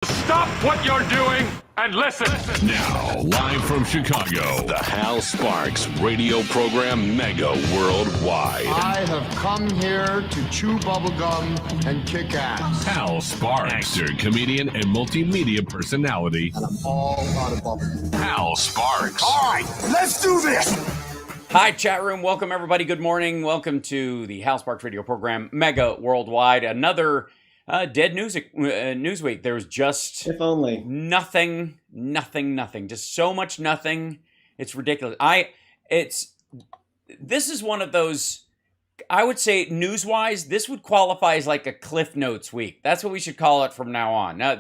Stop what you're doing and listen. Now, live from Chicago, The HAL Sparks radio program Mega Worldwide. I have come here to chew bubblegum and kick ass. HAL Sparks, actor, comedian, and multimedia personality. And I'm all out of bubblegum. HAL Sparks. All right, let's do this. Hi, chat room. Welcome, everybody. Good morning. Welcome to the HAL Sparks radio program Mega Worldwide. Another dead news week. There was just if only nothing. Just so much nothing. It's ridiculous. This is one of those, I would say, news-wise, this would qualify as like a Cliff Notes week. That's what we should call it from now on. Now,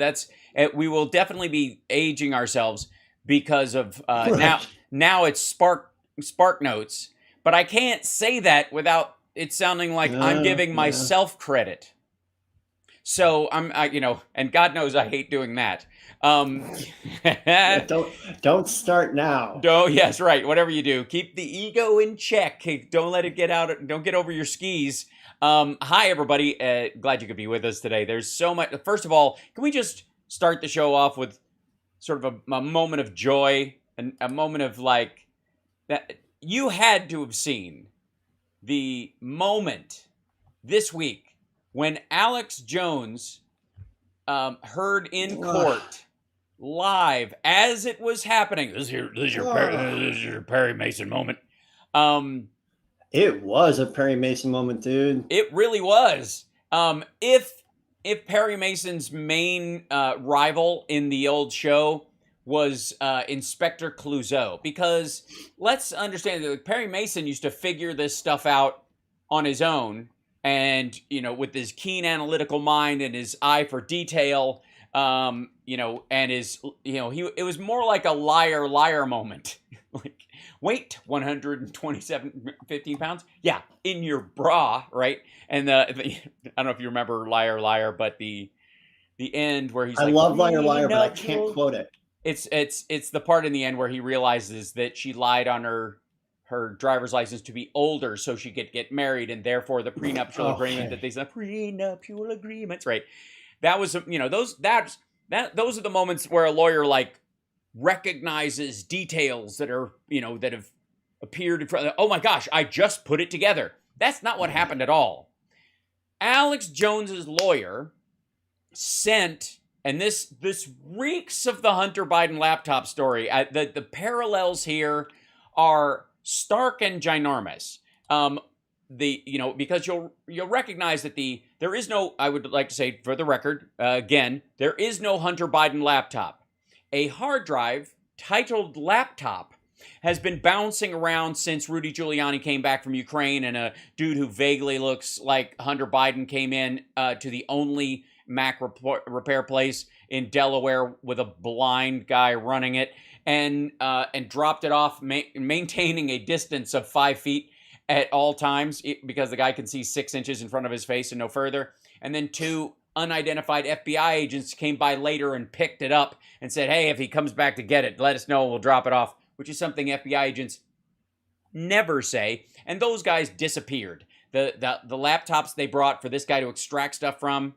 we will definitely be aging ourselves because of right. now it's Spark Notes, but I can't say that without it sounding like I'm giving myself credit. So and God knows I hate doing that. Don't start now. Yes, right. Whatever you do, keep the ego in check. Don't let it get out. Don't get over your skis. Hi, everybody. Glad you could be with us today. There's so much. First of all, can we just start the show off with sort of a moment of joy and a moment of like that you had to have seen the moment this week when Alex Jones heard in court live as it was happening. This is your Perry Mason moment. It was a Perry Mason moment, dude. It really was. If Perry Mason's main rival in the old show was Inspector Clouseau, because let's understand that Perry Mason used to figure this stuff out on his own. And, with his keen analytical mind and his eye for detail, and his, it was more like a liar moment. Like, weight, 15 pounds? Yeah, in your bra, right? And I don't know if you remember Liar, but the end where he's I like, love Liar, but I can't quote it. It's the part in the end where he realizes that she lied on her driver's license to be older so she could get married, and therefore the prenuptial agreement that they said prenuptial agreements, right? That was those are the moments where a lawyer like recognizes details that are that have appeared in front of, oh my gosh, I just put it together. That's not what happened at all. Alex Jones's lawyer sent, and this reeks of the Hunter Biden laptop story. The parallels here are stark and ginormous. Because you'll recognize that there is no, I would like to say for the record, again, there is no Hunter Biden laptop. A hard drive titled laptop has been bouncing around since Rudy Giuliani came back from Ukraine, and a dude who vaguely looks like Hunter Biden came in to the only Mac repair place in Delaware with a blind guy running it, and dropped it off, maintaining a distance of 5 feet at all times because the guy can see 6 inches in front of his face and no further. And then 2 unidentified FBI agents came by later and picked it up and said, hey, if he comes back to get it, let us know, we'll drop it off, which is something FBI agents never say. And those guys disappeared. The laptops they brought for this guy to extract stuff from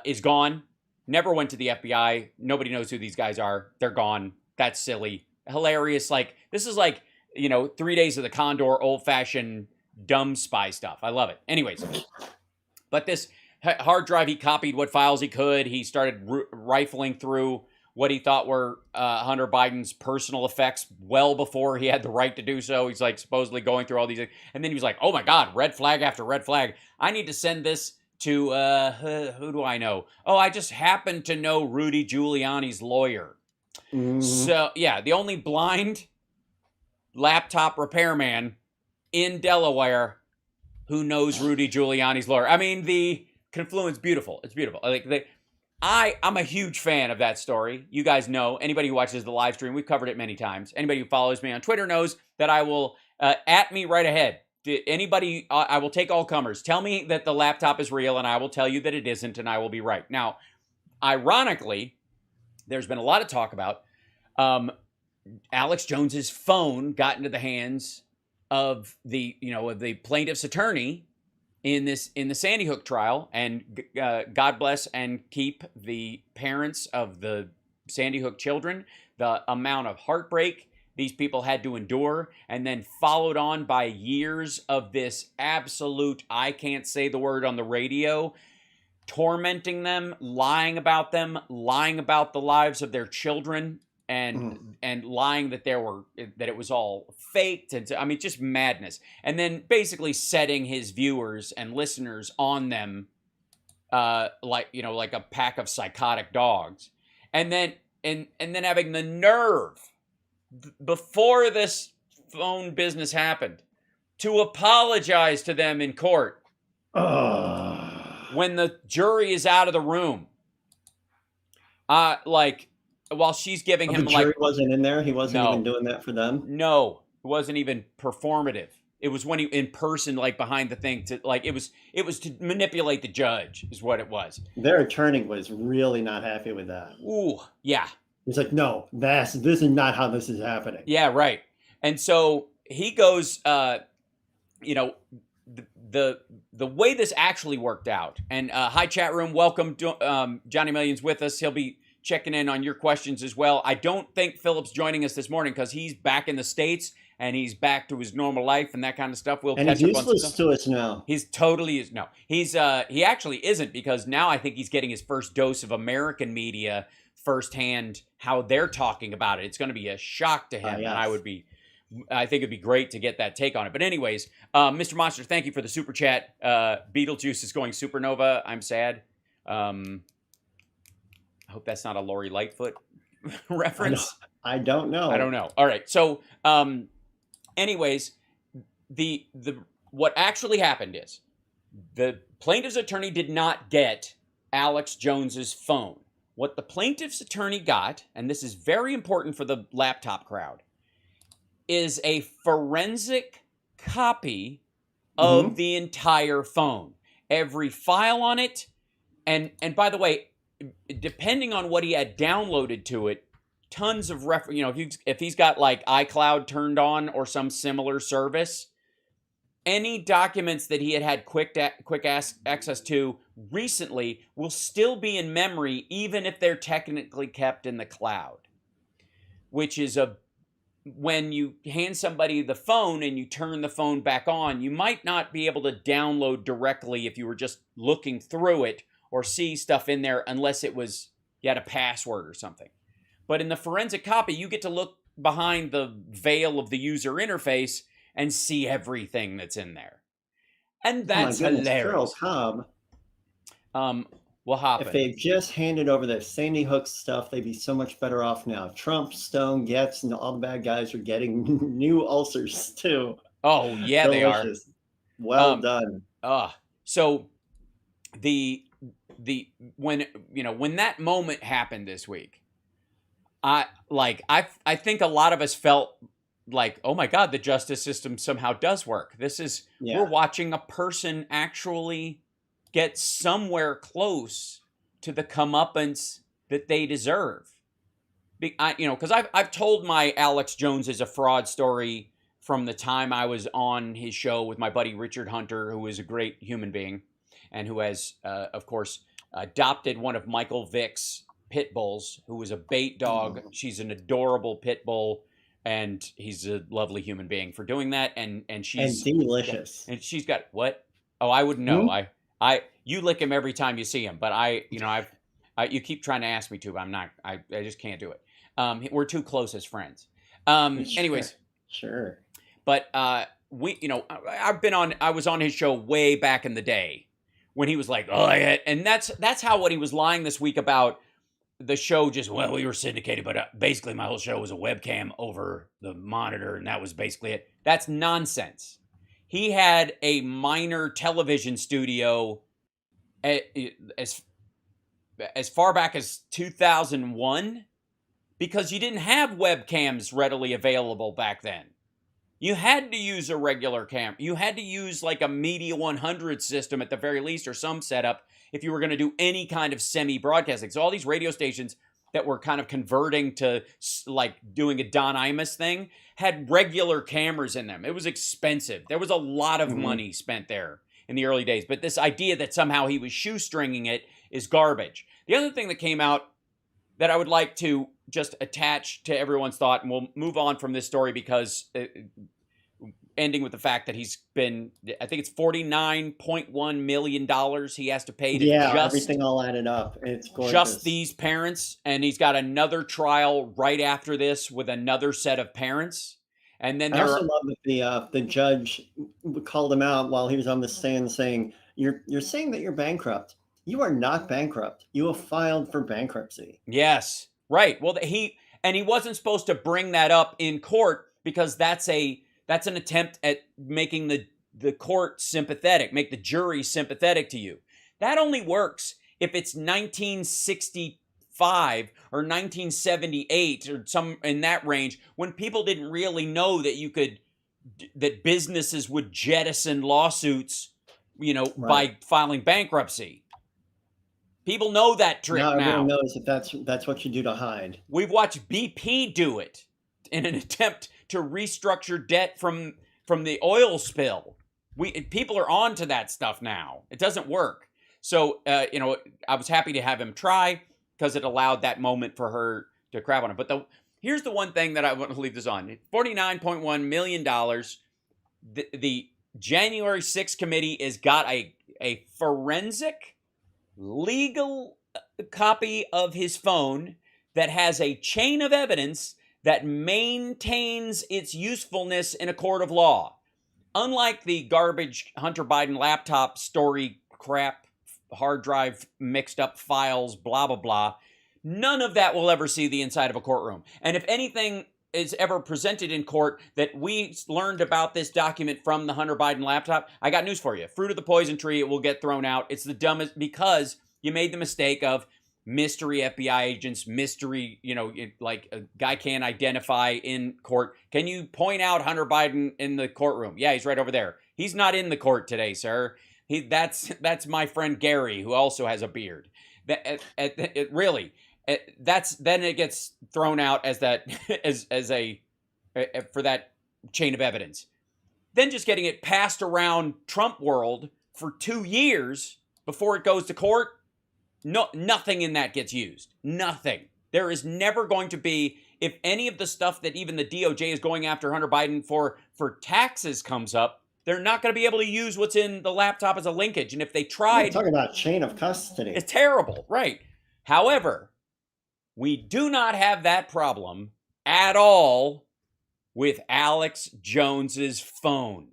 is gone. Never went to the FBI. Nobody knows who these guys are. They're gone. That's silly. Hilarious. Like, this is like, 3 Days of the Condor, old-fashioned dumb spy stuff. I love it. Anyways, but this hard drive, he copied what files he could. He started rifling through what he thought were Hunter Biden's personal effects well before he had the right to do so. He's like supposedly going through all these things. And then he was like, oh my God, red flag after red flag. I need to send this to, who do I know? Oh, I just happen to know Rudy Giuliani's lawyer. Mm-hmm. So, yeah, the only blind laptop repairman in Delaware who knows Rudy Giuliani's lawyer. I mean, the confluence, beautiful. It's beautiful. I'm a huge fan of that story. You guys know, anybody who watches the live stream, we've covered it many times. Anybody who follows me on Twitter knows that I will, at me right ahead. Anybody, I will take all comers. Tell me that the laptop is real, and I will tell you that it isn't, and I will be right. Now, ironically, there's been a lot of talk about Alex Jones's phone got into the hands of the plaintiff's attorney in the Sandy Hook trial, and God bless and keep the parents of the Sandy Hook children, the amount of heartbreak these people had to endure, and then followed on by years of this absolute, I can't say the word on the radio, tormenting them, lying about the lives of their children, and lying that it was all faked, and I mean, just madness. And then basically setting his viewers and listeners on them, like a pack of psychotic dogs, and then having the nerve before this phone business happened to apologize to them in court when the jury is out of the room. While she's giving him, the jury wasn't in there. He wasn't even doing that for them. No, it wasn't even performative. It was when he in person, like behind the thing, to like it was to manipulate the judge, is what it was. Their attorney was really not happy with that. Ooh, yeah. He's like, no, this is not how this is happening. Yeah, right. And so he goes, the way this actually worked out. And hi, chat room, welcome, Johnny Million's with us. He'll be checking in on your questions as well. I don't think Philip's joining us this morning because he's back in the States and he's back to his normal life and that kind of stuff. We'll catch up on he's useless to us now. He's totally no. He's he actually isn't, because now I think he's getting his first dose of American media firsthand, how they're talking about it. It's going to be a shock to him, yes. And I think it'd be great to get that take on it. But anyways, Mr. Monster, thank you for the super chat. Beetlejuice is going supernova. I'm sad. I hope that's not a Lori Lightfoot reference. I don't know. All right. So, anyways, the what actually happened is the plaintiff's attorney did not get Alex Jones's phone. What the plaintiff's attorney got, and this is very important for the laptop crowd, is a forensic copy of the entire phone, every file on it, and by the way, depending on what he had downloaded to it, tons of if he's got like iCloud turned on or some similar service, any documents that he had quick access to recently will still be in memory, even if they're technically kept in the cloud, which is when you hand somebody the phone and you turn the phone back on, you might not be able to download directly if you were just looking through it or see stuff in there, unless you had a password or something. But in the forensic copy, you get to look behind the veil of the user interface and see everything that's in there. And that's hilarious. Cobb. What happened? If they just handed over that Sandy Hook stuff, they'd be so much better off now. Trump, Stone, Getz, and all the bad guys are getting new ulcers too. Oh yeah, Delicious. They are. Well done. So when that moment happened this week, I think a lot of us felt like, oh my God, the justice system somehow does work. We're watching a person actually get somewhere close to the comeuppance that they deserve. Because I've told my Alex Jones is a fraud story from the time I was on his show with my buddy Richard Hunter, who is a great human being and who has, of course, adopted one of Michael Vick's pit bulls, who was a bait dog. She's an adorable pit bull, and he's a lovely human being for doing that. And she's delicious. And she's got what? Oh, I wouldn't know. You lick him every time you see him, but you keep trying to ask me to, but I'm not. I just can't do it. We're too close as friends. Anyways, sure. But I was on his show way back in the day when he was like, and that's how what he was lying this week about the show. Just, well, we were syndicated, but basically my whole show was a webcam over the monitor, and that was basically it. That's nonsense. He had a minor television studio as far back as 2001, because you didn't have webcams readily available back then. You had to use a regular camera. You had to use like a Media 100 system at the very least, or some setup, if you were going to do any kind of semi-broadcasting. So all these radio stations that were kind of converting to like doing a Don Imus thing had regular cameras in them. It was expensive. There was a lot of money spent there. in the early days. But this idea that somehow he was shoestringing it is garbage. The other thing that came out that I would like to just attach to everyone's thought, and we'll move on from this story because ending with the fact that he's been, I think it's $49.1 million he has to pay to just everything all added up. It's gorgeous. Just these parents, and he's got another trial right after this with another set of parents. And then I also love that the judge called him out while he was on the stand saying, "You're saying that you're bankrupt. You are not bankrupt. You have filed for bankruptcy." Yes, right. Well, he wasn't supposed to bring that up in court because that's an attempt at making the court sympathetic, make the jury sympathetic to you. That only works if it's 1965 or 1978 or some in that range, when people didn't really know that businesses would jettison lawsuits, by filing bankruptcy. People know that trick now. Everyone knows that that's what you do to hide. We've watched BP do it in an attempt to restructure debt from the oil spill. People are on to that stuff now. It doesn't work. So, I was happy to have him try because it allowed that moment for her to crap on him. But here's the one thing that I want to leave this on. $49.1 million. The January 6th committee has got a forensic legal copy of his phone that has a chain of evidence that maintains its usefulness in a court of law. Unlike the garbage Hunter Biden laptop story crap, hard drive, mixed up files, blah, blah, blah, none of that will ever see the inside of a courtroom. And if anything is ever presented in court that we learned about this document from the Hunter Biden laptop, I got news for you. Fruit of the poison tree, it will get thrown out. It's the dumbest because you made the mistake of mystery FBI agents, mystery, like a guy can't identify in court. Can you point out Hunter Biden in the courtroom? Yeah, he's right over there. He's not in the court today, sir. That's my friend Gary, who also has a beard. Then it gets thrown out as that for that chain of evidence. Then just getting it passed around Trump world for 2 years before it goes to court. No, nothing in that gets used. Nothing. There is never going to be, if any of the stuff that even the DOJ is going after Hunter Biden for taxes comes up, they're not going to be able to use what's in the laptop as a linkage. And if they tried... Talk about chain of custody. It's terrible, right? However, we do not have that problem at all with Alex Jones's phone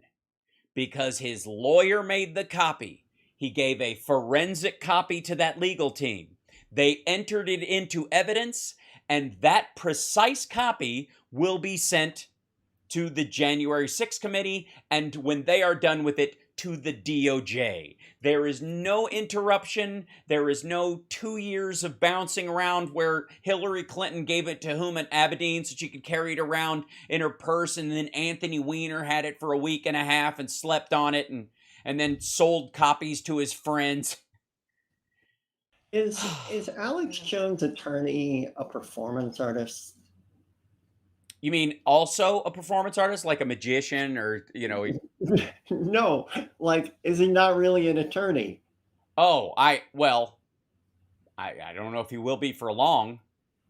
because his lawyer made the copy. He gave a forensic copy to that legal team. They entered it into evidence, and that precise copy will be sent to the January 6th committee, and when they are done with it, to the DOJ. There is no interruption. There is no 2 years of bouncing around where Hillary Clinton gave it to whom at Aberdeen so she could carry it around in her purse, and then Anthony Weiner had it for a week and a half and slept on it and then sold copies to his friends. Is Alex Jones' attorney a performance artist? You mean also a performance artist, like a magician or, No, is he not really an attorney? Oh, I don't know if he will be for long,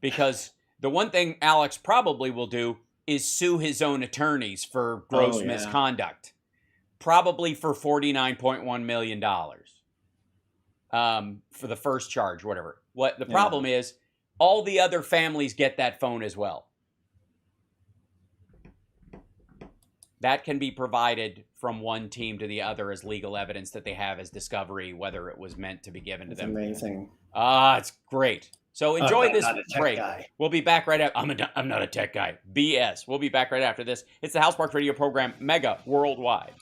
because the one thing Alex probably will do is sue his own attorneys for gross misconduct. Probably for $49.1 million for the first charge, whatever. What the problem is, all the other families get that phone as well. That can be provided from one team to the other as legal evidence that they have as discovery, whether it was meant to be given to them. Amazing. It's great. So enjoy this break. Guy. We'll be back right after. I'm not a tech guy. BS. We'll be back right after this. It's the HAL Radio program, Mega Worldwide.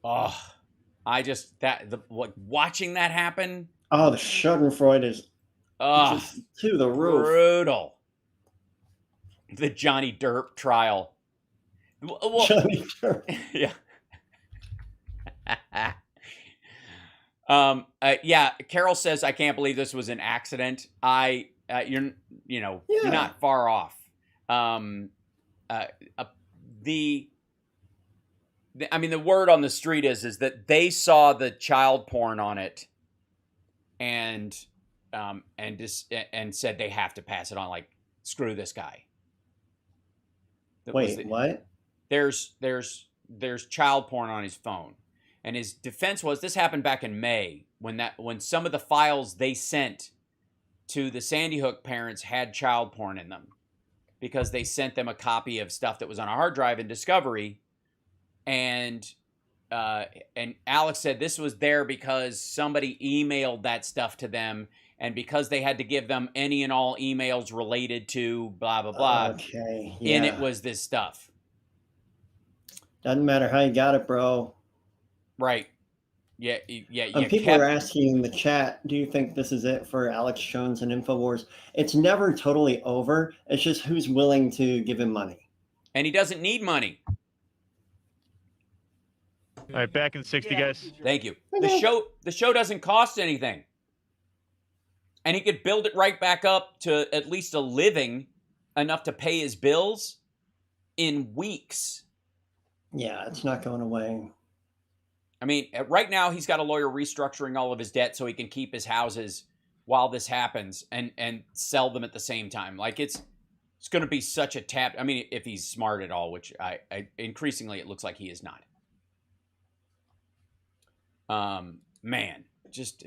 Watching that happen. Oh, the Schadenfreude is just to the roof. Brutal. The Johnny Depp trial. Well, Johnny Depp. Yeah. Carol says, I can't believe this was an accident. You're not far off. I mean, the word on the street is that they saw the child porn on it, and said they have to pass it on. Like, screw this guy. Wait, what? There's child porn on his phone, and his defense was this happened back in May when some of the files they sent to the Sandy Hook parents had child porn in them, because they sent them a copy of stuff that was on a hard drive in Discovery. And Alex said this was there because somebody emailed that stuff to them, and because they had to give them any and all emails related to blah, blah, blah. Okay, yeah. And it was this stuff. Doesn't matter how you got it, bro. Right. Yeah. People are asking in the chat, do you think this is it for Alex Jones and InfoWars? It's never totally over. It's just who's willing to give him money. And he doesn't need money. All right, back in 60, guys. Thank you. The show doesn't cost anything. And he could build it right back up to at least a living, enough to pay his bills in weeks. Yeah, it's not going away. I mean, right now he's got a lawyer restructuring all of his debt so he can keep his houses while this happens and sell them at the same time. Like, it's going to be such a tap. I mean, if he's smart at all, which I increasingly it looks like he is not. Man, just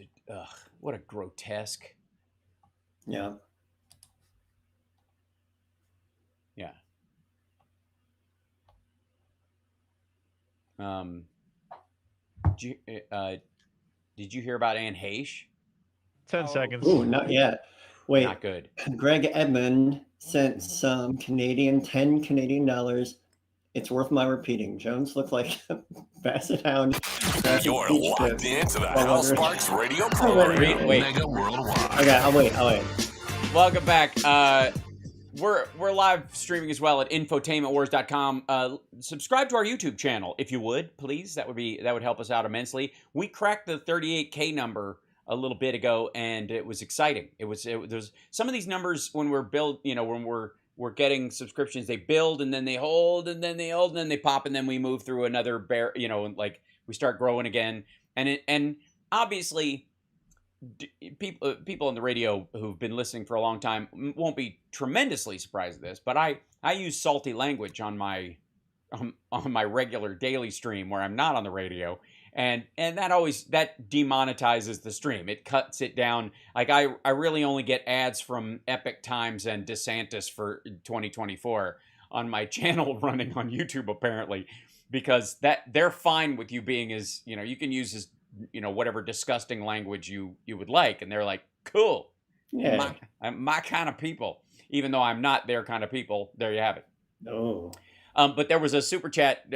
what a grotesque. Yeah. Yeah. Did you hear about Anne Heche? 10 seconds. Ooh, not yet. Wait. Not good. Greg Edmond sent some 10 Canadian dollars. It's worth my repeating. Jones looked like a basset hound. You're locked into the HAL Sparks radio program. Wait. Mega Worldwide. Okay, I'll wait. Welcome back. We're live streaming as well at infotainmentwars.com. Subscribe to our YouTube channel if you would, please. That would help us out immensely. We cracked the 38K number a little bit ago, and it was exciting. There's some of these numbers when we're getting subscriptions, they build and then they hold and then they hold and then they pop, and then we move through another bear, like we start growing again. And obviously people on the radio who've been listening for a long time won't be tremendously surprised at this, but I use salty language on my regular daily stream where I'm not on the radio. And that demonetizes the stream. It cuts it down. Like I really only get ads from Epic Times and DeSantis for 2024 on my channel running on YouTube, apparently, because they're fine with you being as, you can use as, whatever disgusting language you would like. And they're like, cool. Yeah. My kind of people, even though I'm not their kind of people. There you have it. Oh. But there was a super chat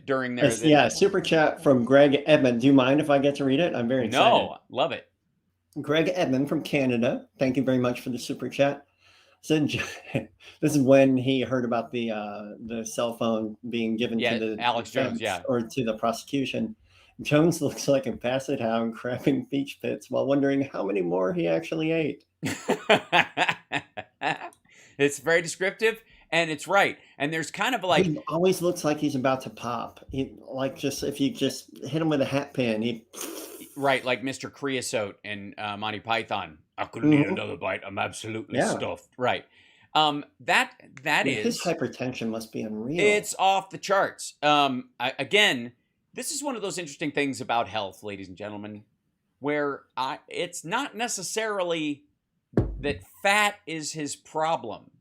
during there. Super chat from Greg Edmond. Do you mind if I get to read it? I'm very excited. No, love it. Greg Edmond from Canada. Thank you very much for the super chat. Said this is when he heard about the cell phone being given to the Alex Jones, or to the prosecution. Jones looks like a basset hound crapping beach pits while wondering how many more he actually ate. It's very descriptive. And it's right. And there's kind of like... He always looks like he's about to pop. If you just hit him with a hat pin, Right, like Mr. Creosote in Monty Python. I couldn't eat another bite. I'm absolutely stuffed. Right. That is... His hypertension must be unreal. It's off the charts. Again, this is one of those interesting things about health, ladies and gentlemen, where it's not necessarily that fat is his problem.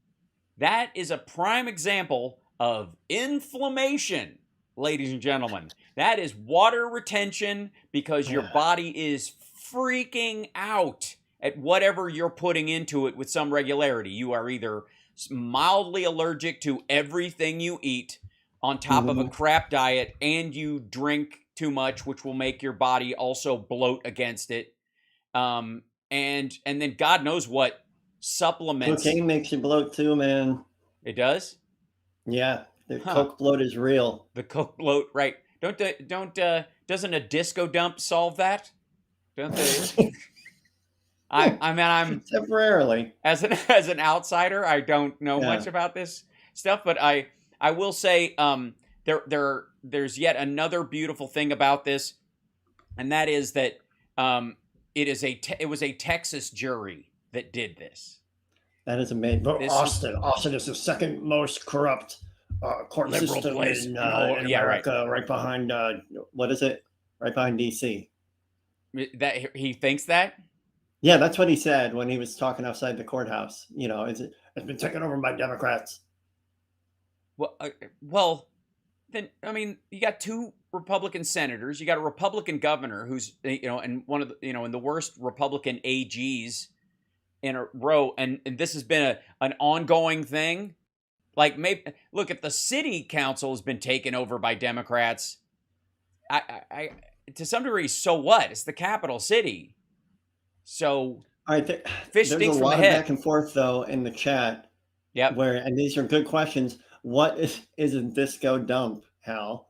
That is a prime example of inflammation, ladies and gentlemen. That is water retention because your body is freaking out at whatever you're putting into it with some regularity. You are either mildly allergic to everything you eat on top of a crap diet, and you drink too much, which will make your body also bloat against it. And then God knows what supplements. Cocaine makes you bloat too, man. It does? Yeah, the coke bloat is real. The coke bloat, right? Doesn't a disco dump solve that? Don't they? I'm temporarily as an outsider, I don't know much about this stuff, but I will say there's yet another beautiful thing about this, and that is that it was a Texas jury that did this. That is amazing. But This Austin is the second most corrupt court Liberal system place in yeah, America, right behind what is it? Right behind DC. That he thinks that. Yeah, that's what he said when he was talking outside the courthouse. It's been taken over by Democrats. Well, then I mean, you got two Republican senators, you got a Republican governor who's and one of the and the worst Republican AGs in a row, and this has been an ongoing thing. Like, maybe look, if the city council has been taken over by Democrats, I to some degree, so what? It's the capital city. So I think there's a lot of back and forth though in the chat. Yeah. And these are good questions. What is a disco dump, Hal?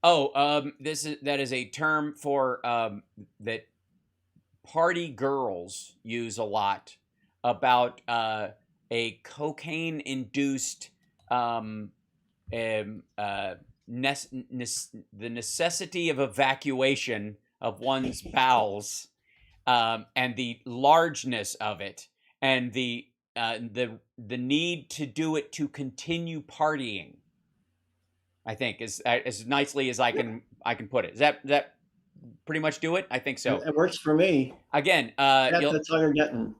Oh, that is a term for that party girls use a lot about a cocaine-induced the necessity of evacuation of one's bowels, and the largeness of it, and the need to do it to continue partying. I think is as nicely as I can put it. Is that pretty much do it? I think so. It works for me. Again, that's all you're getting.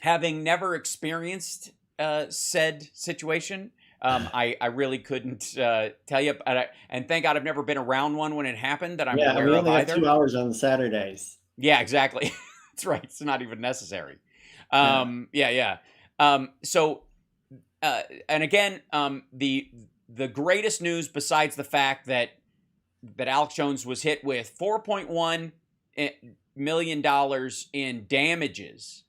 Having never experienced said situation, I really couldn't tell you. And thank God I've never been around one when it happened that I'm aware we of only either. have 2 hours on Saturdays. Yeah, exactly. That's right. It's not even necessary. Yeah. So, and again, the greatest news besides the fact that Alex Jones was hit with $4.1 million in damages,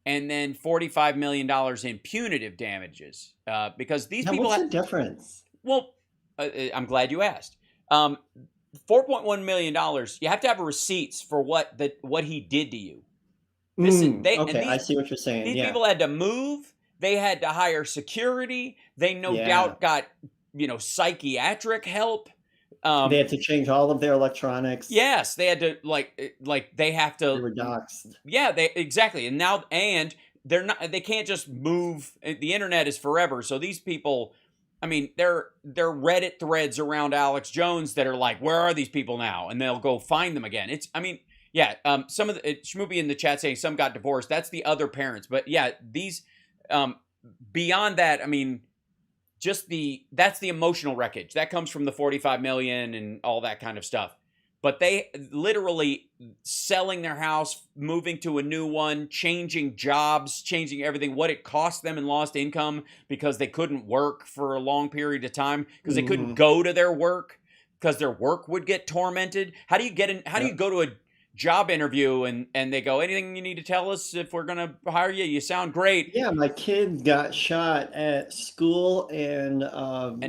and then $45 million in punitive damages, because these people. What's the difference? Well, I'm glad you asked. $4.1 million. You have to have receipts for what he did to you. I see what you're saying. These people had to move. They had to hire security. They no doubt got psychiatric help. They had to change all of their electronics. Yes, they had to they have to. They were doxxed. Yeah, exactly. And now they're not. They can't just move. The internet is forever. So these people, I mean, there are Reddit threads around Alex Jones that are like, where are these people now? And they'll go find them again. Some of the Shmoopy in the chat saying some got divorced. That's the other parents. But yeah, these beyond that, I mean, that's the emotional wreckage that comes from the 45 million and all that kind of stuff. But they literally selling their house, moving to a new one, changing jobs, changing everything, what it cost them in lost income because they couldn't work for a long period of time because they couldn't go to their work because their work would get tormented. How do you do you go to a job interview and they go, anything you need to tell us if we're going to hire you? You sound great. Yeah, my kid got shot at school and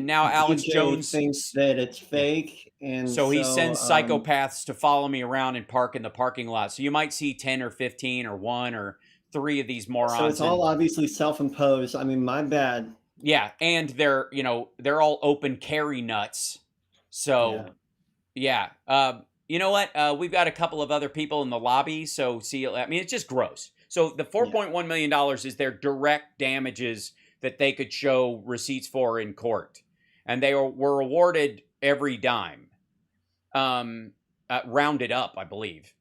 now Alex Jones thinks that it's fake. And so he sends psychopaths to follow me around and park in the parking lot. So you might see 10 or 15 or 1 or 3 of these morons. So it's all obviously self-imposed. I mean, my bad. Yeah. And they're all open carry nuts. So yeah. You know what? We've got a couple of other people in the lobby, so it's just gross. So the $4.1 million is their direct damages that they could show receipts for in court. And they were awarded every dime, rounded up, I believe.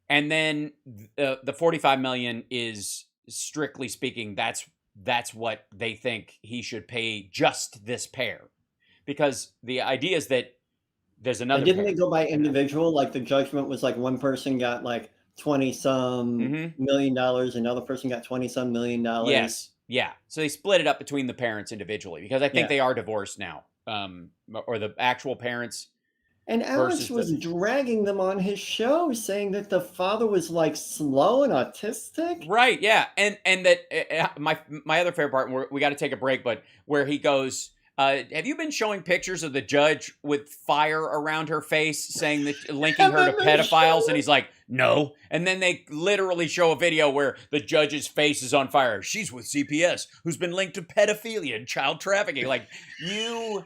And then the $45 million is, strictly speaking, that's what they think he should pay just this pair. Because the idea is that there's another. Didn't they go by individual? Like the judgment was like one person got like 20-some million dollars, another person got 20-some million dollars. Yes, yeah. So they split it up between the parents individually because I think they are divorced now, or the actual parents. And Alex was dragging them on his show, saying that the father was like slow and autistic. Right. Yeah, and that my other favorite part, we got to take a break, but where he goes. Have you been showing pictures of the judge with fire around her face, saying that linking her to pedophiles? And he's like, no. And then they literally show a video where the judge's face is on fire. She's with CPS, who's been linked to pedophilia and child trafficking. Like, you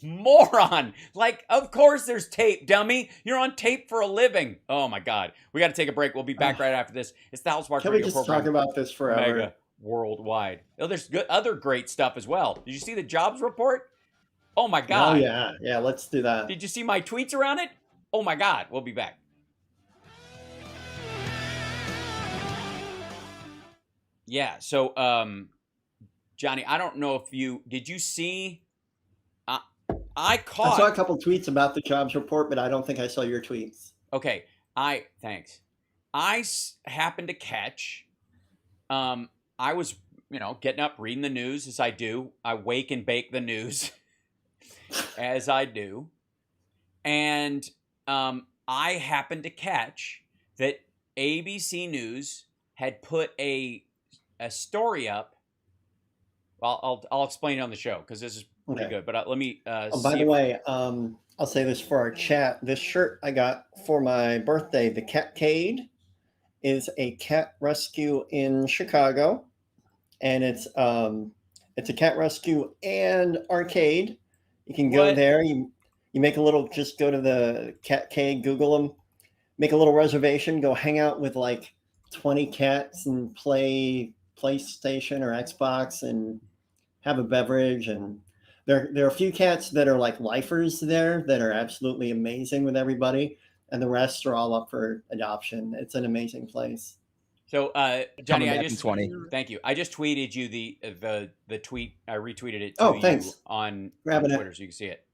moron. Like, of course there's tape, dummy. You're on tape for a living. Oh my God. We got to take a break. We'll be back right after this. It's the HAL Can we just talk about this forever? Mega Worldwide. Oh, there's other great stuff as well. Did you see the jobs report? Oh my God. Oh yeah. Yeah, let's do that. Did you see my tweets around it? Oh my God. We'll be back. Yeah. So, Johnny, I don't know if did you see, I saw a couple tweets about the jobs report, but I don't think I saw your tweets. Okay. Thanks. I happened to catch, I was, getting up, reading the news as I do. I wake and bake the news as I do. And I happened to catch that ABC News had put a story up. Well, I'll explain it on the show because this is pretty good. But let me by the way, I'll say this for our chat. This shirt I got for my birthday, the Catcade, is a cat rescue in Chicago, and it's a cat rescue and arcade. You can go there. You make a little. Just go to the Catcade, Google them, make a little reservation, go hang out with like 20 cats and play PlayStation or Xbox and have a beverage. And there are a few cats that are like lifers there that are absolutely amazing with everybody, and the rest are all up for adoption. It's an amazing place. So, Johnny, thank you. I just tweeted you the tweet. I retweeted it to you on Twitter so you can see it.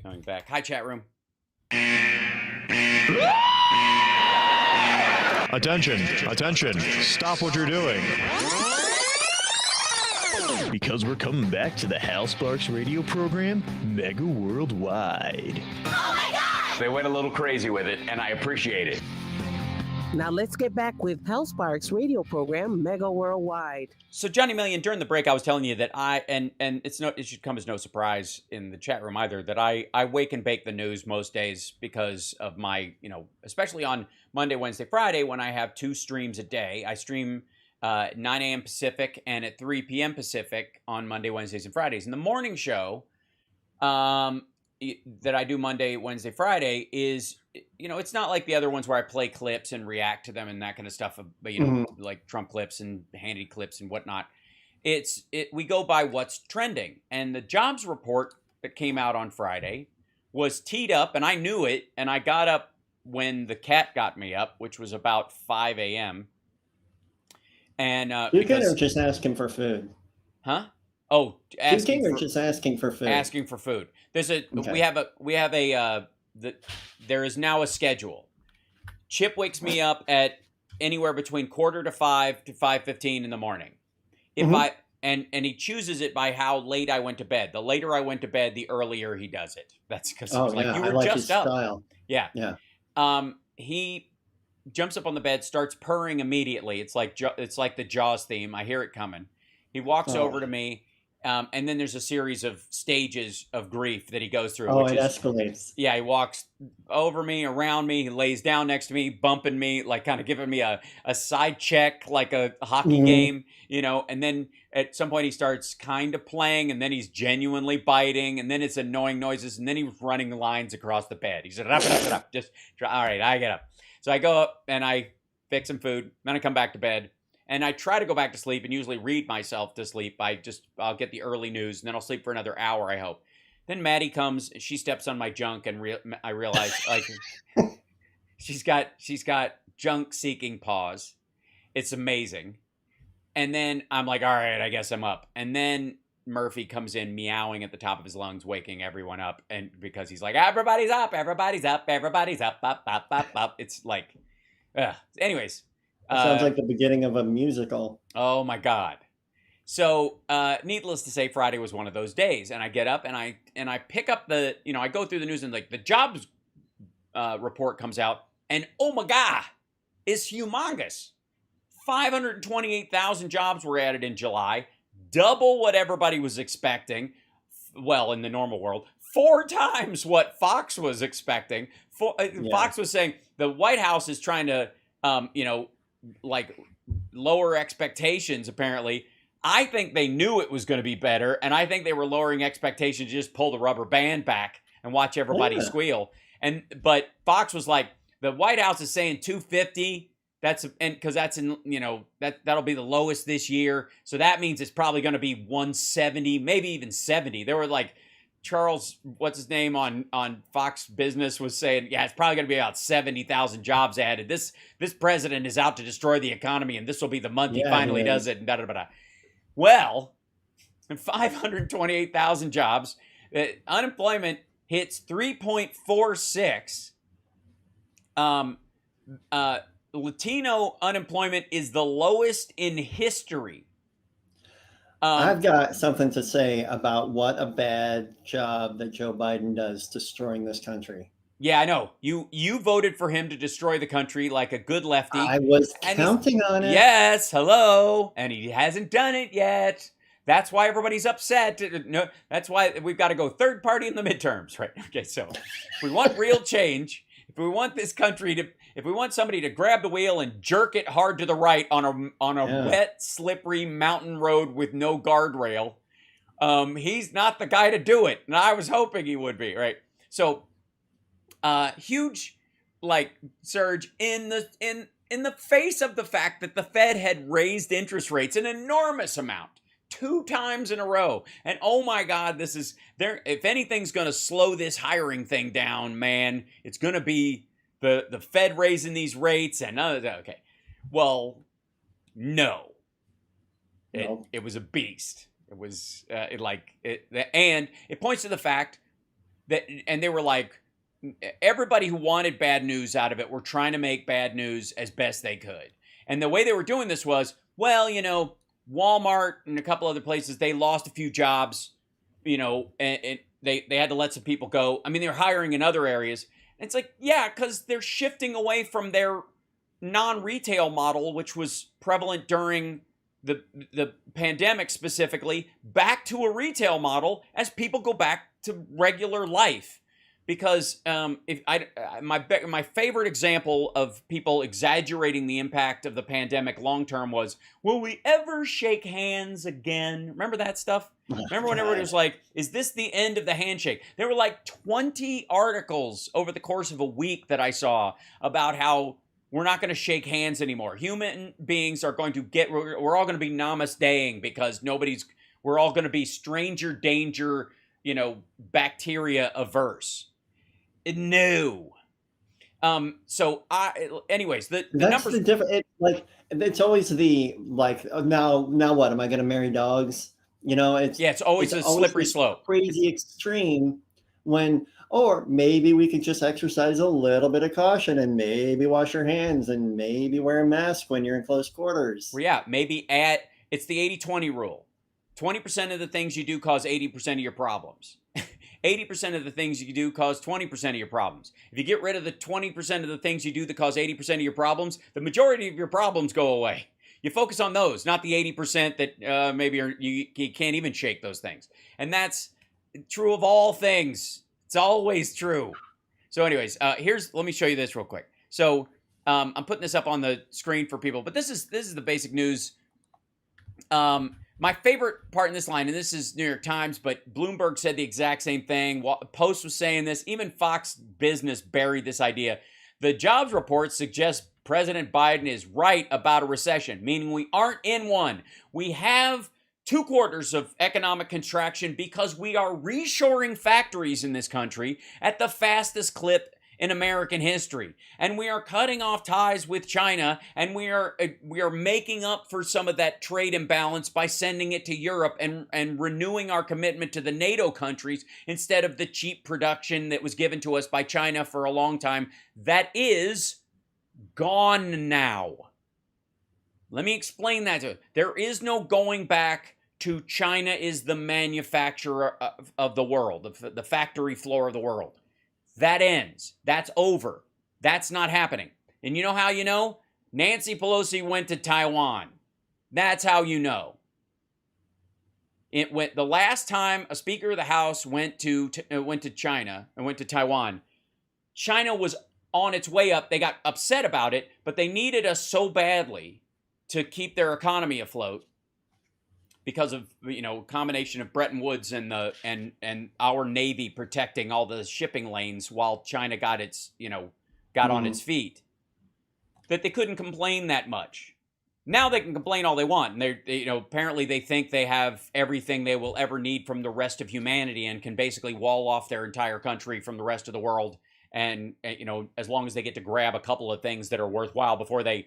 Coming back. Hi, chat room. Attention. Stop what you're doing. Because we're coming back to the HAL Sparks radio program, Mega Worldwide. Oh my God! They went a little crazy with it, and I appreciate it. Now let's get back with HAL Sparks radio program, Mega Worldwide. So, Johnny Million, during the break, I was telling you that it should come as no surprise in the chat room either, that I wake and bake the news most days because of my, especially on Monday, Wednesday, Friday, when I have 2 streams a day. I stream 9 a.m. Pacific and at 3 p.m. Pacific on Monday, Wednesdays, and Fridays. And the morning show that I do Monday, Wednesday, Friday is, it's not like the other ones where I play clips and react to them and that kind of stuff, but, like Trump clips and Hannity clips and whatnot. We go by what's trending. And the jobs report that came out on Friday was teed up, and I knew it, and I got up when the cat got me up, which was about 5 a.m. And you guys are just asking for food. Huh? Oh, just asking for food. Asking for food. There is now a schedule. Chip wakes me up at anywhere between 4:45 to 5:15 in the morning. And he chooses it by how late I went to bed. The later I went to bed, the earlier he does it. That's because you were just up. Style. Yeah. Yeah. He jumps up on the bed, starts purring immediately. It's like the Jaws theme. I hear it coming. He walks over to me, and then there's a series of stages of grief that he goes through. It escalates. Yeah, he walks over me, around me, he lays down next to me, bumping me, like kind of giving me a side check, like a hockey game, and then at some point he starts kind of playing, and then he's genuinely biting, and then it's annoying noises, and then he's running lines across the bed. He said, up, just, all right, I get up. So I go up and I fix some food, then I come back to bed, and I try to go back to sleep and usually read myself to sleep. I'll get the early news, and then I'll sleep for another hour, I hope. Then Maddie comes, she steps on my junk, and I realize like she's got junk-seeking paws. It's amazing. And then I'm like, all right, I guess I'm up. And then Murphy comes in meowing at the top of his lungs, waking everyone up, and because he's like, everybody's up, up. It's like, anyways. Sounds like the beginning of a musical. Oh my God. So, needless to say, Friday was one of those days, and I get up and I pick up I go through the news, and like the jobs report comes out, and oh my God, it's humongous. 528,000 jobs were added in July, double what everybody was expecting. Well, in the normal world, 4 times what Fox was expecting. Fox was saying the White House is trying to, like lower expectations, apparently. I think they knew it was going to be better, and I think they were lowering expectations to just pull the rubber band back and watch everybody squeal. But Fox was like, the White House is saying 250. Because that's in, that'll be the lowest this year. So that means it's probably going to be 170, maybe even 70. There were like Charles, what's his name on Fox Business was saying, yeah, it's probably going to be about 70,000 jobs added. This president is out to destroy the economy, and this will be the month he finally does it. And da-da-da-da. Well, 528,000 jobs. Unemployment hits 3.46. Latino unemployment is the lowest in history. I've got something to say about what a bad job that Joe Biden does destroying this country. Yeah, I know. You voted for him to destroy the country like a good lefty. I was counting on it. Yes, hello. And he hasn't done it yet. That's why everybody's upset. No, that's why we've got to go third party in the midterms, right? Okay, so if we want real change, if we want this country to, if we want somebody to grab the wheel and jerk it hard to the right on a wet, slippery mountain road with no guardrail, he's not the guy to do it. And I was hoping he would be, right? So, huge, surge in the face of the fact that the Fed had raised interest rates an enormous amount. 2 times in a row. And oh my God, this is there. If anything's going to slow this hiring thing down, man, it's going to be the Fed raising these rates. And okay, well, no, it was a beast. It was and it points to the fact that, and they were like, everybody who wanted bad news out of it were trying to make bad news as best they could. And the way they were doing this was, well, Walmart and a couple other places, they lost a few jobs, and they had to let some people go. I mean, they were hiring in other areas. And it's like, yeah, because they're shifting away from their non-retail model, which was prevalent during the pandemic specifically, back to a retail model as people go back to regular life. Because my favorite example of people exaggerating the impact of the pandemic long term was, will we ever shake hands again? Remember that stuff? Remember when everybody was like, is this the end of the handshake? There were like 20 articles over the course of a week that I saw about how we're not going to shake hands anymore. Human beings are going to we're all going to be namasteing because we're all going to be stranger danger, bacteria averse. No. Anyways, the numbers. That's the difference. It's always the now what? Am I going to marry dogs? It's always a slippery slope. Crazy extreme or maybe we could just exercise a little bit of caution and maybe wash your hands and maybe wear a mask when you're in close quarters. Well, yeah, maybe it's the 80-20 rule. 20% of the things you do cause 80% of your problems. 80% of the things you do cause 20% of your problems. If you get rid of the 20% of the things you do that cause 80% of your problems, the majority of your problems go away. You focus on those, not the 80% that maybe you can't even shake those things. And that's true of all things. It's always true. So anyways, let me show you this real quick. So I'm putting this up on the screen for people, but this is the basic news. My favorite part in this line, and this is New York Times, but Bloomberg said the exact same thing. Post was saying this. Even Fox Business buried this idea. The jobs report suggests President Biden is right about a recession, meaning we aren't in one. We have 2 quarters of economic contraction because we are reshoring factories in this country at the fastest clip in American history. And we are cutting off ties with China, and we are making up for some of that trade imbalance by sending it to Europe and renewing our commitment to the NATO countries instead of the cheap production that was given to us by China for a long time. That is gone now. Let me explain that to you. There is no going back to China is the manufacturer of the world, the factory floor of the world. That ends. That's over. That's not happening. And you know how you know? Nancy Pelosi went to Taiwan. That's how you know. It went the last time a Speaker of the House went to China and went to Taiwan. China was on its way up. They got upset about it, but they needed us so badly to keep their economy afloat because of, combination of Bretton Woods and our Navy protecting all the shipping lanes while China got its, got on its feet, that they couldn't complain that much. Now they can complain all they want, and they apparently they think they have everything they will ever need from the rest of humanity and can basically wall off their entire country from the rest of the world. And as long as they get to grab a couple of things that are worthwhile before they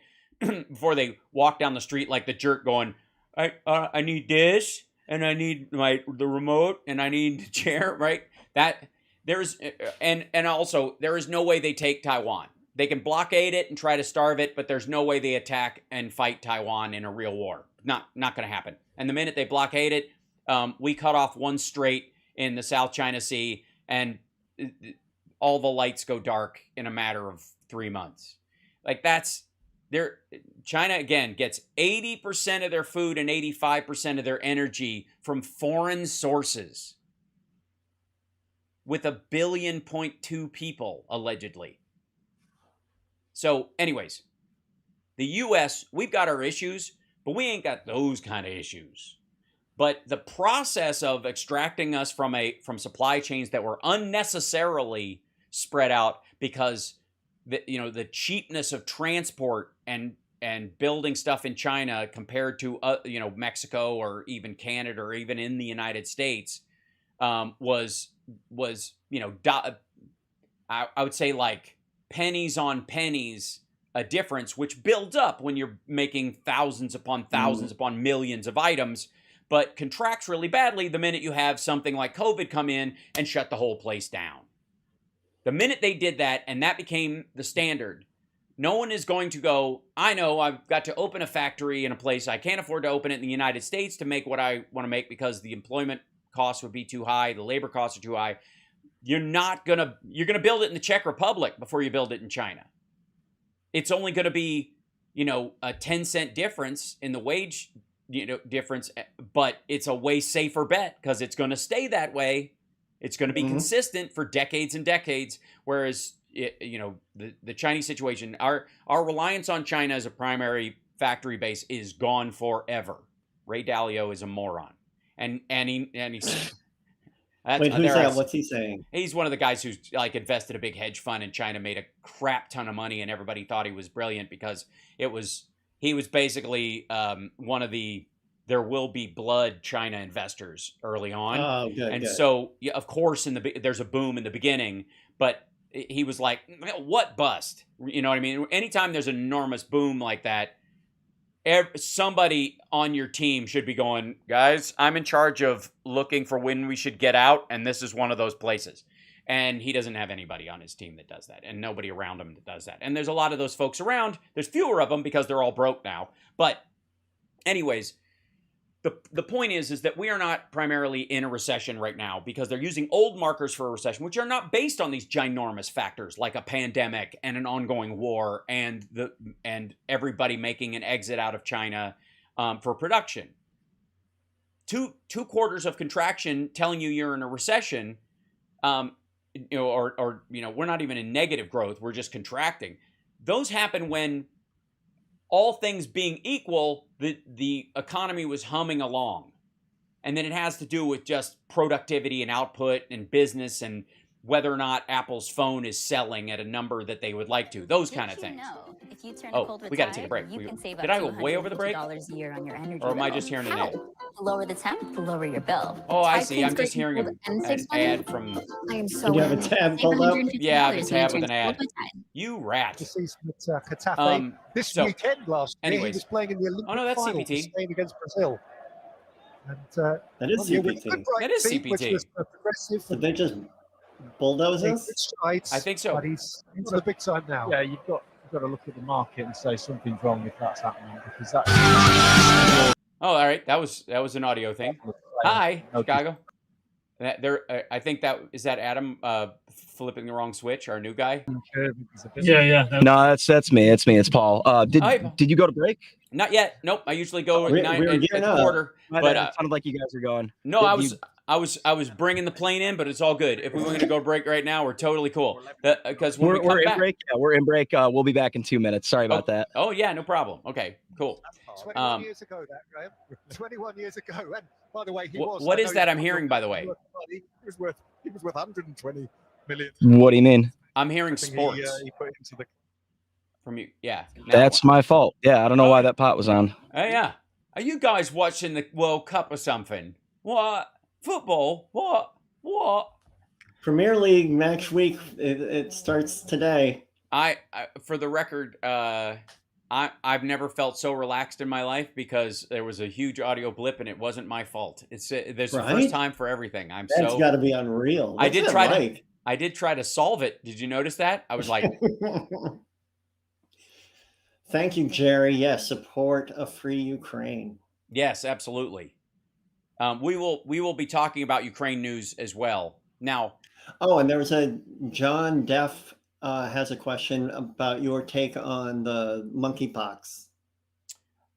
walk down the street like the jerk going, I need this, and I need the remote, and I need the chair, right? That there's and also there is no way they take Taiwan. They can blockade it and try to starve it, but there's no way they attack and fight Taiwan in a real war. Not going to happen. And the minute they blockade it, we cut off one strait in the South China Sea, and all the lights go dark in a matter of 3 months. Like China, again, gets 80% of their food and 85% of their energy from foreign sources with 1.2 billion people, allegedly. So, anyways, the U.S., we've got our issues, but we ain't got those kind of issues. But the process of extracting us from supply chains that were unnecessarily spread out because the cheapness of transport and building stuff in China compared to Mexico or even Canada or even in the United States was I would say like pennies on pennies a difference, which builds up when you're making thousands upon millions of items, but contracts really badly the minute you have something like COVID come in and shut the whole place down. The minute they did that and that became the standard, no one is going to go, I know I've got to open a factory in a place I can't afford to open it in the United States to make what I want to make because the employment costs would be too high, the labor costs are too high. You're going to build it in the Czech Republic before you build it in China. It's only going to be, a 10-cent difference in the wage, difference, but it's a way safer bet because it's going to stay that way. It's going to be consistent for decades and decades. Whereas, the Chinese situation, our reliance on China as a primary factory base is gone forever. Ray Dalio is a moron. And he's... Wait, who's that? What's he saying? He's one of the guys who's invested a big hedge fund in China, made a crap ton of money, and everybody thought he was brilliant because he was basically one of the there will be blood China investors early on. Oh, good. And good. So, yeah, of course, there's a boom in the beginning, but he was like, what bust? You know what I mean? Anytime there's an enormous boom like that, somebody on your team should be going, guys, I'm in charge of looking for when we should get out, and this is one of those places. And he doesn't have anybody on his team that does that, and nobody around him that does that. And there's a lot of those folks around. There's fewer of them because they're all broke now. But anyways, the point is that we are not primarily in a recession right now because they're using old markers for a recession, which are not based on these ginormous factors like a pandemic and an ongoing war and everybody making an exit out of China for production. Two quarters of contraction telling you you're in a recession, or we're not even in negative growth, we're just contracting. Those happen when, all things being equal, the economy was humming along. And then it has to do with just productivity and output and business and whether or not Apple's phone is selling at a number that they would like to. Those kind of things. If you turn Oh, we got to take a break. Did I go way over the break? A year on your energy Or am I bill. just hearing an How? ad? To lower the temp, to lower your bill. Oh, I Tide see. I'm Clean's just hearing great an N6 ad from... I am so Do you have a in. tab Save pulled up? $150 Yeah, I have a when tab you with an turn ad. to Tide. You rat. This is Katafe. This so, weekend last year, he anyways. was playing in the Olympic Oh, no, that's final CPT. for Spain against Brazil. And, That is with CPT. good right That is feet, which CPT. was progressive. Did they just bulldoze Made us? good strides, I think so. But he's into the big time now. Yeah, you've got to look at the market and say something's wrong if that's happening because that. Oh, all right. That was an audio thing. Hi, Chicago. I think that is that Adam flipping the wrong switch, our new guy. Yeah. No, that's me. It's me. It's Paul. Did you go to break? Not yet. Nope. I usually go We're at gearing up. quarter. But It sounded like you guys were going. no, I was bringing the plane in, but it's all good. If we were going to go break right now, we're totally cool. Because when We're in break. Yeah, we're in break. We'll be back in 2 minutes. Sorry about that. Oh yeah, no problem. Okay, cool. 21 years ago, that Graham. 21 years ago, and by the way, he was. What is that I'm hearing? By the way, he was worth 120 million. What do you mean? I'm hearing sports He put into the. from you. Yeah, That's my fault. Yeah, I don't know why that pot was on. Oh yeah, are you guys watching the World Cup or something? What football? What? Premier League match week. It starts today. I for the record, I've never felt so relaxed in my life because there was a huge audio blip and it wasn't my fault. There's the first time for everything. That's got to be unreal. I did try to solve it. Did you notice that? I was like, thank you, Jerry. Yes, support a free Ukraine. yes, absolutely. We will be talking about Ukraine news as well. Now, and there was a John Deff has a question about your take on the monkeypox.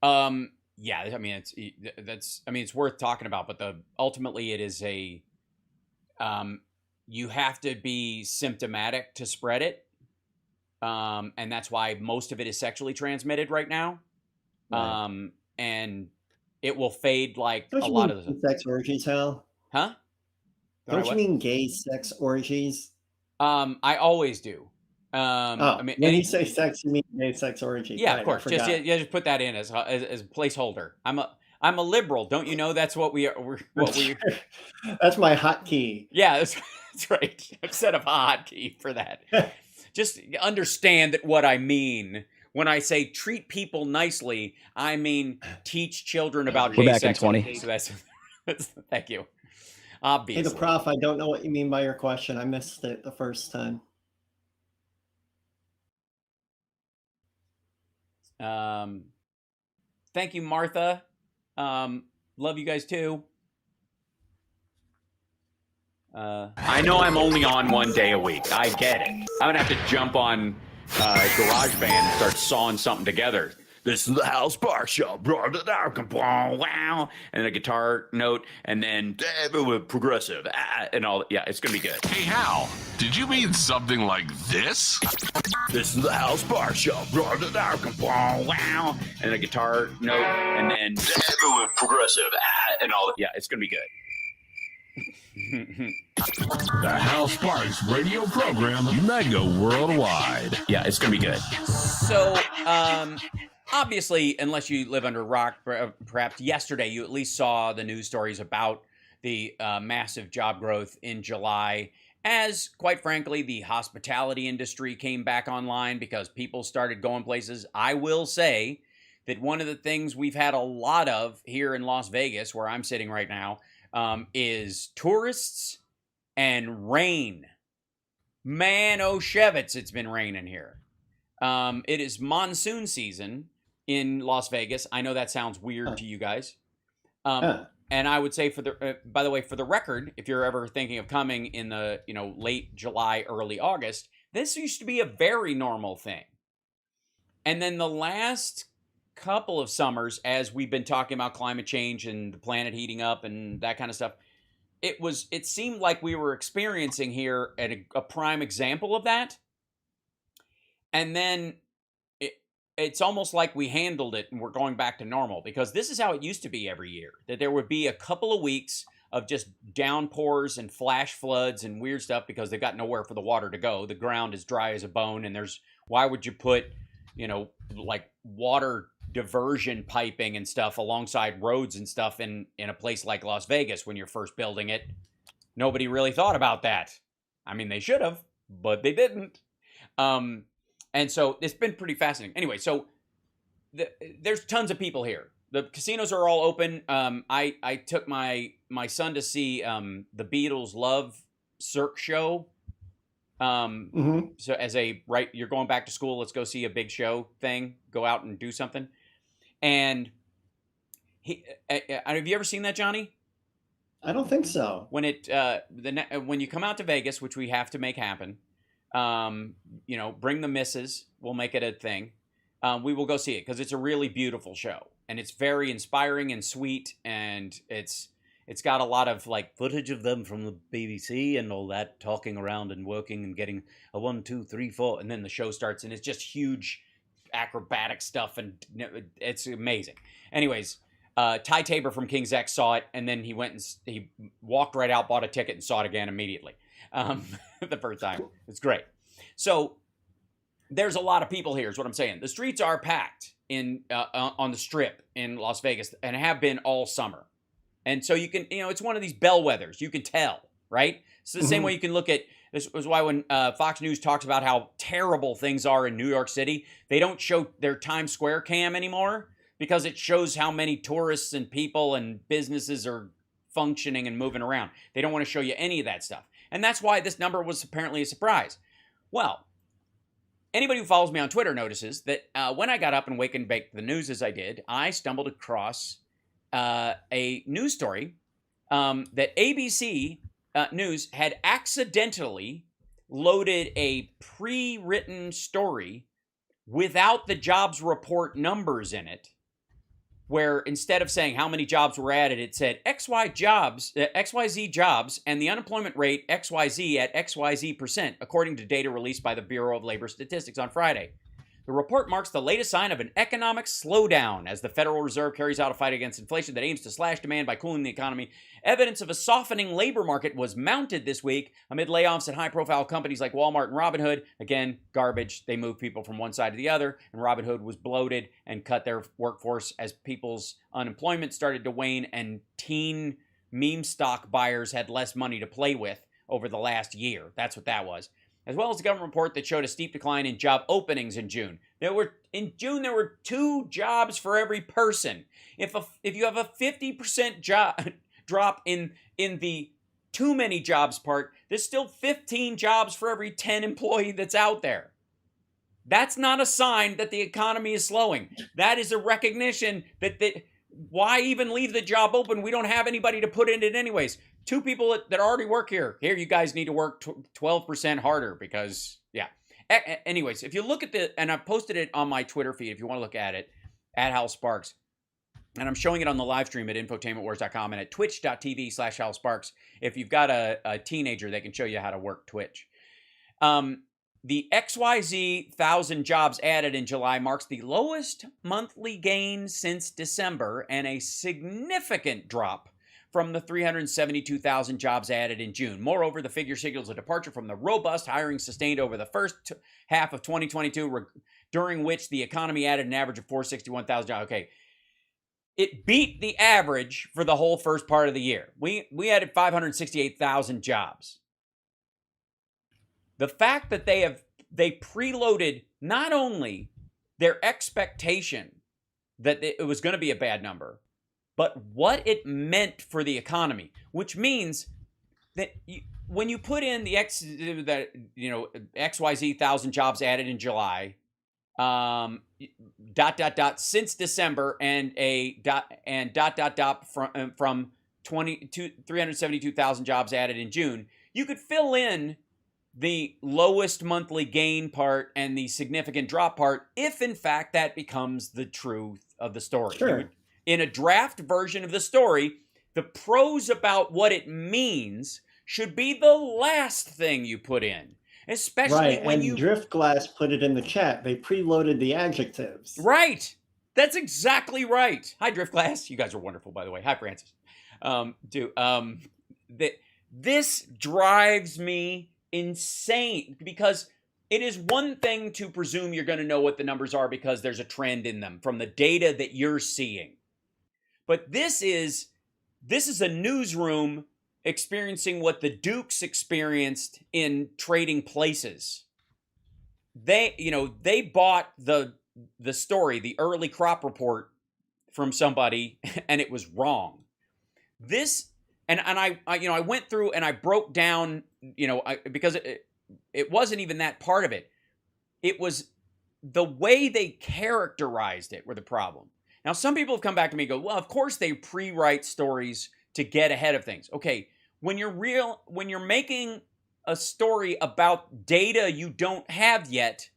yeah, I mean it's worth talking about, but ultimately it is you have to be symptomatic to spread it. And that's why most of it is sexually transmitted right now. Right. And it will fade like a lot of the sex orgies, Hal. Huh? Don't you mean gay sex orgies? I always do. I mean, when you say sex, you mean gay sex orgy? Yeah, right, of course. Just put that in as a placeholder. I'm a liberal. Don't you know that's what we are? That's my hotkey. Yeah, that's right. I've set a hotkey for that. Just understand that what I mean when I say treat people nicely, I mean teach children about gay sex. We're back in 20. So that's thank you. Obviously. Hey, the prof, I don't know what you mean by your question. I missed it the first time. Thank you, Martha. Love you guys too. I know I'm only on one day a week. I get it. I'm gonna have to jump on GarageBand and start sawing something together. This is the HAL Sparks Show. Wow. And a guitar note, and then progressive, and all. Yeah, it's going to be good. Hey, Hal, did you mean something like this? This is the HAL Sparks Show. Wow. And a guitar note, and then progressive, and all. Yeah, it's going to be good. The HAL Sparks radio program, Mega Worldwide. Yeah, it's going to be good. So, obviously, unless you live under a rock, perhaps yesterday you at least saw the news stories about the massive job growth in July, as, quite frankly, the hospitality industry came back online because people started going places. I will say that one of the things we've had a lot of here in Las Vegas, where I'm sitting right now, is tourists and rain. Man, oh, Shevitz, it's been raining here. It is monsoon season in Las Vegas. I know that sounds weird to you guys. And I would say, by the way, for the record, if you're ever thinking of coming in the late July, early August, this used to be a very normal thing. And then the last couple of summers, as we've been talking about climate change and the planet heating up and that kind of stuff, it seemed like we were experiencing here a prime example of that. And then it's almost like we handled it and we're going back to normal, because this is how it used to be every year, that there would be a couple of weeks of just downpours and flash floods and weird stuff because they've got nowhere for the water to go. The ground is dry as a bone, and why would you put, like water diversion piping and stuff alongside roads and stuff in a place like Las Vegas when you're first building it? Nobody really thought about that. I mean, they should have, but they didn't. And so it's been pretty fascinating. Anyway, so there's tons of people here. The casinos are all open. I took my son to see the Beatles Love Cirque show. So you're going back to school, let's go see a big show thing. Go out and do something. And have you ever seen that, Johnny? I don't think so. When when you come out to Vegas, which we have to make happen, bring the missus. We'll make it a thing. We will go see it because it's a really beautiful show, and it's very inspiring and sweet, and it's got a lot of like footage of them from the BBC and all that, talking around and working and getting a 1, 2, 3, 4, and then the show starts, and it's just huge acrobatic stuff, and it's amazing. Anyways, Ty Tabor from King's X saw it, and then he went and he walked right out, bought a ticket, and saw it again immediately. The first time. It's great. So there's a lot of people here is what I'm saying. The streets are packed on the Strip in Las Vegas, and have been all summer. And so you can, it's one of these bellwethers. You can tell, right? It's the same way you can look at, this was why when Fox News talks about how terrible things are in New York City, they don't show their Times Square cam anymore because it shows how many tourists and people and businesses are functioning and moving around. They don't want to show you any of that stuff. And that's why this number was apparently a surprise. Well, anybody who follows me on Twitter notices that when I got up and wake and bake the news as I did, I stumbled across a news story that ABC News had accidentally loaded a pre-written story without the jobs report numbers in it, where instead of saying how many jobs were added, it said XYZ jobs, and the unemployment rate XYZ at XYZ%, according to data released by the Bureau of Labor Statistics on Friday. The report marks the latest sign of an economic slowdown as the Federal Reserve carries out a fight against inflation that aims to slash demand by cooling the economy. Evidence of a softening labor market was mounted this week amid layoffs at high-profile companies like Walmart and Robinhood. Again, garbage. They move people from one side to the other, and Robinhood was bloated and cut their workforce as people's unemployment started to wane, and teen meme stock buyers had less money to play with over the last year. That's what that was. As well as a government report that showed a steep decline in job openings in June. In June, there were 2 jobs for every person. If you have a 50% drop in the too many jobs part, there's still 15 jobs for every 10 employee that's out there. That's not a sign that the economy is slowing. That is a recognition that why even leave the job open? We don't have anybody to put in it anyways. 2 people that already work here. Here, you guys need to work 12% harder because, yeah. Anyways, if you look at and I've posted it on my Twitter feed if you want to look at it, at HAL Sparks. And I'm showing it on the live stream at infotainmentwars.com and at twitch.tv/HAL Sparks. If you've got a teenager, they can show you how to work Twitch. The XYZ 1,000 jobs added in July marks the lowest monthly gain since December and a significant drop from the 372,000 jobs added in June. Moreover, the figure signals a departure from the robust hiring sustained over the first half of 2022, during which the economy added an average of 461,000 jobs. Okay, it beat the average for the whole first part of the year. We added 568,000 jobs. The fact that they preloaded not only their expectation that it was going to be a bad number, but what it meant for the economy, which means that when you put in the XYZ 1,000 jobs added in July, since December, and from 372,000 jobs added in June, you could fill in the lowest monthly gain part and the significant drop part if in fact that becomes the truth of the story. Sure. In a draft version of the story, the prose about what it means should be the last thing you put in. Especially when you... Driftglass put it in the chat. They preloaded the adjectives. Right. That's exactly right. Hi, Driftglass. You guys are wonderful, by the way. Hi, Francis. This drives me insane because it is one thing to presume you're going to know what the numbers are because there's a trend in them from the data that you're seeing. But this is a newsroom experiencing what the Dukes experienced in Trading Places. They bought the story, the early crop report from somebody, and it was wrong. I went through and I broke down, because it wasn't even that part of it. It was the way they characterized it were the problem. Now, some people have come back to me and go, well, of course they pre-write stories to get ahead of things. Okay, when you're making a story about data you don't have yet,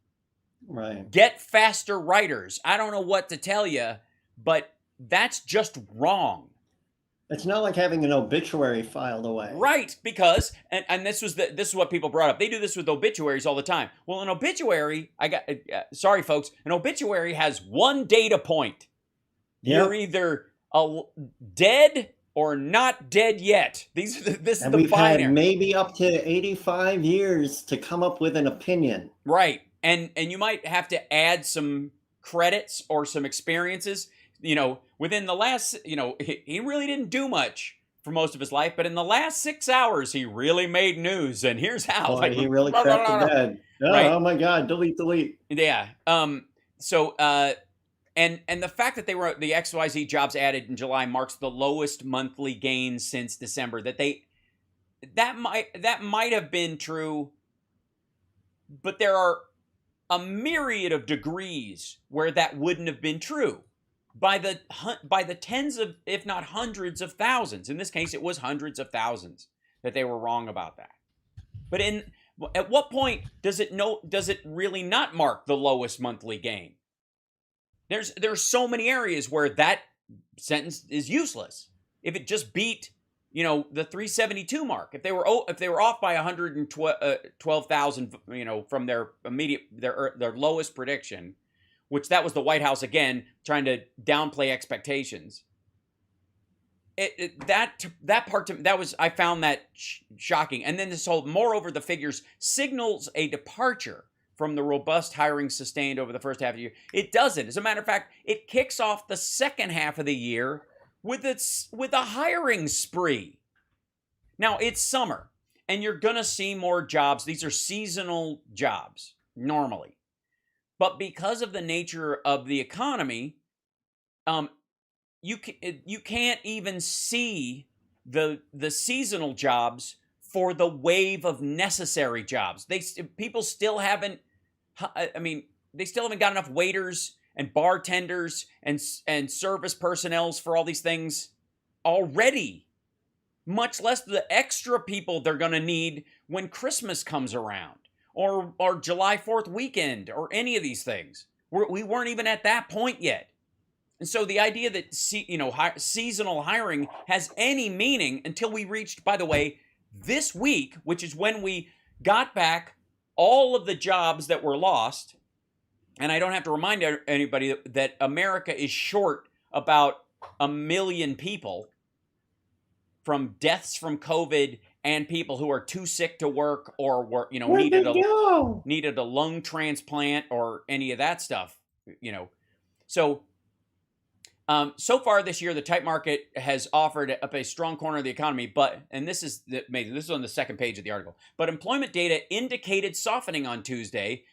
right? Get faster writers. I don't know what to tell you, but that's just wrong. It's not like having an obituary filed away. Right, because and this is what people brought up. They do this with obituaries all the time. Well, an obituary, sorry folks, an obituary has one data point. Yep. You're either dead or not dead yet. This is the binary. We've had maybe up to 85 years to come up with an opinion. Right, and you might have to add some credits or some experiences. Within the last, he really didn't do much for most of his life, but in the last 6 hours, he really made news. And here's how. Boy, he really crapped the bed. Oh, right. Oh my God! Delete. Yeah. So, and the fact that they were the XYZ jobs added in July marks the lowest monthly gain since December. That might have been true, but there are a myriad of degrees where that wouldn't have been true. By the tens of, if not hundreds of thousands. In this case, it was hundreds of thousands that they were wrong about that. But at what point does it really not mark the lowest monthly gain? There's so many areas where that sentence is useless. If it just beat, the 372 mark, if they were off by 112,000, from their lowest prediction, which that was the White House again trying to downplay expectations. That part I found that shocking. And then this whole, moreover, the figures signals a departure from the robust hiring sustained over the first half of the year. It doesn't. As a matter of fact, it kicks off the second half of the year with a hiring spree. Now it's summer, and you're gonna see more jobs. These are seasonal jobs normally. But because of the nature of the economy, you can't even see the seasonal jobs for the wave of necessary jobs. People still haven't. They still haven't got enough waiters and bartenders and service personnel for all these things already. Much less the extra people they're going to need when Christmas comes around. Or July 4th weekend, or any of these things. We weren't even at that point yet. And so the idea that seasonal hiring has any meaning until we reached, by the way, this week, which is when we got back all of the jobs that were lost. And I don't have to remind anybody that America is short about 1 million people from deaths from COVID and people who are too sick to work or were, needed a lung transplant or any of that stuff, So, so far this year, the tight market has offered up a strong corner of the economy, and this is amazing. This is on the second page of the article. But employment data indicated softening on Tuesday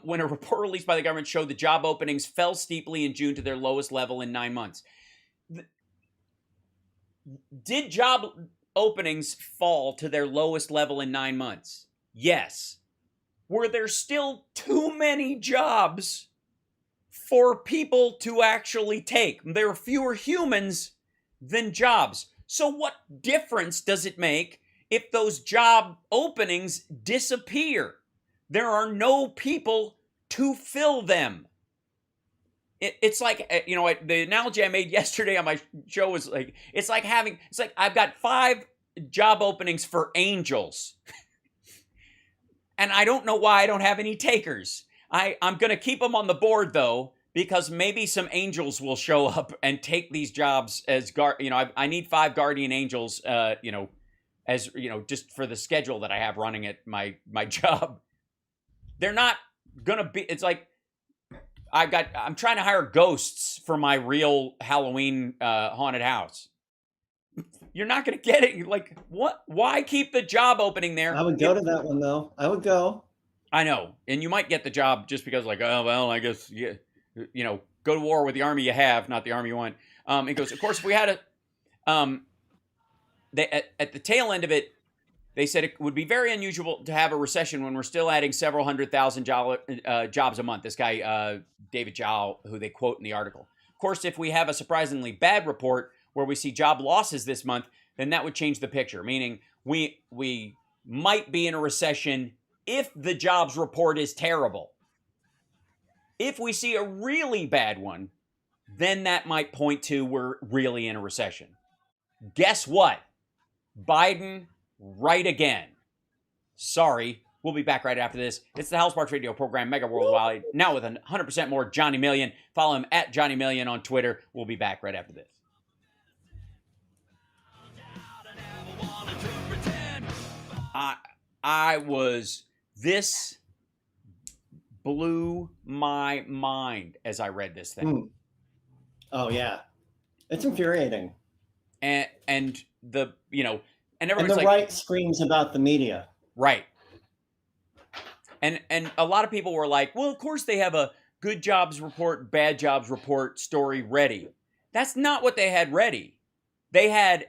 when a report released by the government showed the job openings fell steeply in June to their lowest level in 9 months. Did job openings fall to their lowest level in 9 months? Yes. Were there still too many jobs for people to actually take? There were fewer humans than jobs. So what difference does it make if those job openings disappear? There are no people to fill them. It's like, the analogy I made yesterday on my show was like, it's like I've got 5 job openings for angels. And I don't know why I don't have any takers. I'm going to keep them on the board, though, because maybe some angels will show up and take these jobs as, I need 5 guardian angels, as, just for the schedule that I have running at my job. They're not going to be, it's like, I'm trying to hire ghosts for my real Halloween haunted house. You're not going to get it. Like, what? Why keep the job opening there? I would go to that one, though. I would go. I know. And you might get the job just because, like, oh, well, I guess, go to war with the army you have, not the army you want. It goes, of course, if we had at the tail end of it, they said it would be very unusual to have a recession when we're still adding several 100,000 jobs a month. This guy, David Jowell, who they quote in the article. Of course, if we have a surprisingly bad report where we see job losses this month, then that would change the picture. Meaning we might be in a recession if the jobs report is terrible. If we see a really bad one, then that might point to we're really in a recession. Guess what? Biden, right again. Sorry. We'll be back right after this. It's the HAL Sparks Radio program, Mega Worldwide. Now with 100% more Johnny Million. Follow him at Johnny Million on Twitter. We'll be back right after this. This blew my mind as I read this thing. Oh yeah, it's infuriating. And the, and everyone's and the like, right screams about the media. Right. And a lot of people were like, well, of course they have a good jobs report, bad jobs report story ready. That's not what they had ready. They had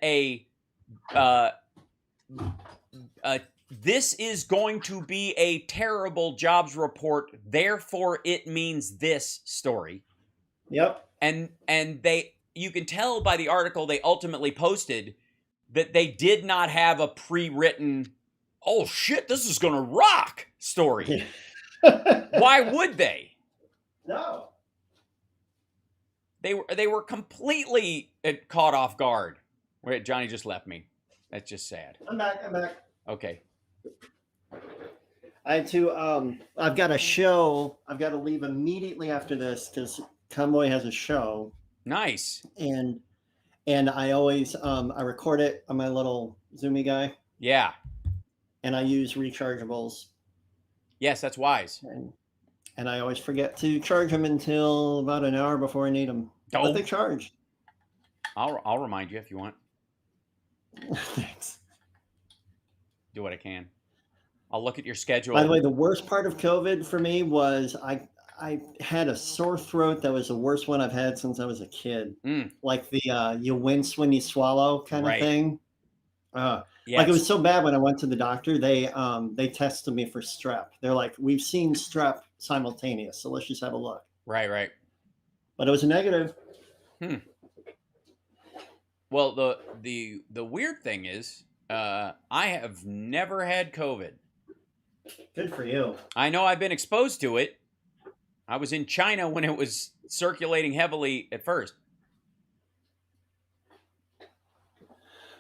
this is going to be a terrible jobs report, therefore it means this story. Yep. And you can tell by the article they ultimately posted that they did not have a pre-written, oh shit, this is gonna rock story. Why would they? No. They were completely caught off guard. Wait, Johnny just left me. That's just sad. I'm back. Okay. I had to, I've got a show. I've got to leave immediately after this because Convoy has a show. Nice. And I always, I record it on my little Zoomy guy. Yeah. And I use rechargeables. Yes, that's wise. And I always forget to charge them until about an hour before I need them. Oh. But they charge. I'll remind you if you want. Thanks. Do what I can. I'll look at your schedule. By the way, the worst part of COVID for me was I had a sore throat that was the worst one I've had since I was a kid. Like the you wince when you swallow kind of thing. Yes. Like it was so bad when I went to the doctor, they tested me for strep. They're like, we've seen strep simultaneous, so let's just have a look. Right. But it was a negative. Well, the weird thing is, I have never had COVID. Good for you. I know I've been exposed to it. I was in China when it was circulating heavily at first.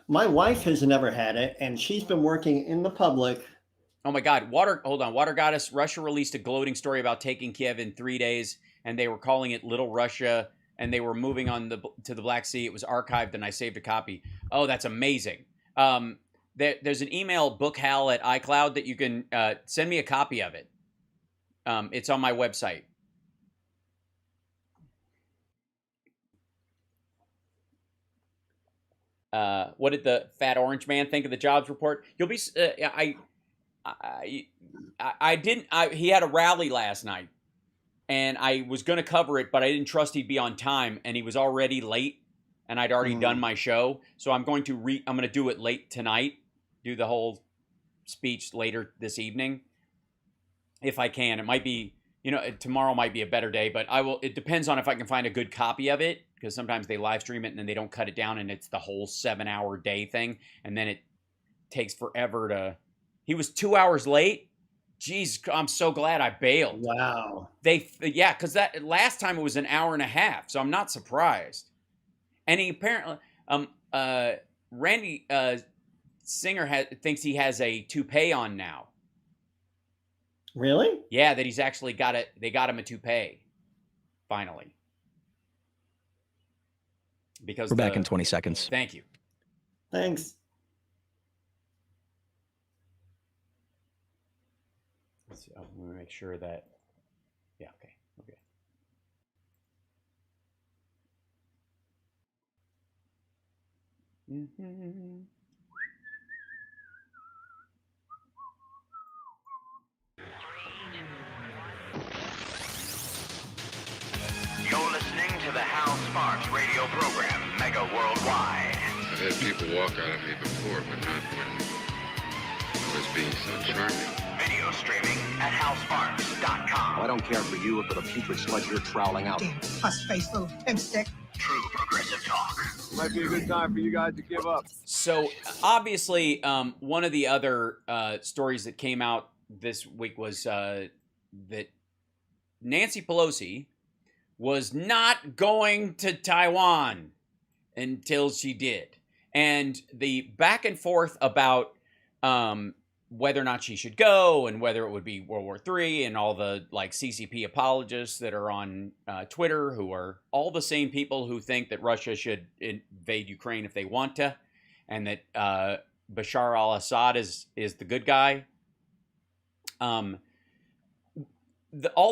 My wife has never had it, and she's been working in the public. Oh my God. Hold on. Water Goddess, Russia released a gloating story about taking Kiev in 3 days, and they were calling it Little Russia, and they were moving on to the Black Sea. It was archived, and I saved a copy. Oh, that's amazing. There's an email, bookhal at iCloud, that you can send me a copy of it. It's on my website. What did the fat orange man think of the jobs report? You'll be. He had a rally last night, and I was going to cover it, but I didn't trust he'd be on time, and he was already late, and I'd already done my show, so I'm going to do it late tonight. Do the whole speech later this evening, if I can. It might be, tomorrow might be a better day, but I will. It depends on if I can find a good copy of it, because sometimes they live stream it and then they don't cut it down, and it's the whole 7-hour day thing, and then it takes forever to. He was 2 hours late. Jeez, I'm so glad I bailed. Wow. Because that last time it was an hour and a half, so I'm not surprised. And he apparently, Randy Singer thinks he has a toupee on now. Really? Yeah, that he's actually got it. They got him a toupee, finally. Because we're back in 20 seconds. Thank you. Thanks. Let's see, I'm going to make sure that. Yeah. Okay. Mm-hmm. You're listening to the HAL Sparks radio program, Mega Worldwide. I've had people walk out of me before, but not when I was being so charming. Video streaming at halsparks.com. Well, I don't care for you or for the putrid sludge you're troweling out. Damn, puss-faced little pimp stick. True progressive talk. Might be a good time for you guys to give up. So obviously, one of the other stories that came out this week was that Nancy Pelosi was not going to Taiwan until she did. And the back and forth about whether or not she should go and whether it would be World War III and all the like CCP apologists that are on Twitter, who are all the same people who think that Russia should invade Ukraine if they want to, and that Bashar al-Assad is the good guy. All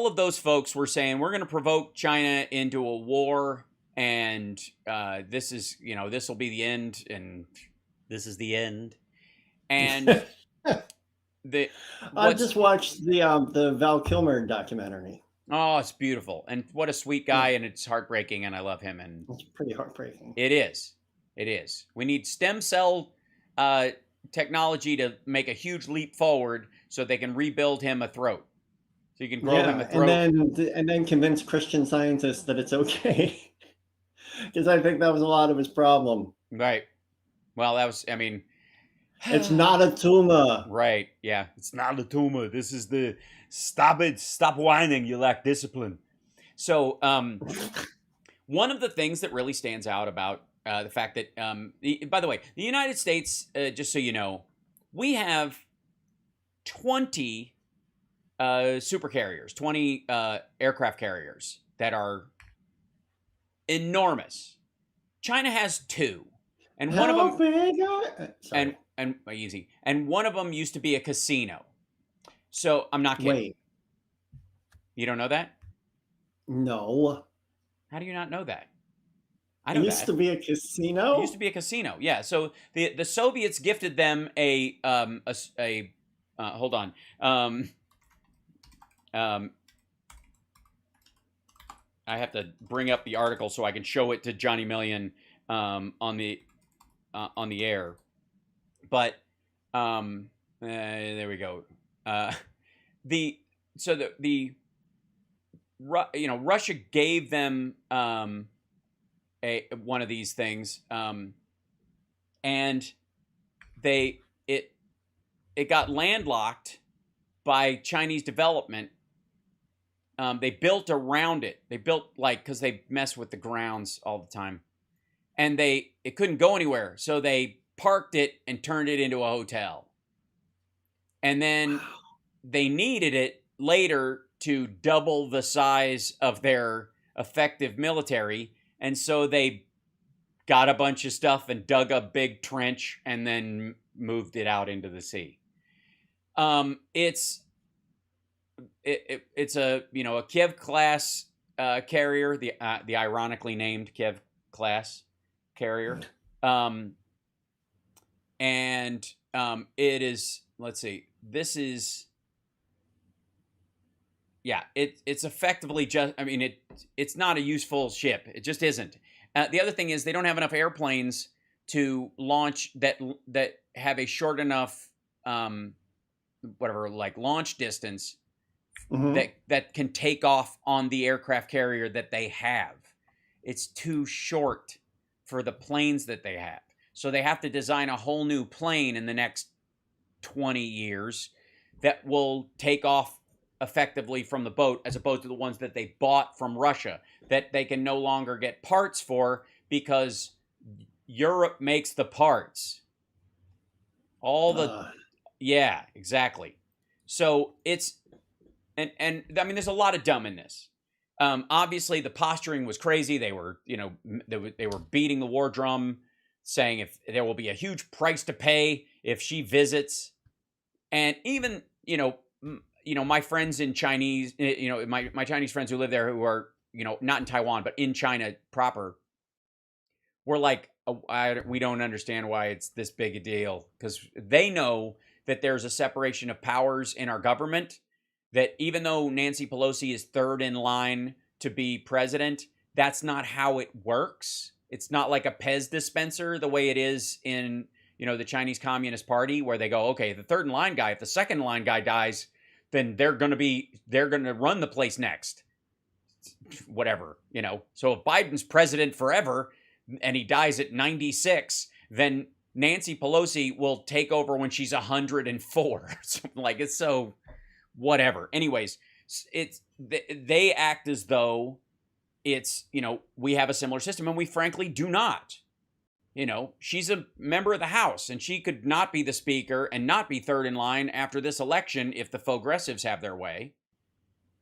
of those folks were saying we're going to provoke China into a war, and this is, this will be the end, and this is the end. And I just watched the Val Kilmer documentary. Oh, it's beautiful, and what a sweet guy, and it's heartbreaking, and I love him. And it's pretty heartbreaking. It is. It is. We need stem cell technology to make a huge leap forward, so they can rebuild him a throat. So you can grow him a throat, and then convince Christian Scientists that it's okay, because I think that was a lot of his problem. Right. Well, that was. I mean. It's not a tumor. Right, yeah. It's not a tumor. This is the... Stop it. Stop whining. You lack discipline. So, one of the things that really stands out about the fact that... by the way, the United States, just so you know, we have 20 super carriers, 20 aircraft carriers that are enormous. China has 2. And one of them... big are... And easy. And one of them used to be a casino. So I'm not kidding. Wait. You don't know that? No. How do you not know that? It used to be a casino? It used to be a casino. Yeah. So the Soviets gifted them a hold on. I have to bring up the article so I can show it to Johnny Million on the air. But there we go. Russia gave them one of these things, and it got landlocked by Chinese development. They built around it. They built because they mess with the grounds all the time, and it couldn't go anywhere, so they parked it and turned it into a hotel. And then they needed it later to double the size of their effective military. And so they got a bunch of stuff and dug a big trench and then moved it out into the sea. It's a Kiev class carrier, the ironically named Kiev class carrier. And it is, let's see, this is, it's effectively just, it's not a useful ship. It just isn't. The other thing is they don't have enough airplanes to launch that have a short enough, launch distance that can take off on the aircraft carrier that they have. It's too short for the planes that they have. So they have to design a whole new plane in the next 20 years that will take off effectively from the boat, as opposed to the ones that they bought from Russia that they can no longer get parts for because Europe makes the parts. Yeah, exactly. So it's, and there's a lot of dumb in this. Obviously the posturing was crazy. They were, they were beating the war drum, saying if there will be a huge price to pay if she visits. And even, my friends in Chinese, my Chinese friends who live there who are, not in Taiwan, but in China proper, were like, we don't understand why it's this big a deal. Because they know that there's a separation of powers in our government, that even though Nancy Pelosi is third in line to be president, that's not how it works. It's not like a Pez dispenser the way it is in, the Chinese Communist Party, where they go, okay, the third in line guy, if the second in line guy dies, then they're going to run the place next. Whatever, So if Biden's president forever, and he dies at 96, then Nancy Pelosi will take over when she's 104. Like, it's so whatever. Anyways, they act as though it's, we have a similar system, and we frankly do not. She's a member of the House, and she could not be the speaker and not be third in line after this election if the progressives have their way.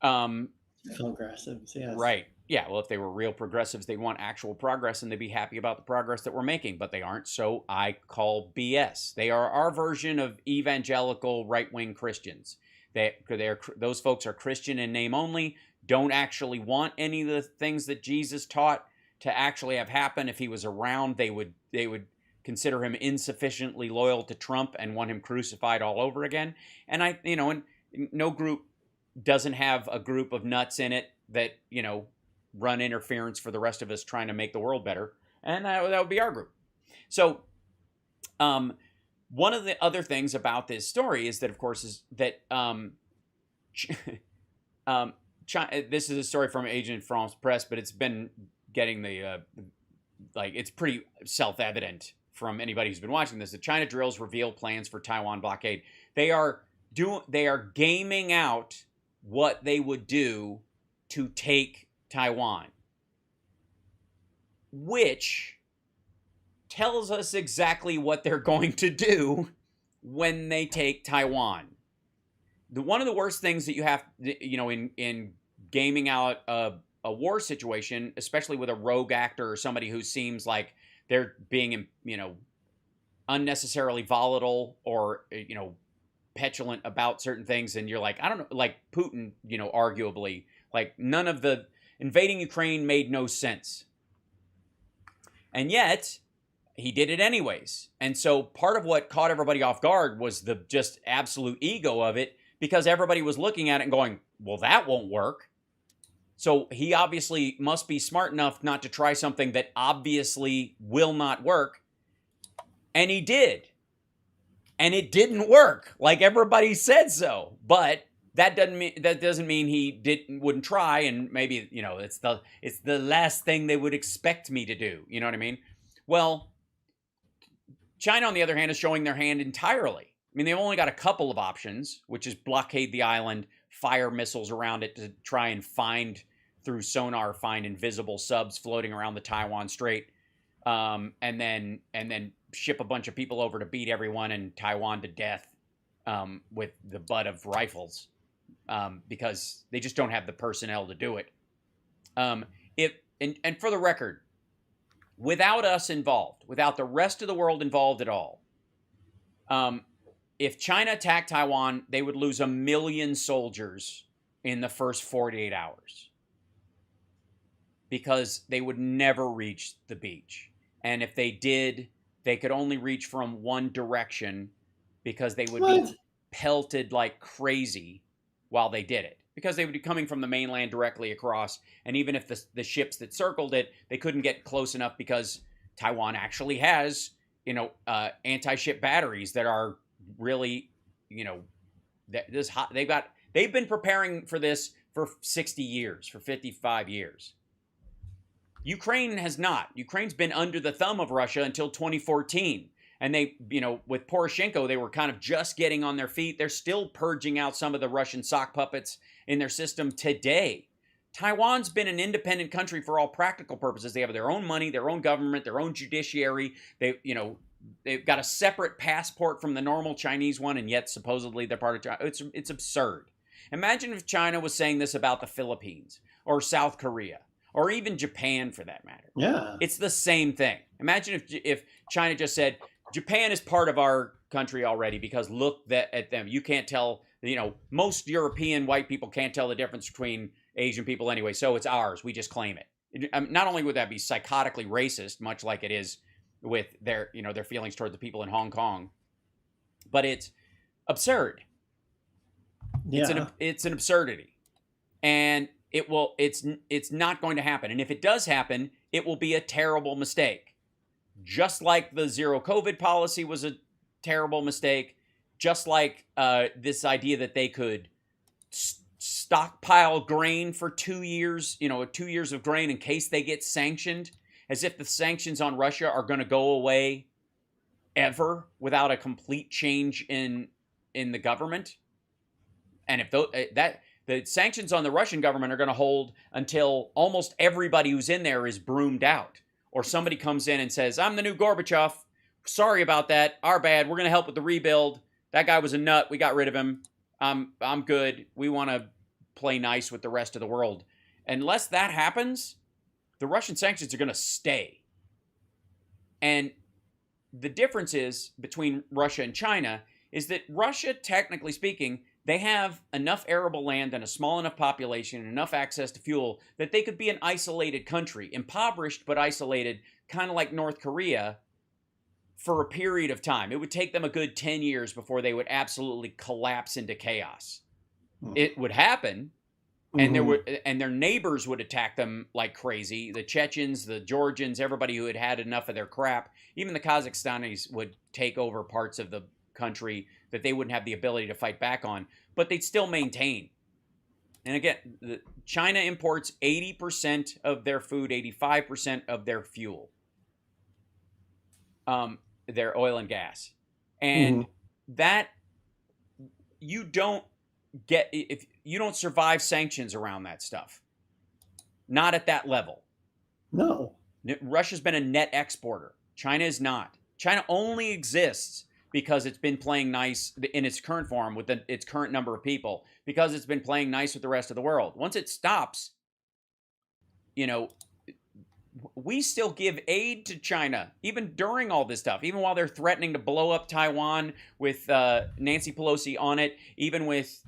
Progressives, yes. Right. Yeah, well, if they were real progressives, they'd want actual progress, and they'd be happy about the progress that we're making, but they aren't, so I call BS. They are our version of evangelical right-wing Christians. Those folks are Christian in name only, don't actually want any of the things that Jesus taught to actually have happen. If he was around, they would consider him insufficiently loyal to Trump and want him crucified all over again. And and no group doesn't have a group of nuts in it that, run interference for the rest of us trying to make the world better. And that would be our group. So, one of the other things about this story is that, of course, is that this is a story from Agent France Presse, but it's been getting the it's pretty self-evident from anybody who's been watching this that China drills reveal plans for Taiwan blockade. They are gaming out what they would do to take Taiwan, which tells us exactly what they're going to do when they take Taiwan. One of the worst things that you have, in gaming out a war situation, especially with a rogue actor or somebody who seems like they're being, unnecessarily volatile or, petulant about certain things, and you're like, I don't know, like Putin, arguably, like none of the invading Ukraine made no sense. And yet, he did it anyways. And so part of what caught everybody off guard was the just absolute ego of it, because everybody was looking at it and going, well, that won't work. So he obviously must be smart enough not to try something that obviously will not work. And he did. And it didn't work, like everybody said so. But that doesn't mean he wouldn't try, and maybe, it's the last thing they would expect me to do. You know what I mean? Well, China, on the other hand, is showing their hand entirely. I mean, they've only got a couple of options, which is blockade the island, fire missiles around it to try and through sonar, find invisible subs floating around the Taiwan Strait, and then ship a bunch of people over to beat everyone in Taiwan to death with the butt of rifles, because they just don't have the personnel to do it. And for the record, without us involved, without the rest of the world involved at all, if China attacked Taiwan, they would lose 1 million soldiers in the first 48 hours because they would never reach the beach. And if they did, they could only reach from one direction because they would be pelted like crazy while they did it, because they would be coming from the mainland directly across. And even if the ships that circled it, they couldn't get close enough because Taiwan actually has, anti-ship batteries that are really, they've been preparing for this for 60 years, for 55 years. Ukraine has not. Ukraine's been under the thumb of Russia until 2014. And they, with Poroshenko, they were kind of just getting on their feet. They're still purging out some of the Russian sock puppets in their system today. Taiwan's been an independent country for all practical purposes. They have their own money, their own government, their own judiciary. They've got a separate passport from the normal Chinese one, and yet supposedly they're part of China. It's absurd. Imagine if China was saying this about the Philippines or South Korea, or even Japan for that matter. Yeah. It's the same thing. Imagine if China just said, Japan is part of our country already because look at them. You can't tell, most European white people can't tell the difference between Asian people anyway, so it's ours. We just claim it. Not only would that be psychotically racist, much like it is with their feelings toward the people in Hong Kong, but it's absurd. Yeah. It's an absurdity. And it's not going to happen. And if it does happen, it will be a terrible mistake. Just like the zero COVID policy was a terrible mistake, just like this idea that they could stockpile grain for 2 years, 2 years of grain in case they get sanctioned. as if the sanctions on Russia are going to go away ever without a complete change in the government. And if the sanctions on the Russian government are going to hold until almost everybody who's in there is broomed out, or somebody comes in and says, "I'm the new Gorbachev. Sorry about that. Our bad. We're going to help with the rebuild. That guy was a nut. We got rid of him. I'm good. We want to play nice with the rest of the world." Unless that happens, the Russian sanctions are going to stay. And the difference is between Russia and China is that Russia, technically speaking, they have enough arable land and a small enough population and enough access to fuel that they could be an isolated country, impoverished but isolated, kind of like North Korea, for a period of time. It would take them a good 10 years before they would absolutely collapse into chaos. It would happen, and their neighbors would attack them like crazy. The Chechens, the Georgians, everybody who had had enough of their crap, even the Kazakhstanis would take over parts of the country that they wouldn't have the ability to fight back on, but they'd still maintain. And again, China imports 80% of their food, 85% of their fuel, their oil and gas. And that you don't get, if you don't survive sanctions around that stuff. Not at that level. No. Russia's been a net exporter. China is not. China only exists because it's been playing nice in its current form with its current number of people, because it's been playing nice with the rest of the world. Once it stops, we still give aid to China, even during all this stuff, even while they're threatening to blow up Taiwan with Nancy Pelosi on it, even with,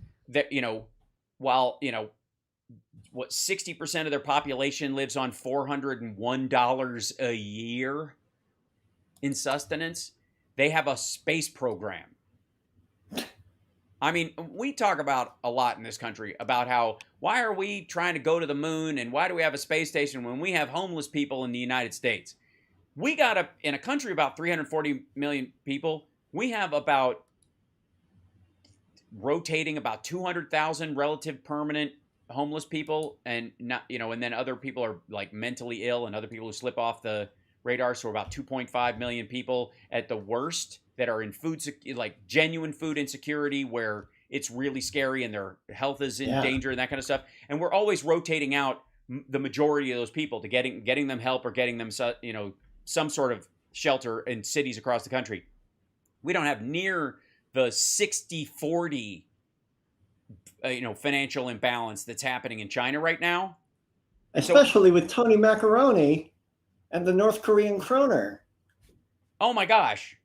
while, what, 60% of their population lives on $401 a year in sustenance. They have a space program. I mean, we talk about a lot in this country about how, why are we trying to go to the moon and why do we have a space station when we have homeless people in the United States? We got in a country about 340 million people, we have rotating about 200,000 relative permanent homeless people, and not, and then other people are like mentally ill and other people who slip off the radar. So about 2.5 million people at the worst that are in like genuine food insecurity, where it's really scary and their health is in danger and that kind of stuff. And we're always rotating out the majority of those people to getting them help or getting them, some sort of shelter in cities across the country. We don't have near the 60-40, financial imbalance that's happening in China right now. Especially with Tony Macaroni and the North Korean kroner. Oh my gosh.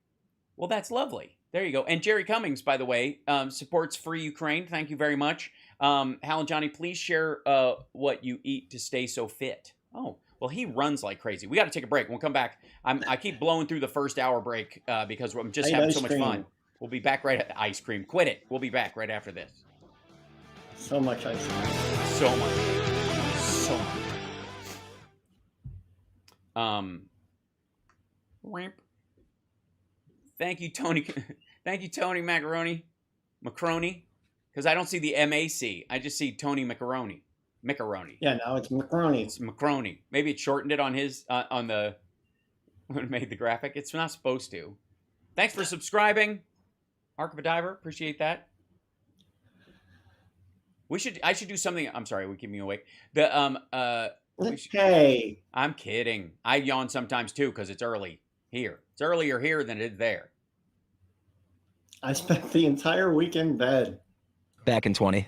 Well, that's lovely. There you go. And Jerry Cummings, by the way, supports Free Ukraine. Thank you very much. Hal and Johnny, please share what you eat to stay so fit. Oh, well, he runs like crazy. We got to take a break. We'll come back. I keep blowing through the first hour break because I'm just having so much fun. We'll be back right at the ice cream. Quit it. We'll be back right after this. So much ice cream. So much. So much. Thank you, Tony. Thank you, Tony Macaroni. Because I don't see the MAC. I just see Tony Macaroni. Macaroni. Yeah, now it's Macaroni. It's Macaroni. Maybe it shortened it on his on the when it made the graphic. It's not supposed to. Thanks for subscribing, Arc of a Diver. Appreciate that. I should do something. I'm sorry, we keep me awake. Hey. I'm kidding. I yawn sometimes too because it's early here. It's earlier here than it is there. I spent the entire week in bed. Back in 20.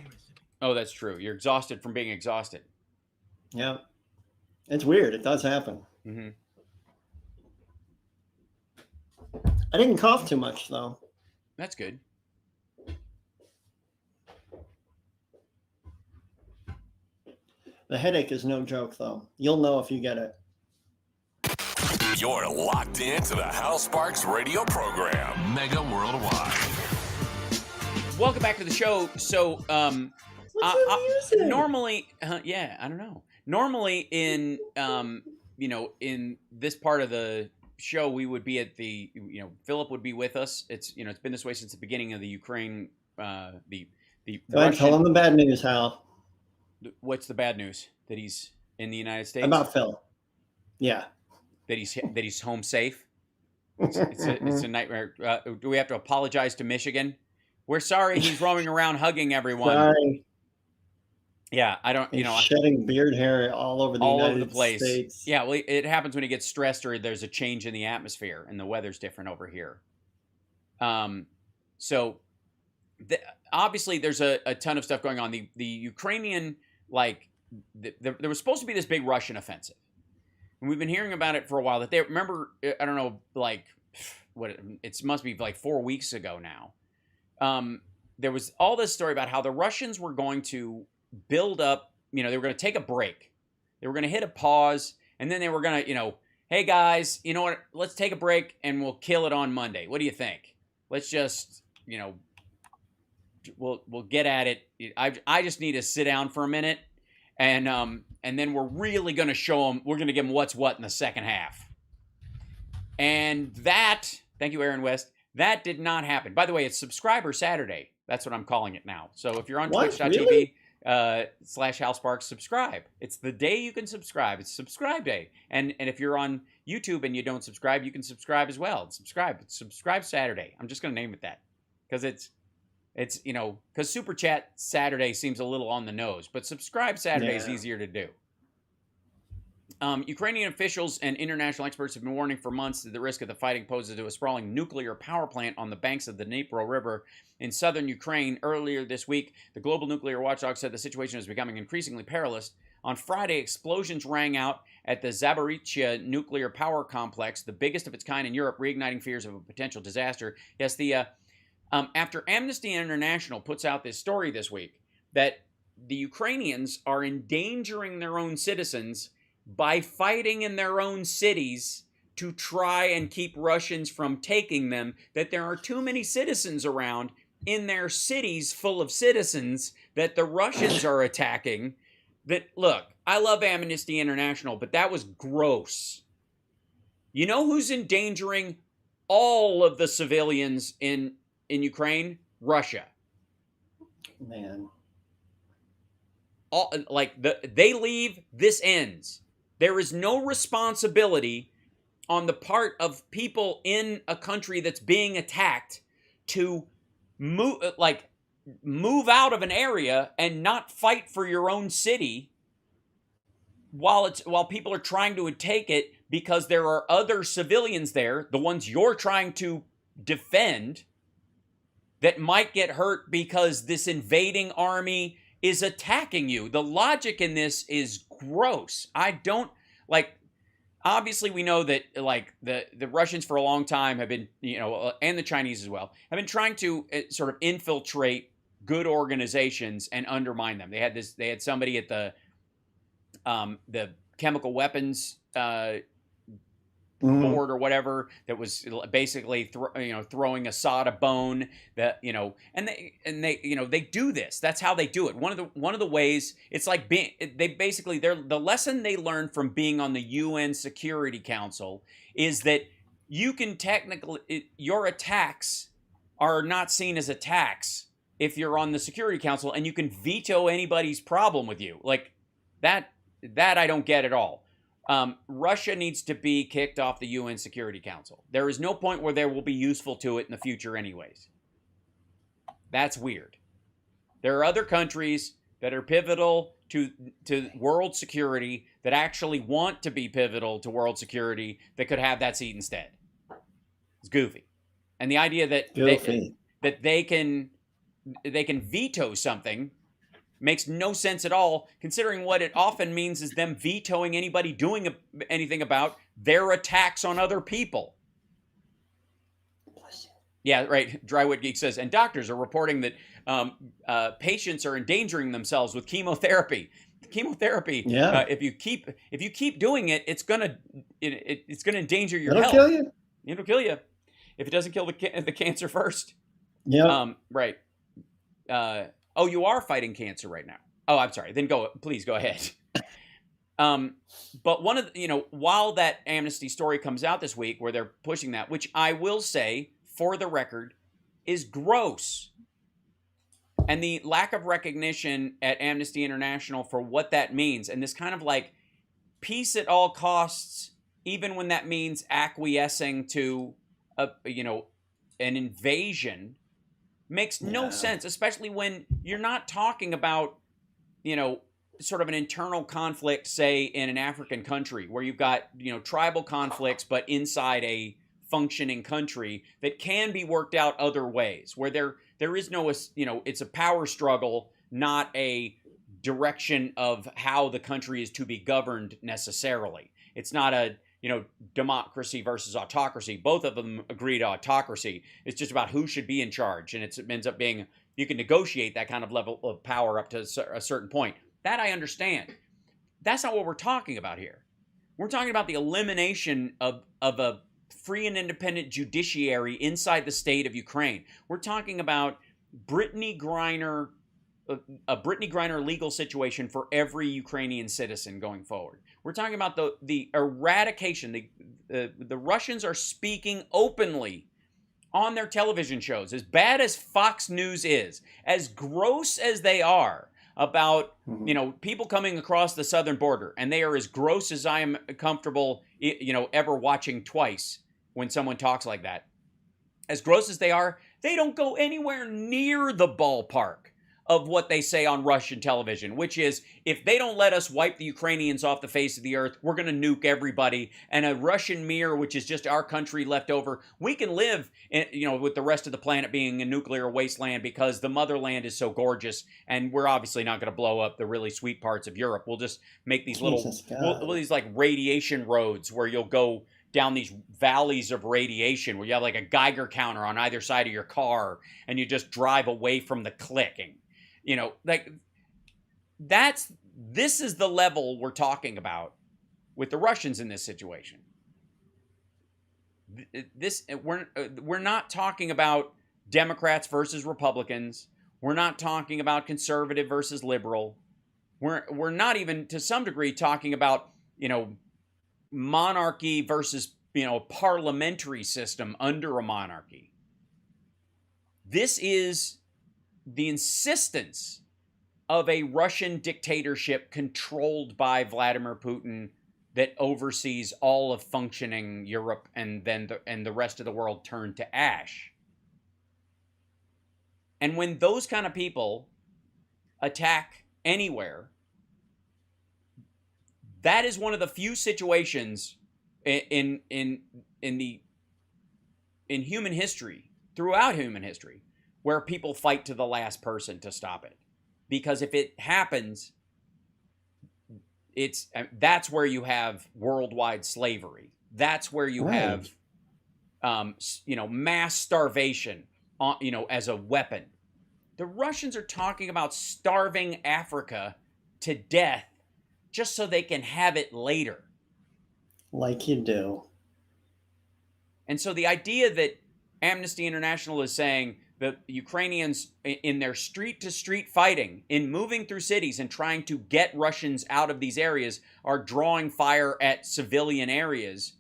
Oh, that's true. You're exhausted from being exhausted. Yeah. It's weird. It does happen. Mm-hmm. I didn't cough too much, though. That's good. The headache is no joke, though. You'll know if you get it. You're locked into the Hal Sparks radio program, Mega Worldwide. Welcome back to the show. So, normally, I don't know. Normally, in in this part of the show, we would be at the, Philip would be with us. It's it's been this way since the beginning of the Ukraine. Go ahead, tell him the bad news, Hal. What's the bad news? That he's in the United States? About Phil. Yeah. that he's home safe. It's a nightmare. Do we have to apologize to Michigan? We're sorry he's roaming around hugging everyone. Sorry. Yeah, I don't. He's shedding beard hair all over the United States. Yeah, well, it happens when he gets stressed or there's a change in the atmosphere and the weather's different over here. So obviously there's a ton of stuff going on. The Ukrainian, like, there was supposed to be this big Russian offensive. And we've been hearing about it for a while. That they remember, I don't know, like, it must be like 4 weeks ago now. There was all this story about how the Russians were going to build up, they were going to take a break. They were going to hit a pause, and then they were going to, hey guys, you know what? Let's take a break and we'll kill it on Monday. What do you think? Let's just, we'll get at it. I just need to sit down for a minute, and then we're really going to show them. We're going to give them what's what in the second half. And that, thank you, Aaron West. That did not happen. By the way, it's Subscriber Saturday. That's what I'm calling it now. So if you're on twitch.tv /HAL Sparks, subscribe. It's the day you can subscribe. It's Subscribe Day. And if you're on YouTube and you don't subscribe, you can subscribe as well. Subscribe Saturday. I'm just going to name it that because it's because Super Chat Saturday seems a little on the nose, but Subscribe Saturday is easier to do. Ukrainian officials and international experts have been warning for months that the risk of the fighting poses to a sprawling nuclear power plant on the banks of the Dnipro River in southern Ukraine. Earlier this week, the global nuclear watchdog said the situation is becoming increasingly perilous. On Friday, explosions rang out at the Zaporizhzhia nuclear power complex, the biggest of its kind in Europe, reigniting fears of a potential disaster. Yes, after Amnesty International puts out this story this week that the Ukrainians are endangering their own citizens by fighting in their own cities to try and keep Russians from taking them, that there are too many citizens around in their cities full of citizens that the Russians are attacking. That, look, I love Amnesty International, but that was gross. You know who's endangering all of the civilians in Ukraine? Russia. Man. They leave, this ends. There is no responsibility on the part of people in a country that's being attacked to move out of an area and not fight for your own city while people are trying to take it because there are other civilians there, the ones you're trying to defend, that might get hurt because this invading army is attacking you. The logic in this is gross. I don't obviously we know that the Russians for a long time have been, and the Chinese as well, have been trying to sort of infiltrate good organizations and undermine them. They had somebody at the chemical weapons board or whatever that was basically throwing Assad a bone, that and they do this. That's how they do it. One of the ways, it's like the lesson they learned from being on the UN Security Council is that you can your attacks are not seen as attacks if you're on the Security Council, and you can veto anybody's problem with you. Like that I don't get at all. Russia needs to be kicked off the UN Security Council. There is no point where they will be useful to it in the future anyways. That's weird. There are other countries that are pivotal to world security that actually want to be pivotal to world security that could have that seat instead. It's goofy. And the idea that they can veto something makes no sense at all, considering what it often means is them vetoing anybody doing anything about their attacks on other people. Yeah, right. Drywit Geek says, and doctors are reporting that patients are endangering themselves with chemotherapy. Chemotherapy. Yeah. If you keep doing it, it's gonna endanger your health. It'll kill you. It'll kill you if it doesn't kill the cancer first. Yeah. Right. Oh, you are fighting cancer right now. Oh, I'm sorry. Then please go ahead. But one of while that Amnesty story comes out this week where they're pushing that, which I will say for the record is gross. And the lack of recognition at Amnesty International for what that means, and this kind of peace at all costs even when that means acquiescing to an invasion, makes no sense, especially when you're not talking about, sort of an internal conflict, say, in an African country where you've got, tribal conflicts, but inside a functioning country that can be worked out other ways, where there is no, it's a power struggle, not a direction of how the country is to be governed necessarily. It's not a, democracy versus autocracy. Both of them agree to autocracy. It's just about who should be in charge. And it ends up being, you can negotiate that kind of level of power up to a certain point. That I understand. That's not what we're talking about here. We're talking about the elimination of a free and independent judiciary inside the state of Ukraine. We're talking about Brittany Griner, a Brittany Griner legal situation for every Ukrainian citizen going forward. We're talking about the eradication. The Russians are speaking openly on their television shows. As bad as Fox News is, as gross as they are about, people coming across the southern border, and they are as gross as I am comfortable, ever watching twice when someone talks like that. As gross as they are, they don't go anywhere near the ballpark of what they say on Russian television, which is, if they don't let us wipe the Ukrainians off the face of the earth, we're going to nuke everybody. And a Russian mirror, which is just our country left over, we can live, with the rest of the planet being a nuclear wasteland because the motherland is so gorgeous, and we're obviously not going to blow up the really sweet parts of Europe. We'll just make these these like radiation roads where you'll go down these valleys of radiation where you have like a Geiger counter on either side of your car and you just drive away from the clicking. This is the level we're talking about with the Russians in this situation. We're not talking about Democrats versus Republicans. We're not talking about conservative versus liberal. We're not even, to some degree, talking about, monarchy versus, parliamentary system under a monarchy. This is the insistence of a Russian dictatorship controlled by Vladimir Putin that oversees all of functioning Europe, and then the rest of the world turned to ash. And when those kind of people attack anywhere, that is one of the few situations in human history, throughout human history, where people fight to the last person to stop it. Because if it happens, that's where you have worldwide slavery. That's where you have, mass starvation, as a weapon. The Russians are talking about starving Africa to death just so they can have it later. Like you do. And so the idea that Amnesty International is saying that Ukrainians, in their street-to-street fighting, in moving through cities and trying to get Russians out of these areas, are drawing fire at civilian areas,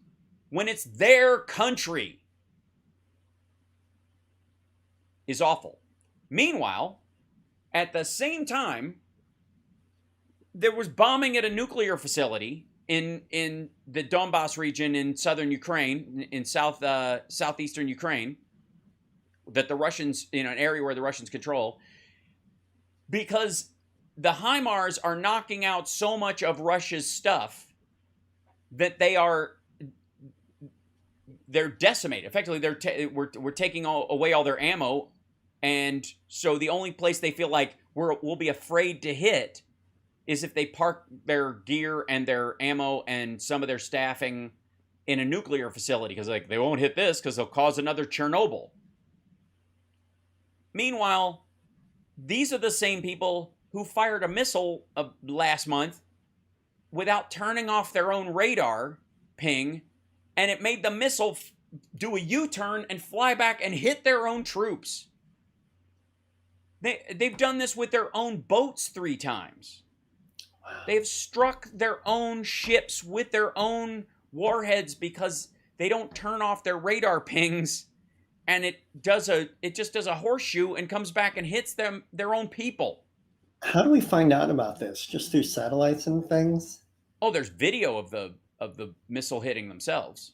when it's their country, is awful. Meanwhile, at the same time, there was bombing at a nuclear facility in the Donbass region in southern Ukraine, in southeastern Ukraine, that the Russians, an area where the Russians control, because the HIMARS are knocking out so much of Russia's stuff that they're decimated. Effectively, we're taking away all their ammo, and so the only place they feel like we'll be afraid to hit is if they park their gear and their ammo and some of their staffing in a nuclear facility, because they won't hit this because they'll cause another Chernobyl. Meanwhile, these are the same people who fired a missile last month without turning off their own radar ping, and it made the missile do a U-turn and fly back and hit their own troops. They've done this with their own boats 3 times. They've struck their own ships with their own warheads because they don't turn off their radar pings, and it just does a horseshoe and comes back and hits their own people. How do we find out about this? Just through satellites and things? Oh, there's video of the missile hitting themselves.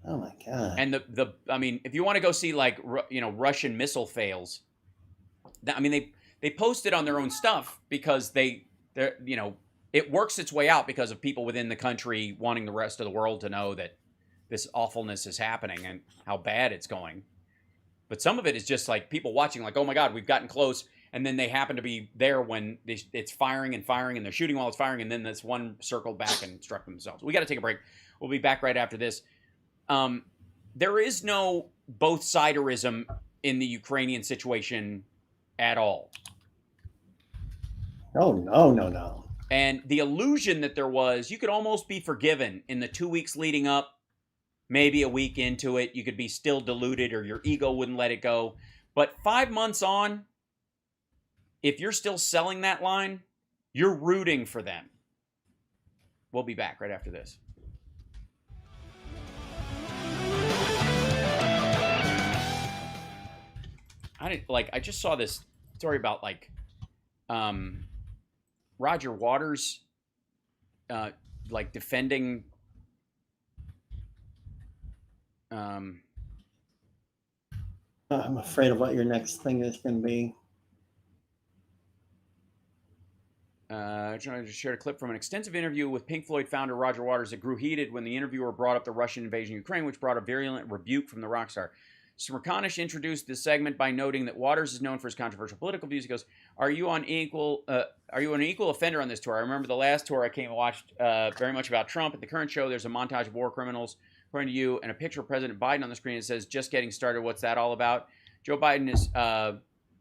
Oh my God! And I mean, if you want to go see like Russian missile fails, I mean they post it on their own stuff because they're it works its way out because of people within the country wanting the rest of the world to know that this awfulness is happening and how bad it's going. But some of it is just like people watching, like, oh my God, we've gotten close. And then they happen to be there when it's firing and firing and they're shooting while it's firing. And then this one circled back and struck themselves. We got to take a break. We'll be back right after this. There is no both-siderism in the Ukrainian situation at all. Oh, no. And the illusion that there was, you could almost be forgiven in the 2 weeks leading up, maybe a week into it. You could be still deluded or your ego wouldn't let it go. But 5 months on, if you're still selling that line, you're rooting for them. We'll be back right after this. I just saw this story about Roger Waters defending I'm afraid of what your next thing is going to be. I shared a clip from an extensive interview with Pink Floyd founder Roger Waters that grew heated when the interviewer brought up the Russian invasion of Ukraine, which brought a virulent rebuke from the rock star. Smirkanish introduced this segment by noting that Waters is known for his controversial political views. He goes, "Are you an equal offender on this tour? I remember the last tour I came and watched very much about Trump. At the current show, there's a montage of war criminals, according to you, and a picture of President Biden on the screen. It says, just getting started. What's that all about?" Joe Biden is,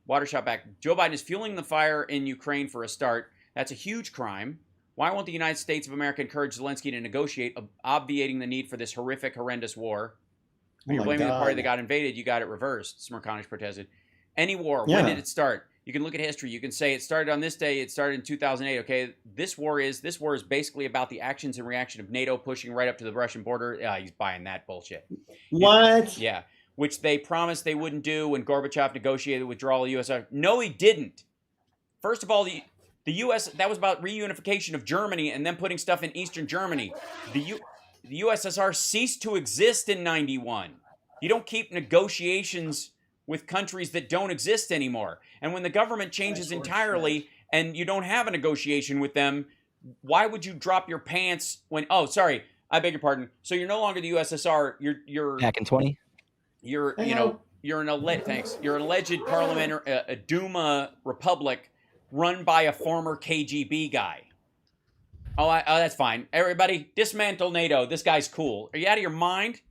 Waters shot back, "Joe Biden is fueling the fire in Ukraine for a start. That's a huge crime. Why won't the United States of America encourage Zelensky to negotiate, obviating the need for this horrific, horrendous war? When you're blaming the party that got invaded, you got it reversed," Smirkanish protested. "Any war, when did it start? You can look at history. You can say it started on this day. It started in 2008. Okay, this war is basically about the actions and reaction of NATO pushing right up to the Russian border." He's buying that bullshit. What? Yeah, which they promised they wouldn't do when Gorbachev negotiated the withdrawal of the USSR. No, he didn't. First of all, the U.S., that was about reunification of Germany and then putting stuff in Eastern Germany. The USSR ceased to exist in 91. You don't keep negotiations with countries that don't exist anymore. And when the government changes entirely and you don't have a negotiation with them, why would you drop your pants when, oh, sorry, I beg your pardon. So you're no longer the USSR, you're back in 20. You're an alleged parliament, a Duma republic run by a former KGB guy. Oh, that's fine. Everybody, dismantle NATO. This guy's cool. Are you out of your mind?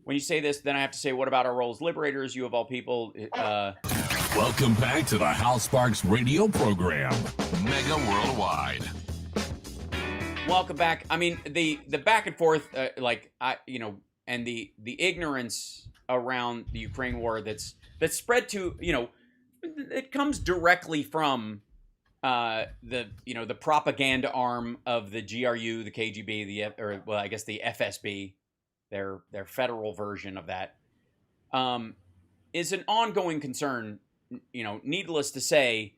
When you say this, then I have to say, what about our role as liberators? You of all people. Welcome back to the HAL Sparks radio program, Mega Worldwide. Welcome back. I mean, the back and forth, and the ignorance around the Ukraine war that's spread to, it comes directly from the propaganda arm of the GRU, the KGB, the FSB, their federal version of that, is an ongoing concern. Needless to say,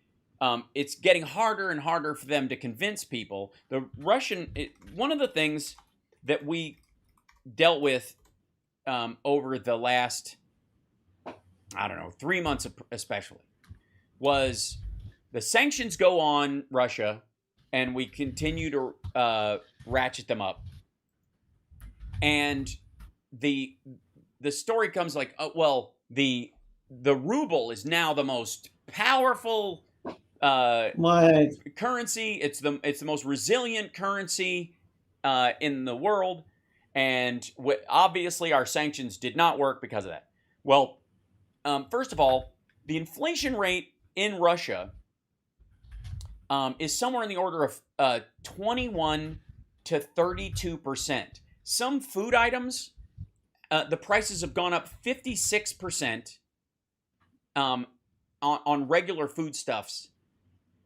it's getting harder and harder for them to convince people. One of the things that we dealt with over the last, 3 months especially, was the sanctions go on Russia, and we continue to ratchet them up. And the story comes like, the ruble is now the most powerful currency. It's the most resilient currency in the world, and obviously our sanctions did not work because of that. Well, first of all, the inflation rate in Russia is somewhere in the order of 21 to 32%. Some food items, the prices have gone up 56% on regular foodstuffs.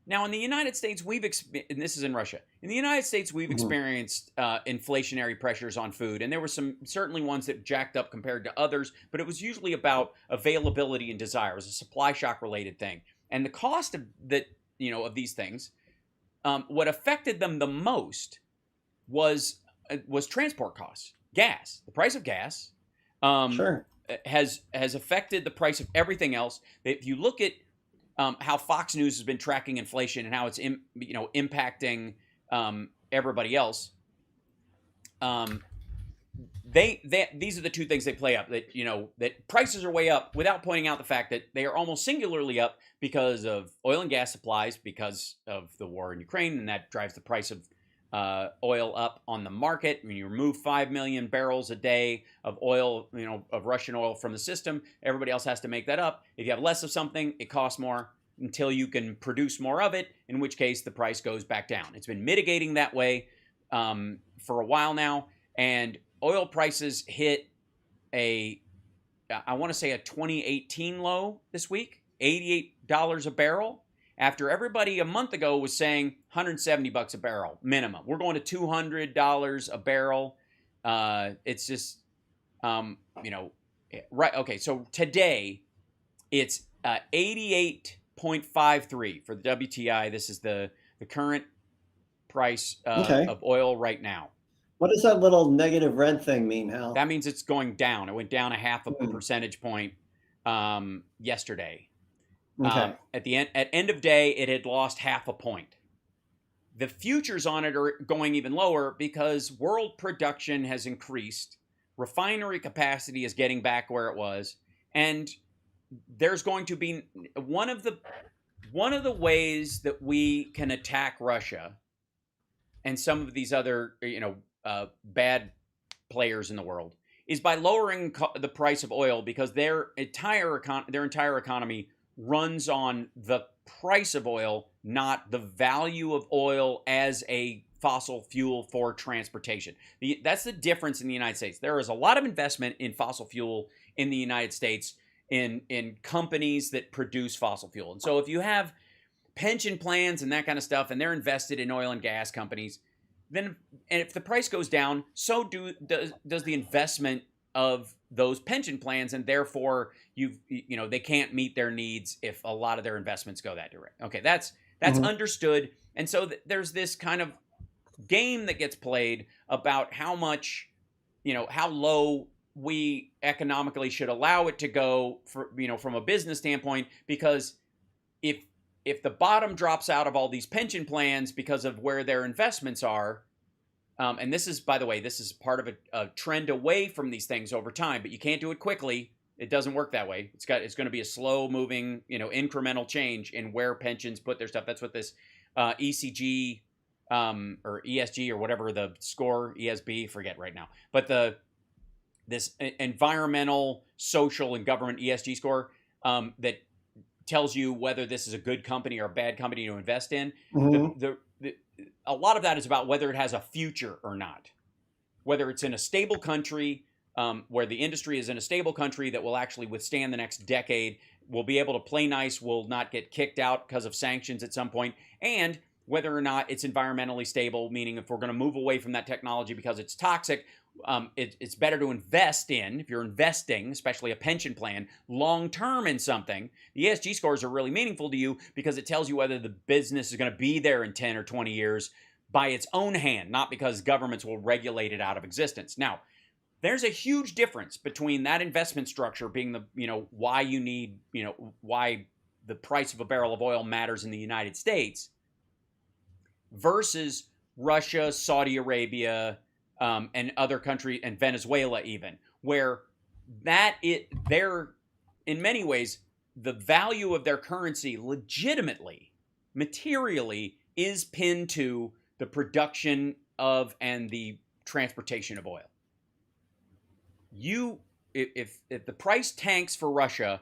Now, in the United States, and this is in Russia. In the United States, we've experienced inflationary pressures on food, and there were certainly ones that jacked up compared to others, but it was usually about availability and desire. It was a supply shock related thing. And the cost of these things, what affected them the most was transport costs, gas. The price of gas has affected the price of everything else. If you look at how Fox News has been tracking inflation and how it's impacting everybody else, these are the two things they play up, that that prices are way up without pointing out the fact that they are almost singularly up because of oil and gas supplies, because of the war in Ukraine, and that drives the price of oil up on the market. When you remove 5 million barrels a day of oil, of Russian oil from the system, everybody else has to make that up. If you have less of something, it costs more until you can produce more of it, in which case the price goes back down. It's been mitigating that way for a while now, and oil prices hit I want to say a 2018 low this week, $88 a barrel, after everybody a month ago was saying $170 a barrel minimum. We're going to $200 a barrel. It's just, right. Okay. So today it's 88.53 for the WTI. This is the current price of oil right now. What does that little negative red thing mean, Hal? That means it's going down. It went down a half a percentage point yesterday. At end of day, it had lost half a point. The futures on it are going even lower because world production has increased, refinery capacity is getting back where it was, and there's going to be one of the ways that we can attack Russia and some of these other bad players in the world is by lowering the price of oil, because their entire economy runs on the price of oil, not the value of oil as a fossil fuel for transportation. That's the difference in the United States. There is a lot of investment in fossil fuel in the United States in companies that produce fossil fuel. And so if you have pension plans and that kind of stuff, and they're invested in oil and gas companies, then, and if the price goes down, so does the investment of those pension plans, and therefore they can't meet their needs if a lot of their investments go that direction. Okay, that's understood. And so there's this kind of game that gets played about how much, how low we economically should allow it to go for, from a business standpoint, because if the bottom drops out of all these pension plans because of where their investments are, and this is, by the way, this is part of a trend away from these things over time, but you can't do it quickly. It doesn't work that way. It's going to be a slow moving, incremental change in where pensions put their stuff. That's what this ECG or ESG or whatever the score, ESB, forget right now. But this environmental, social, and government ESG score that tells you whether this is a good company or a bad company to invest in. A lot of that is about whether it has a future or not. Whether it's in a stable country, where the industry is in a stable country that will actually withstand the next decade, will be able to play nice, will not get kicked out because of sanctions at some point, and whether or not it's environmentally stable, meaning if we're going to move away from that technology because it's toxic, it's better to invest in, if you're investing, especially a pension plan, long-term in something. The ESG scores are really meaningful to you because it tells you whether the business is going to be there in 10 or 20 years by its own hand, not because governments will regulate it out of existence. Now, there's a huge difference between that investment structure being the, why you need, why the price of a barrel of oil matters in the United States versus Russia, Saudi Arabia, and other countries, and Venezuela even, where they're, in many ways, the value of their currency legitimately, materially, is pinned to the production of and the transportation of oil. If the price tanks for Russia,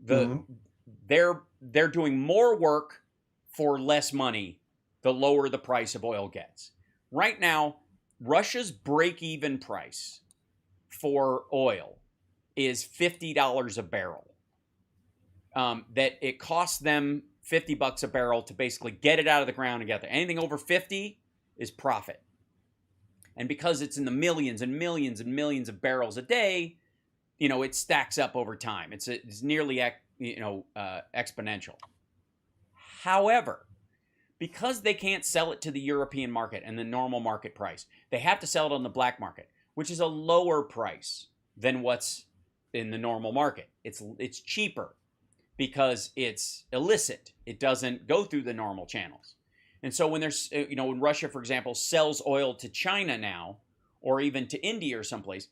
they're doing more work for less money the lower the price of oil gets. Right now, Russia's break-even price for oil is $50 a barrel. That it costs them $50 a barrel to basically get it out of the ground and get there. Anything over 50 is profit. And because it's in the millions and millions and millions of barrels a day, it stacks up over time. It's nearly exponential. However, because they can't sell it to the European market and the normal market price. They have to sell it on the black market, which is a lower price than what's in the normal market. It's cheaper because it's illicit. It doesn't go through the normal channels. And so when there's, when Russia, for example, sells oil to China now, or even to India or someplace,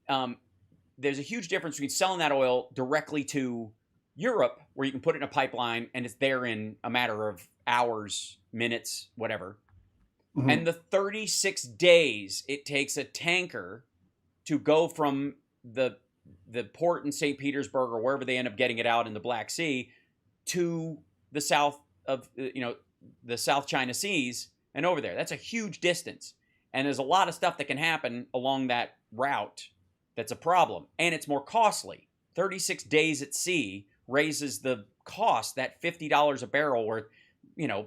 there's a huge difference between selling that oil directly to Europe, where you can put it in a pipeline and it's there in a matter of hours, minutes, whatever, and the 36 days it takes a tanker to go from the port in St. Petersburg or wherever they end up getting it out in the Black Sea to the south of, the South China Seas and over there. That's a huge distance. And there's a lot of stuff that can happen along that route that's a problem. And it's more costly. 36 days at sea raises the cost, that $50 a barrel worth,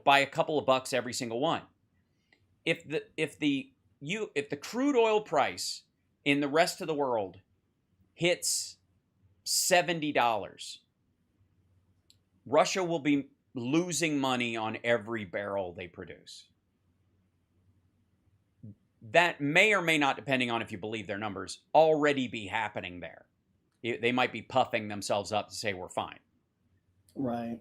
by a couple of bucks every single one. If the crude oil price in the rest of the world hits $70, Russia will be losing money on every barrel they produce. That may or may not, depending on if you believe their numbers, already be happening there. They might be puffing themselves up to say we're fine. Right.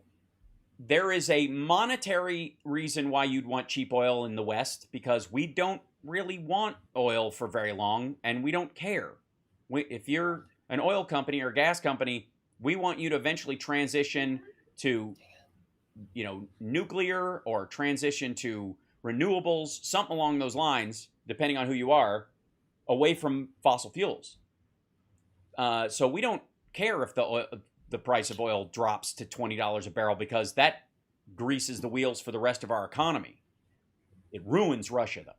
There is a monetary reason why you'd want cheap oil in the West, because we don't really want oil for very long, and we don't care. If you're an oil company or a gas company, we want you to eventually transition to, nuclear or transition to renewables, something along those lines, depending on who you are, away from fossil fuels. So we don't care if the price of oil drops to $20 a barrel, because that greases the wheels for the rest of our economy. It ruins Russia, though.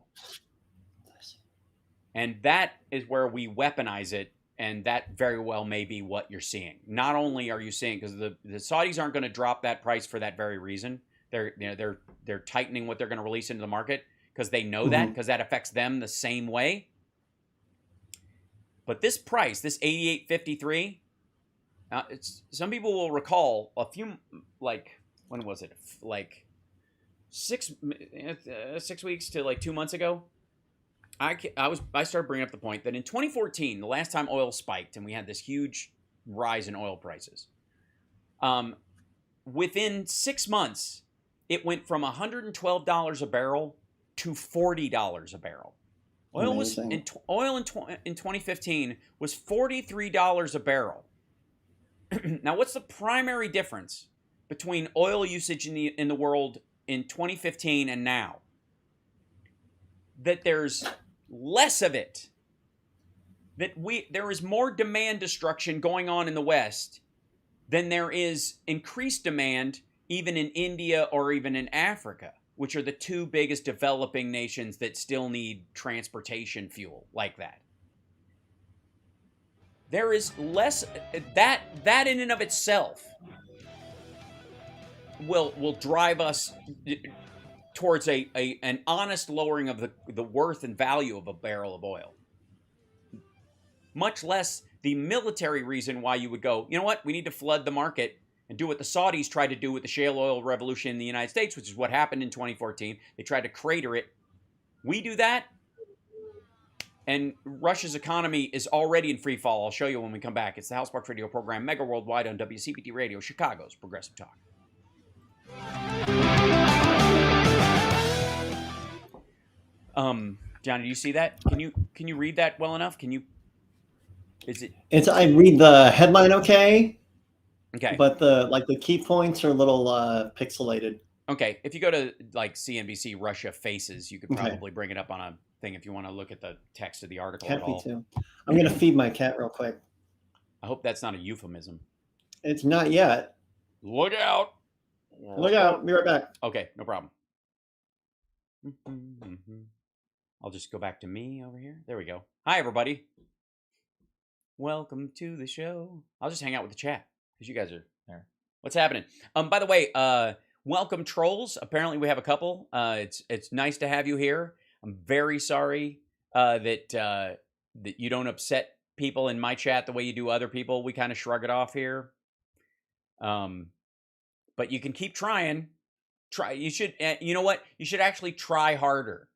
And that is where we weaponize it, and that very well may be what you're seeing. Not only are you seeing, because the Saudis aren't going to drop that price for that very reason. They're tightening what they're going to release into the market because they know that, because that affects them the same way. But this price, this $88.53, some people will recall a few, when was it? 6 weeks to 2 months ago. I started bringing up the point that in 2014, the last time oil spiked and we had this huge rise in oil prices, within 6 months, it went from $112 a barrel to $40 a barrel. Oil in 2015 was $43 a barrel. Now, what's the primary difference between oil usage in the world in 2015 and now? That there's less of it. That there is more demand destruction going on in the West than there is increased demand even in India or even in Africa, which are the two biggest developing nations that still need transportation fuel like that. There is less, that in and of itself will drive us towards an honest lowering of the worth and value of a barrel of oil. Much less the military reason why you would go, you know what, we need to flood the market and do what the Saudis tried to do with the shale oil revolution in the United States, which is what happened in 2014. They tried to crater it. We do that, and Russia's economy is already in free fall. I'll show you when we come back. It's the Hal Sparks Radio program, Mega Worldwide on WCPT Radio, Chicago's Progressive Talk. Johnny, do you see that? Can you read that well enough? I read the headline okay. Okay. But the key points are a little pixelated. Okay. If you go to CNBC Russia Faces, you could probably bring it up on a thing if you want to look at the text of the article at all. Happy to. I'm going to feed my cat real quick. I hope that's not a euphemism. It's not yet. Look out. Look out. Be right back. Okay. No problem. I'll just go back to me over here. There we go. Hi, everybody. Welcome to the show. I'll just hang out with the chat because you guys are there. What's happening? By the way, welcome trolls. Apparently we have a couple. It's nice to have you here. I'm very sorry that you don't upset people in my chat the way you do other people. We kind of shrug it off here. But you can keep trying. try. You should. You know what? You should actually try harder.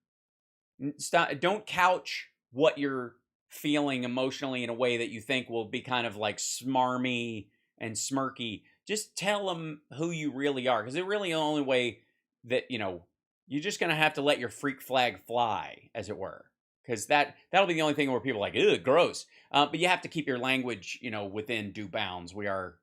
Stop. Don't couch what you're feeling emotionally in a way that you think will be kind of like smarmy and smirky. Just tell them who you really are, because it's really the only way that, you're just going to have to let your freak flag fly, as it were, because that'll be the only thing where people are like, ugh, gross. But you have to keep your language, within due bounds. We are,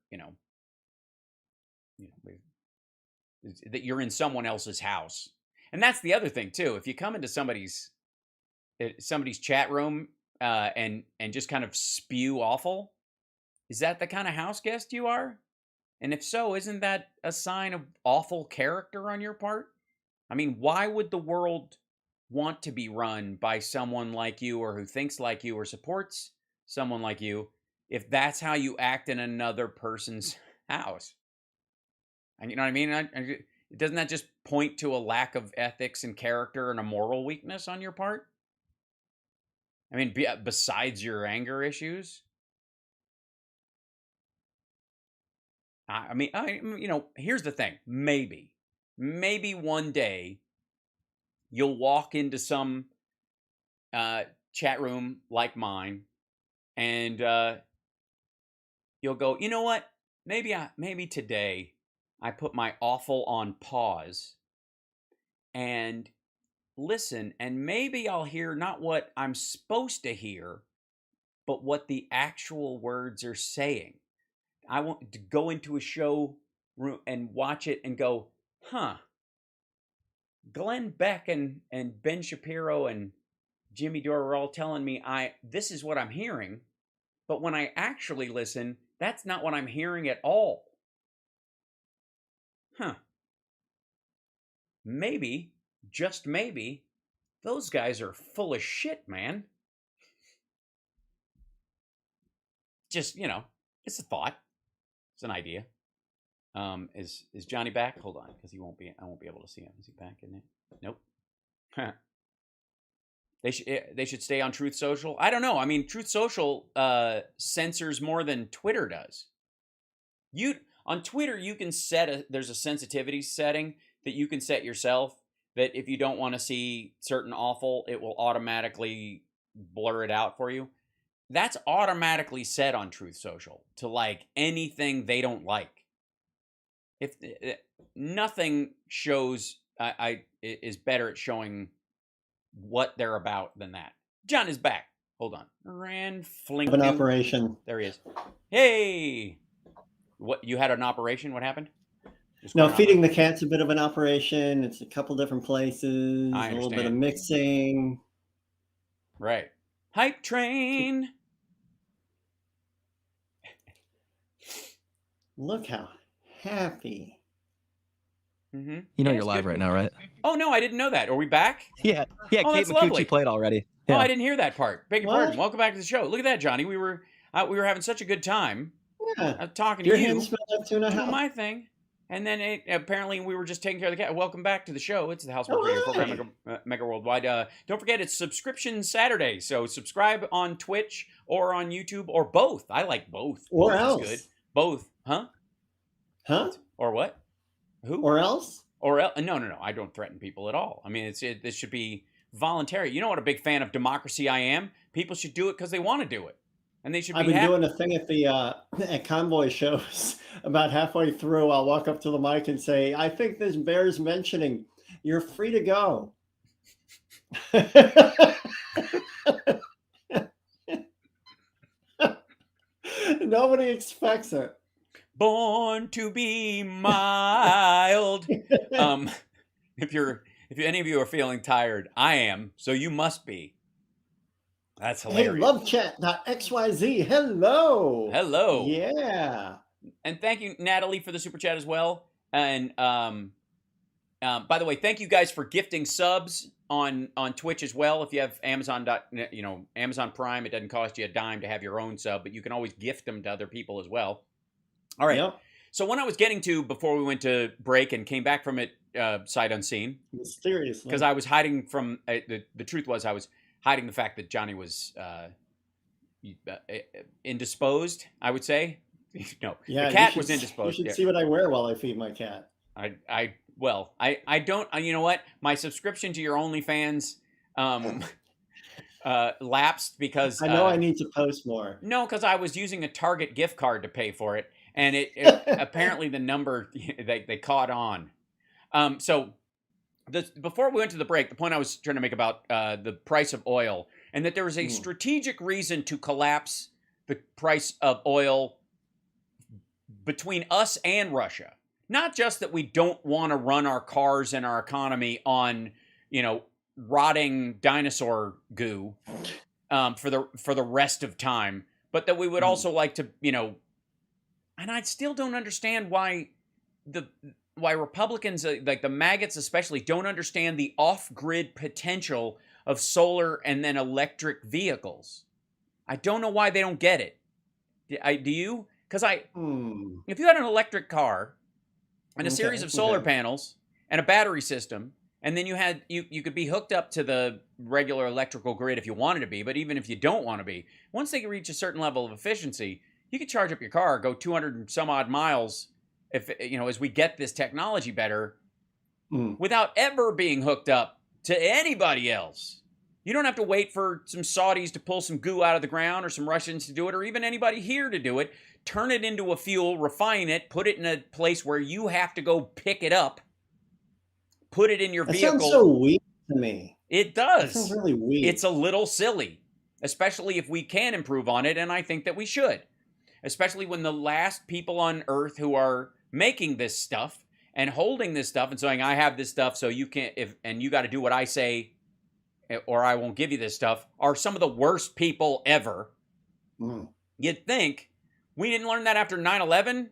that you're in someone else's house. And that's the other thing too. If you come into somebody's chat room and just kind of spew awful, is that the kind of house guest you are? And if so, isn't that a sign of awful character on your part? I mean, why would the world want to be run by someone like you, or who thinks like you, or supports someone like you, if that's how you act in another person's house? And you know what I mean? Doesn't that just point to a lack of ethics and character and a moral weakness on your part? I mean, besides your anger issues? I mean, here's the thing. Maybe one day you'll walk into some chat room like mine, and you'll go, you know what? Maybe today I put my awful on pause and listen, and maybe I'll hear not what I'm supposed to hear, but what the actual words are saying. I want to go into a show room and watch it and go, huh, Glenn Beck and Ben Shapiro and Jimmy Dore are all telling me this is what I'm hearing, but when I actually listen, that's not what I'm hearing at all. Huh. Maybe, just maybe, those guys are full of shit, man. Just, it's a thought. It's an idea. Is Johnny back? Hold on, because I won't be able to see him. Is he back? Isn't it? Nope. They should stay on Truth Social. I don't know. I mean, Truth Social censors more than Twitter does. On Twitter, you can there's a sensitivity setting that you can set yourself, that if you don't want to see certain awful, it will automatically blur it out for you. That's automatically set on Truth Social to like anything they don't like. If nothing shows is better at showing what they're about than that. John is back. Hold on. An operation. There he is. Hey. What, you had an operation? What happened? No, feeding the cat's a bit of an operation. It's a couple different places. I a little bit of mixing. Right. Hype train. Look how happy. Mm-hmm. You're live right now, right? Oh, no, I didn't know that. Are we back? Yeah. Oh, Kate that's McCucci lovely. played already. Yeah. Oh, I didn't hear that part. Beg your pardon. Welcome back to the show. Look at that, Johnny. We were having such a good time. Yeah. Talking Your to you. hands smell like tuna Doing house. my thing. And then apparently we were just taking care of the cat. Welcome back to the show. It's the House Radio Program, Mega Worldwide. Don't forget, it's Subscription Saturday. So subscribe on Twitch or on YouTube or both. I like both. Or both else. Is good. Both. Huh? Huh? Or what? Who? Or else? No. I don't threaten people at all. I mean, this should be voluntary. You know what a big fan of democracy I am? People should do it because they want to do it. And they should be I've been happy. doing a thing at the at convoy shows. About halfway through, I'll walk up to the mic and say, I think this bears mentioning. You're free to go. Nobody expects it. Born to be mild. If any of you are feeling tired, I am, so you must be. That's hilarious. Hey, lovechat.xyz. Hello. Hello. Yeah. And thank you, Natalie, for the super chat as well. And by the way, thank you guys for gifting subs on Twitch as well. If you have Amazon Prime, it doesn't cost you a dime to have your own sub, but you can always gift them to other people as well. All right. Yep. So when I was getting to, before we went to break and came back from it sight unseen, mysteriously, because I was hiding from the truth was I was hiding the fact that Johnny was indisposed, I would say. No, yeah, the cat was indisposed. You should see what I wear while I feed my cat. I well, I don't. You know what? My subscription to your OnlyFans lapsed because I know I need to post more. No, because I was using a Target gift card to pay for it, and it apparently the number they caught on. So before we went to the break, the point I was trying to make about the price of oil, and that there was a strategic reason to collapse the price of oil between us and Russia. Not just that we don't want to run our cars and our economy on, rotting dinosaur goo for the rest of time, but that we would also like to, and I still don't understand why Republicans, like the maggots especially, don't understand the off-grid potential of solar and then electric vehicles. I don't know why they don't get it. Do you? Because if you had an electric car and a series of solar panels and a battery system, and then you could be hooked up to the regular electrical grid if you wanted to be, but even if you don't want to be, once they reach a certain level of efficiency, you could charge up your car, go 200 and some odd miles, if as we get this technology better, without ever being hooked up to anybody else. You don't have to wait for some Saudis to pull some goo out of the ground or some Russians to do it or even anybody here to do it. Turn it into a fuel, refine it, put it in a place where you have to go pick it up, put it in your vehicle. That sounds so weak to me. It does. That sounds really weak. It's a little silly, especially if we can improve on it, and I think that we should. Especially when the last people on Earth who are making this stuff and holding this stuff and saying, I have this stuff, so you can't, and you got to do what I say, or I won't give you this stuff, are some of the worst people ever. You'd think we didn't learn that after 9/11.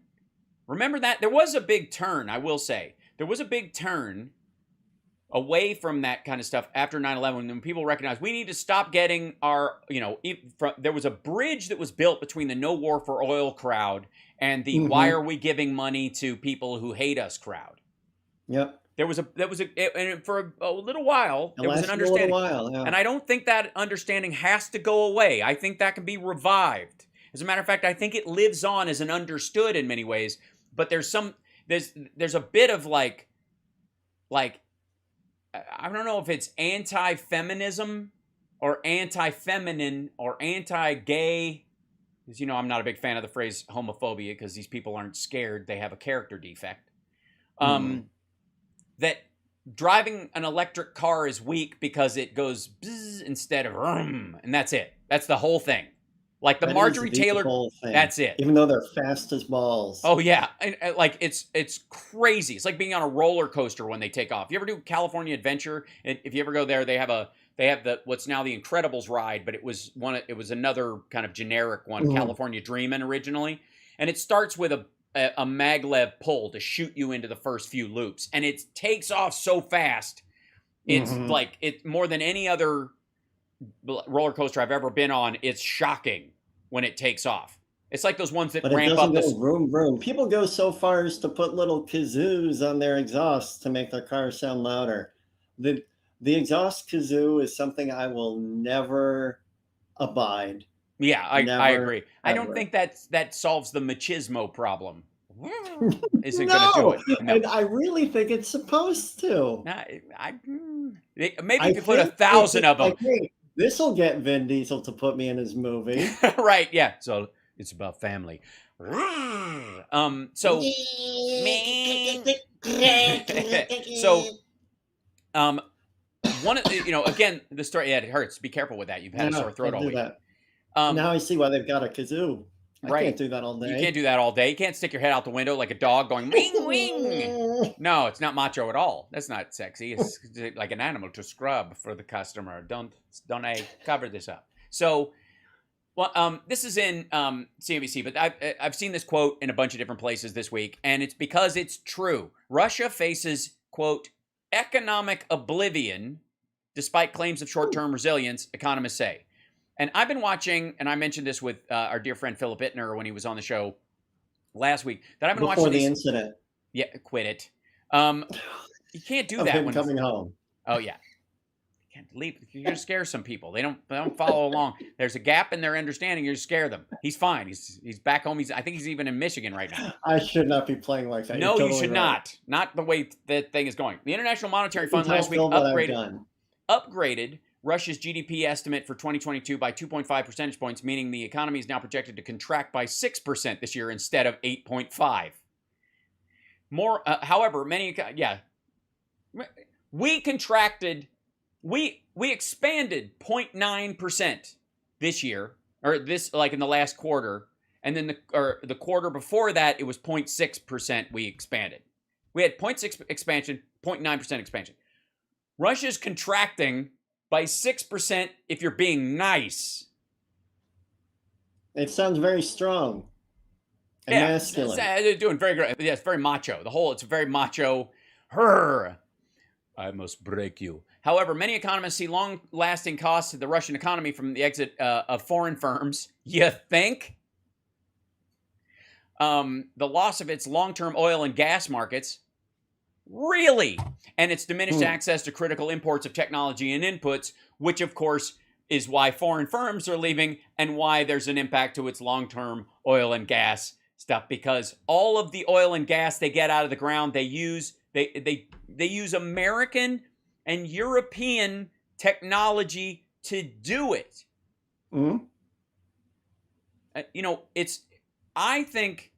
Remember that? There was a big turn, I will say. There was a big turn away from that kind of stuff after 9/11 when people recognized we need to stop getting our, there was a bridge that was built between the no war for oil crowd and the why are we giving money to people who hate us crowd. Yep. And for a little while, there was an understanding. And I don't think that understanding has to go away. I think that can be revived. As a matter of fact, I think it lives on as an understood in many ways. But there's a bit of like, I don't know if it's anti-feminism or anti-feminine or anti-gay. Because, I'm not a big fan of the phrase homophobia because these people aren't scared. They have a character defect. That driving an electric car is weak because it goes bzz instead of and that's it. That's the whole thing. Like the Marjorie Taylor, that's it. Even though they're fast as balls. Oh yeah, and like it's crazy. It's like being on a roller coaster when they take off. You ever do California Adventure? And if you ever go there, they have the what's now the Incredibles ride, but it was another kind of generic one, California Dreamin' originally, and it starts with a maglev pull to shoot you into the first few loops, and it takes off so fast. It's like it more than any other roller coaster I've ever been on. It's shocking when it takes off. It's like those ones that ramp up. Go vroom vroom. People go so far as to put little kazoos on their exhausts to make their cars sound louder. The exhaust kazoo is something I will never abide. Yeah, I agree. Ever. I don't think that solves the machismo problem. Isn't going to do it. No. And I really think it's supposed to. Maybe if you put 1,000 of them. This will get Vin Diesel to put me in his movie. Right, yeah. So it's about family. So one of the, again, the story, yeah, it hurts. Be careful with that. You've had a sore throat all week. Now I see why they've got a kazoo. I can't do that all day. You can't do that all day. You can't stick your head out the window like a dog going wing wing. No, it's not macho at all. That's not sexy. It's like an animal to scrub for the customer. Don't I cover this up? So, this is in CNBC, but I've seen this quote in a bunch of different places this week, and it's because it's true. Russia faces, quote, economic oblivion despite claims of short-term resilience, economists say. And I've been watching, and I mentioned this with our dear friend Philip Ittner when he was on the show last week, that I've been watching before the incident. Yeah, quit it. You can't do that when coming home. Oh yeah, Leave. You're gonna scare some people. They don't follow along. There's a gap in their understanding. You're gonna scare them. He's fine. He's back home. I think he's even in Michigan right now. I should not be playing like that. No, You're you totally should right. not. Not the way that thing is going. The International Monetary Fund Tell last week Phil what I've done. upgraded Russia's GDP estimate for 2022 by 2.5 percentage points, meaning the economy is now projected to contract by 6% this year instead of 8.5. More, however, we contracted, we expanded 0.9% this year, or this, like in the last quarter, and then the quarter before that, it was 0.6% we expanded. We had 0.6 expansion, 0.9% expansion. Russia's contracting by 6% if you're being nice. It sounds very strong and masculine. They're doing very great. Yeah, it's very macho. It's a very macho. I must break you. However, many economists see long-lasting costs to the Russian economy from the exit of foreign firms. You think? The loss of its long-term oil and gas markets. Really? And its diminished access to critical imports of technology and inputs, which of course is why foreign firms are leaving and why there's an impact to its long-term oil and gas stuff, because all of the oil and gas they get out of the ground, they use American and European technology to do it. I think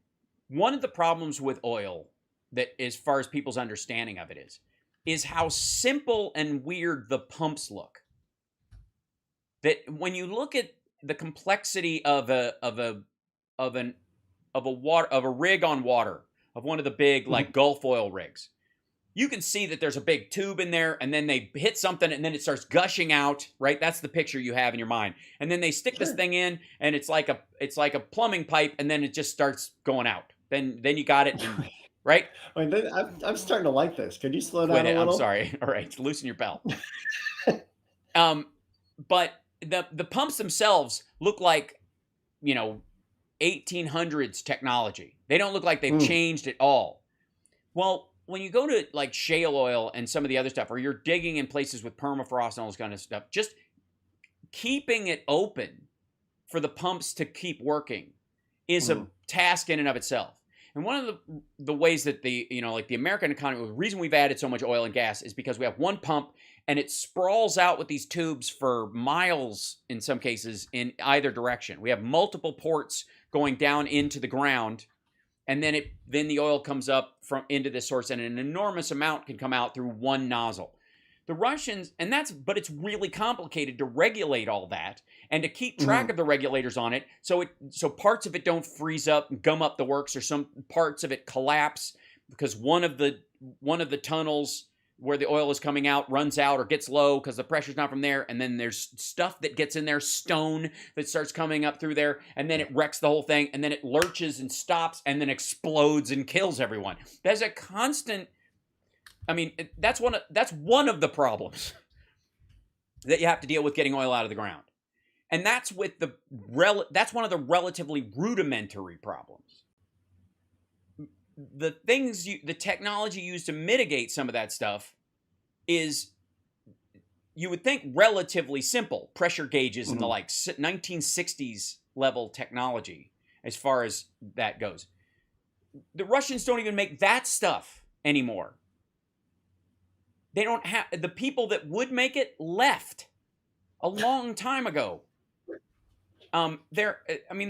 one of the problems with oil, that as far as people's understanding of it is how simple and weird the pumps look. That when you look at the complexity of a rig on water, of one of the big like Gulf oil rigs, you can see that there's a big tube in there, and then they hit something, and then it starts gushing out. Right, that's the picture you have in your mind. And then they stick this thing in, and it's like a plumbing pipe, and then it just starts going out. Then you got it. And, right? Wait, I'm starting to like this. Could you slow down a little? I'm sorry. All right, loosen your belt. But the pumps themselves look like, 1800s technology. They don't look like they've changed at all. Well, when you go to like shale oil and some of the other stuff, or you're digging in places with permafrost and all this kind of stuff, just keeping it open for the pumps to keep working is a task in and of itself. And one of the ways that the American economy, the reason we've added so much oil and gas is because we have one pump and it sprawls out with these tubes for miles in some cases in either direction. We have multiple ports going down into the ground, and then the oil comes up from into this source, and an enormous amount can come out through one nozzle. The Russians, but it's really complicated to regulate all that and to keep track of the regulators on it, so parts of it don't freeze up and gum up the works, or some parts of it collapse because one of the tunnels where the oil is coming out runs out or gets low because the pressure's not from there, and then there's stuff that gets in there, stone that starts coming up through there, and then it wrecks the whole thing, and then it lurches and stops and then explodes and kills everyone. There's a constant. I mean, that's one of the problems that you have to deal with getting oil out of the ground, and that's that's one of the relatively rudimentary problems. The technology used to mitigate some of that stuff is, you would think, relatively simple. Pressure gauges and the like, 1960s level technology as far as that goes. The Russians don't even make that stuff anymore. They don't have, the people that would make it left a long time ago. Their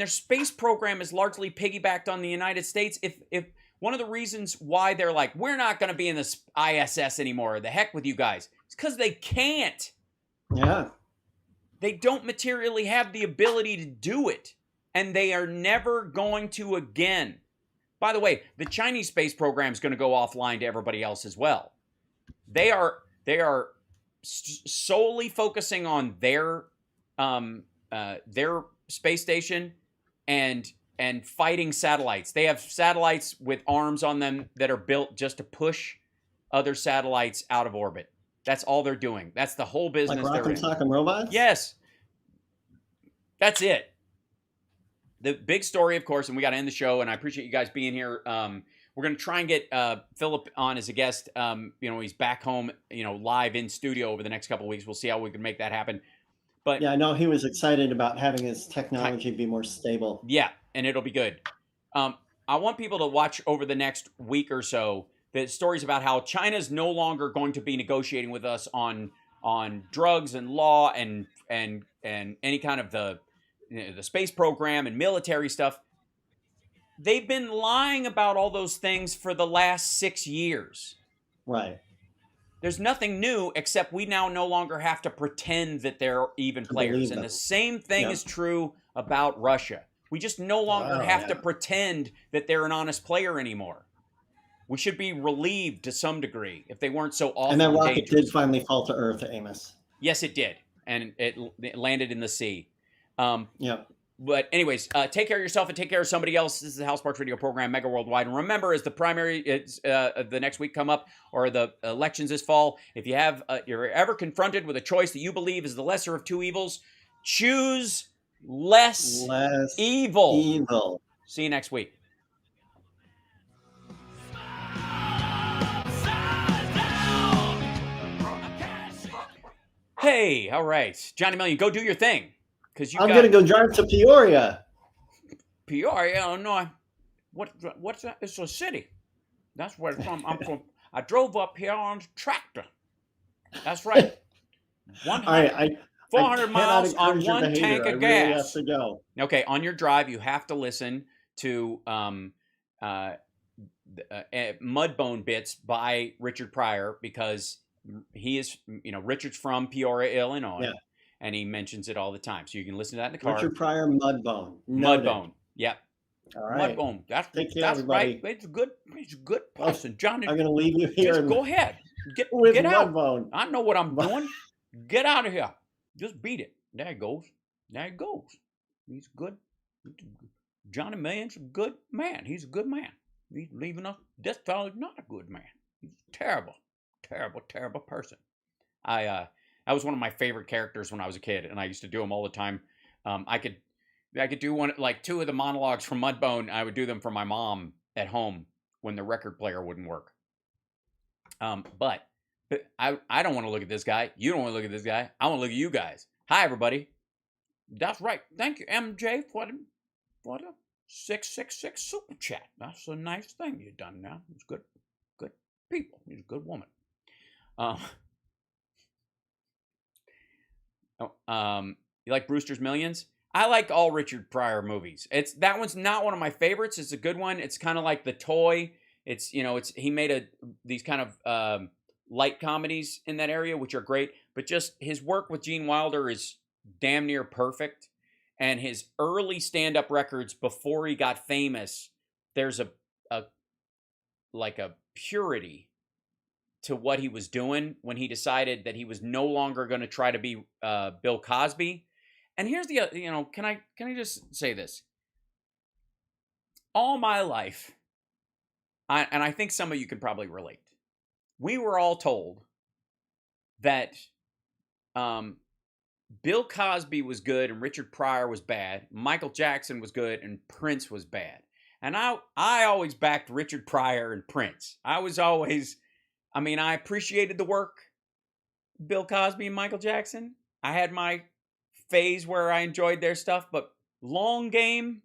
space program is largely piggybacked on the United States. If one of the reasons why they're like, we're not going to be in this ISS anymore, the heck with you guys, it's because they can't. Yeah. They don't materially have the ability to do it, and they are never going to again. By the way, the Chinese space program is going to go offline to everybody else as well. They are solely focusing on their space station and fighting satellites. They have satellites with arms on them that are built just to push other satellites out of orbit. That's all they're doing. That's the whole business. Like rock and sock and robots? Yes. That's it. The big story, of course, and we got to end the show, and I appreciate you guys being here. We're going to try and get Philip on as a guest. He's back home, live in studio over the next couple of weeks. We'll see how we can make that happen. But yeah, I know he was excited about having his technology be more stable. Yeah, and it'll be good. I want people to watch over the next week or so the stories about how China's no longer going to be negotiating with us on drugs and law and any kind of the space program and military stuff. They've been lying about all those things for the last 6 years. Right. There's nothing new except we now no longer have to pretend that they're even players. And the same thing is true about Russia. We just no longer have to pretend that they're an honest player anymore. We should be relieved to some degree if they weren't so awful. And that rocket dangerous. did finally fall to Earth, Amos. Yes, it did. And it landed in the sea. Yeah. But anyways, take care of yourself and take care of somebody else. This is the HAL Sparks Radio program, Mega Worldwide. And remember, as the primary the next week come up, or the elections this fall, if you have you're ever confronted with a choice that you believe is the lesser of two evils, choose less evil. See you next week. Hey, all right, Johnny Million, go do your thing. I'm gonna go drive to Peoria. Peoria, Illinois. What's that? It's a city. That's where it's from. I'm from. I drove up here on a tractor. That's right. 400 miles on one tank of gas. Really have to go. Okay, on your drive, you have to listen to Mudbone Bits by Richard Pryor, because he is, Richard's from Peoria, Illinois. Yeah. And he mentions it all the time. So you can listen to that in the car. Richard Pryor, Mudbone. Mudbone. Yep. All right. Mudbone. That's everybody. Right. He's a good person. Johnny, I'm going to leave you here. Just go ahead. Get out. Mudbone. I know what I'm doing. Get out of here. Just beat it. There it goes. He's good. Johnny Million's a good man. He's a good man. He's leaving us. This fellow's not a good man. He's a terrible, terrible, terrible person. That was one of my favorite characters when I was a kid, and I used to do them all the time. I could do one, like 2 of the monologues from Mudbone. I would do them for my mom at home when the record player wouldn't work. But I don't want to look at this guy. You don't want to look at this guy. I want to look at you guys. Hi, everybody. That's right. Thank you, MJ, for the 666 super chat. That's a nice thing you've done now. It's good people. He's a good woman. You like Brewster's Millions? I like all Richard Pryor movies. That one's not one of my favorites. It's a good one. It's kind of like The Toy. He made these kind of light comedies in that area, which are great. But just his work with Gene Wilder is damn near perfect. And his early stand-up records before he got famous, there's a purity to what he was doing when he decided that he was no longer going to try to be Bill Cosby. And here's the, can I just say this? All my life, and I think some of you can probably relate, we were all told that Bill Cosby was good and Richard Pryor was bad, Michael Jackson was good and Prince was bad. And I always backed Richard Pryor and Prince. I appreciated the work, Bill Cosby and Michael Jackson. I had my phase where I enjoyed their stuff, but long game,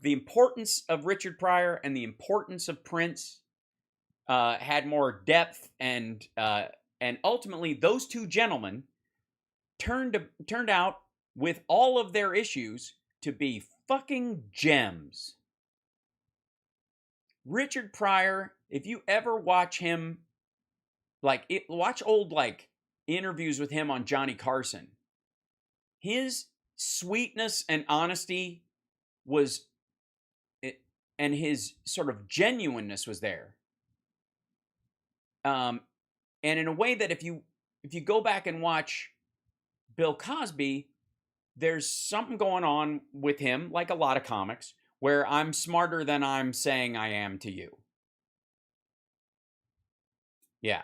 the importance of Richard Pryor and the importance of Prince had more depth, and ultimately those two gentlemen turned out, with all of their issues, to be fucking gems. Richard Pryor, if you ever watch him, watch old interviews with him on Johnny Carson, his sweetness and honesty and his sort of genuineness was there. And in a way that if you go back and watch Bill Cosby, there's something going on with him, like a lot of comics, where I'm smarter than I'm saying I am to you. Yeah.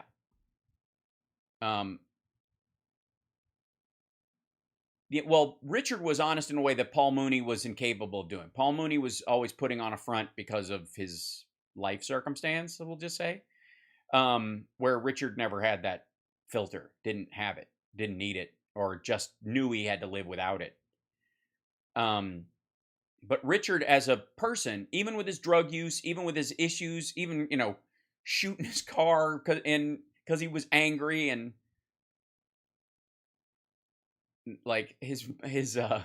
Yeah, well, Richard was honest in a way that Paul Mooney was incapable of doing. Paul Mooney was always putting on a front because of his life circumstance, we'll just say, where Richard never had that filter, didn't have it, didn't need it, or just knew he had to live without it. But Richard as a person, even with his drug use, even with his issues, even, shooting his car because he was angry, and like the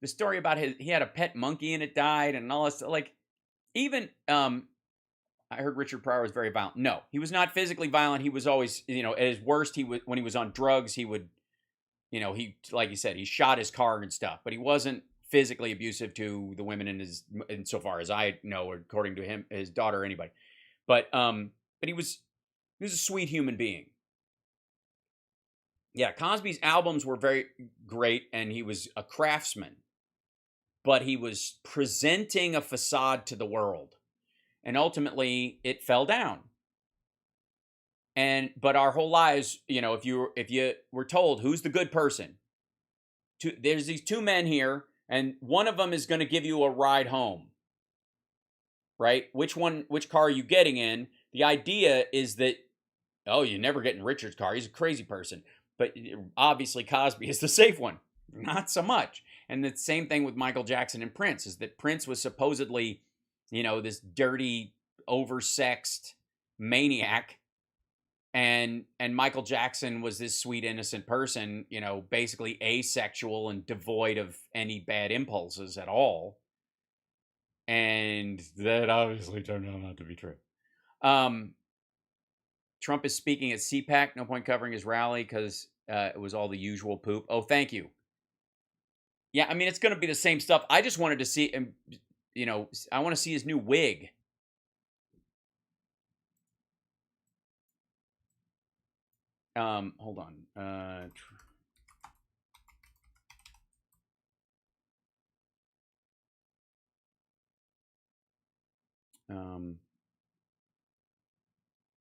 story about he had a pet monkey and it died and all this, like, even I heard Richard Pryor was very violent. No, he was not physically violent. He was always, at his worst, when he was on drugs, he would, he, like he said, he shot his car and stuff, but he wasn't physically abusive to the women insofar as I know, or according to him, his daughter, or anybody. But he was a sweet human being. Yeah, Cosby's albums were very great, and he was a craftsman, but he was presenting a facade to the world, and ultimately it fell down. But our whole lives, if you were told who's the good person, there's these two men here, and one of them is going to give you a ride home, right? Which car are you getting in? The idea is that, oh, you're never getting Richard's car. He's a crazy person. But obviously Cosby is the safe one. Not so much. And the same thing with Michael Jackson and Prince, is that Prince was supposedly, this dirty, oversexed maniac. And Michael Jackson was this sweet, innocent person, basically asexual and devoid of any bad impulses at all. And that obviously turned out not to be true. Trump is speaking at CPAC. No point covering his rally because it was all the usual poop. Oh, thank you. Yeah, I mean, it's going to be the same stuff. I just wanted to see him, I want to see his new wig. Hold on.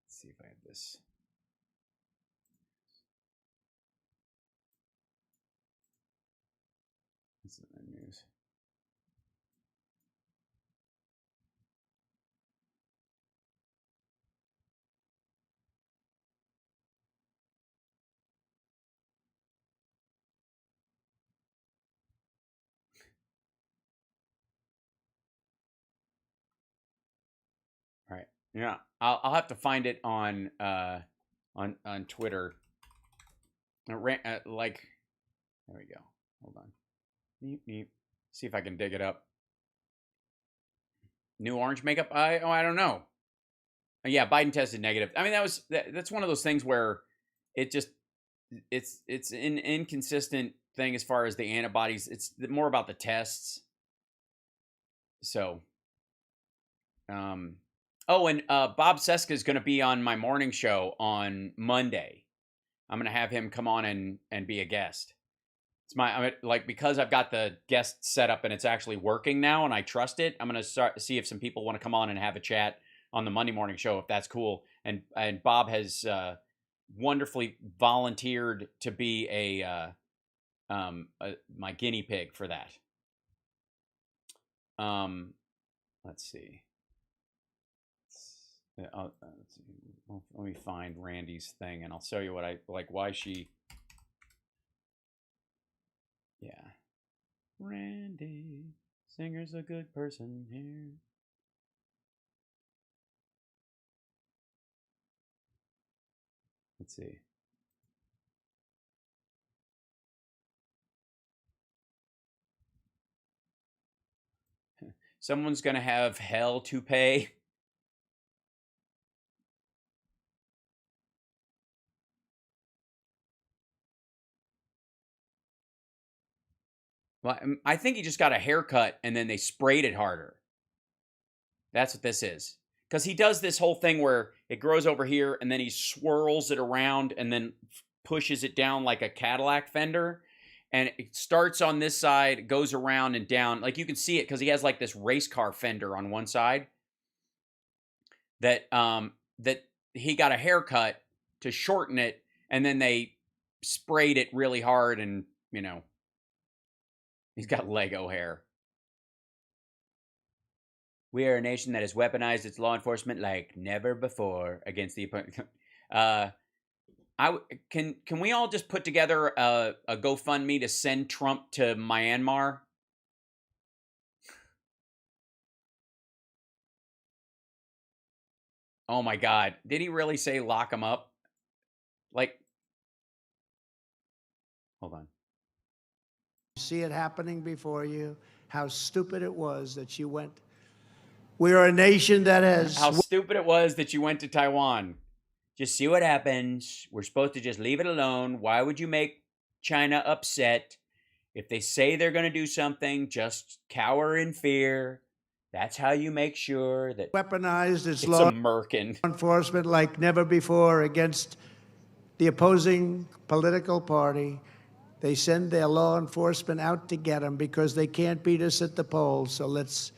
Let's see if I have this. This is the news. All right. Yeah, I'll have to find it on Twitter. Like, there we go. Hold on. See if I can dig it up. New orange makeup? I don't know. Yeah, Biden tested negative. I mean, that's one of those things where it's an inconsistent thing as far as the antibodies. It's more about the tests. So, oh, and Bob Seska is going to be on my morning show on Monday. I'm going to have him come on and be a guest. Because I've got the guest set up and it's actually working now and I trust it, I'm going to start to see if some people want to come on and have a chat on the Monday morning show, if that's cool. And Bob has wonderfully volunteered to be my guinea pig for that. Let's see. Let's see. Let me find Randy's thing and I'll show you what why she. Yeah. Randy, singer's a good person here. Let's see. Someone's going to have hell to pay. Well, I think he just got a haircut and then they sprayed it harder. That's what this is. Because he does this whole thing where it grows over here and then he swirls it around and then pushes it down like a Cadillac fender. And it starts on this side, goes around and down. Like you can see it because he has like this race car fender on one side. That he got a haircut to shorten it and then they sprayed it really hard and, He's got Lego hair. We are a nation that has weaponized its law enforcement like never before against the opponent. Can we all just put together a GoFundMe to send Trump to Myanmar? Oh my God. Did he really say lock him up? Like, hold on. You see it happening before you, how stupid it was that you went. We are a nation that has... How stupid it was that you went to Taiwan. Just see what happens. We're supposed to just leave it alone. Why would you make China upset? If they say they're going to do something, just cower in fear. That's how you make sure that... Weaponized its law enforcement like never before against the opposing political party. They send their law enforcement out to get them because they can't beat us at the polls. So let's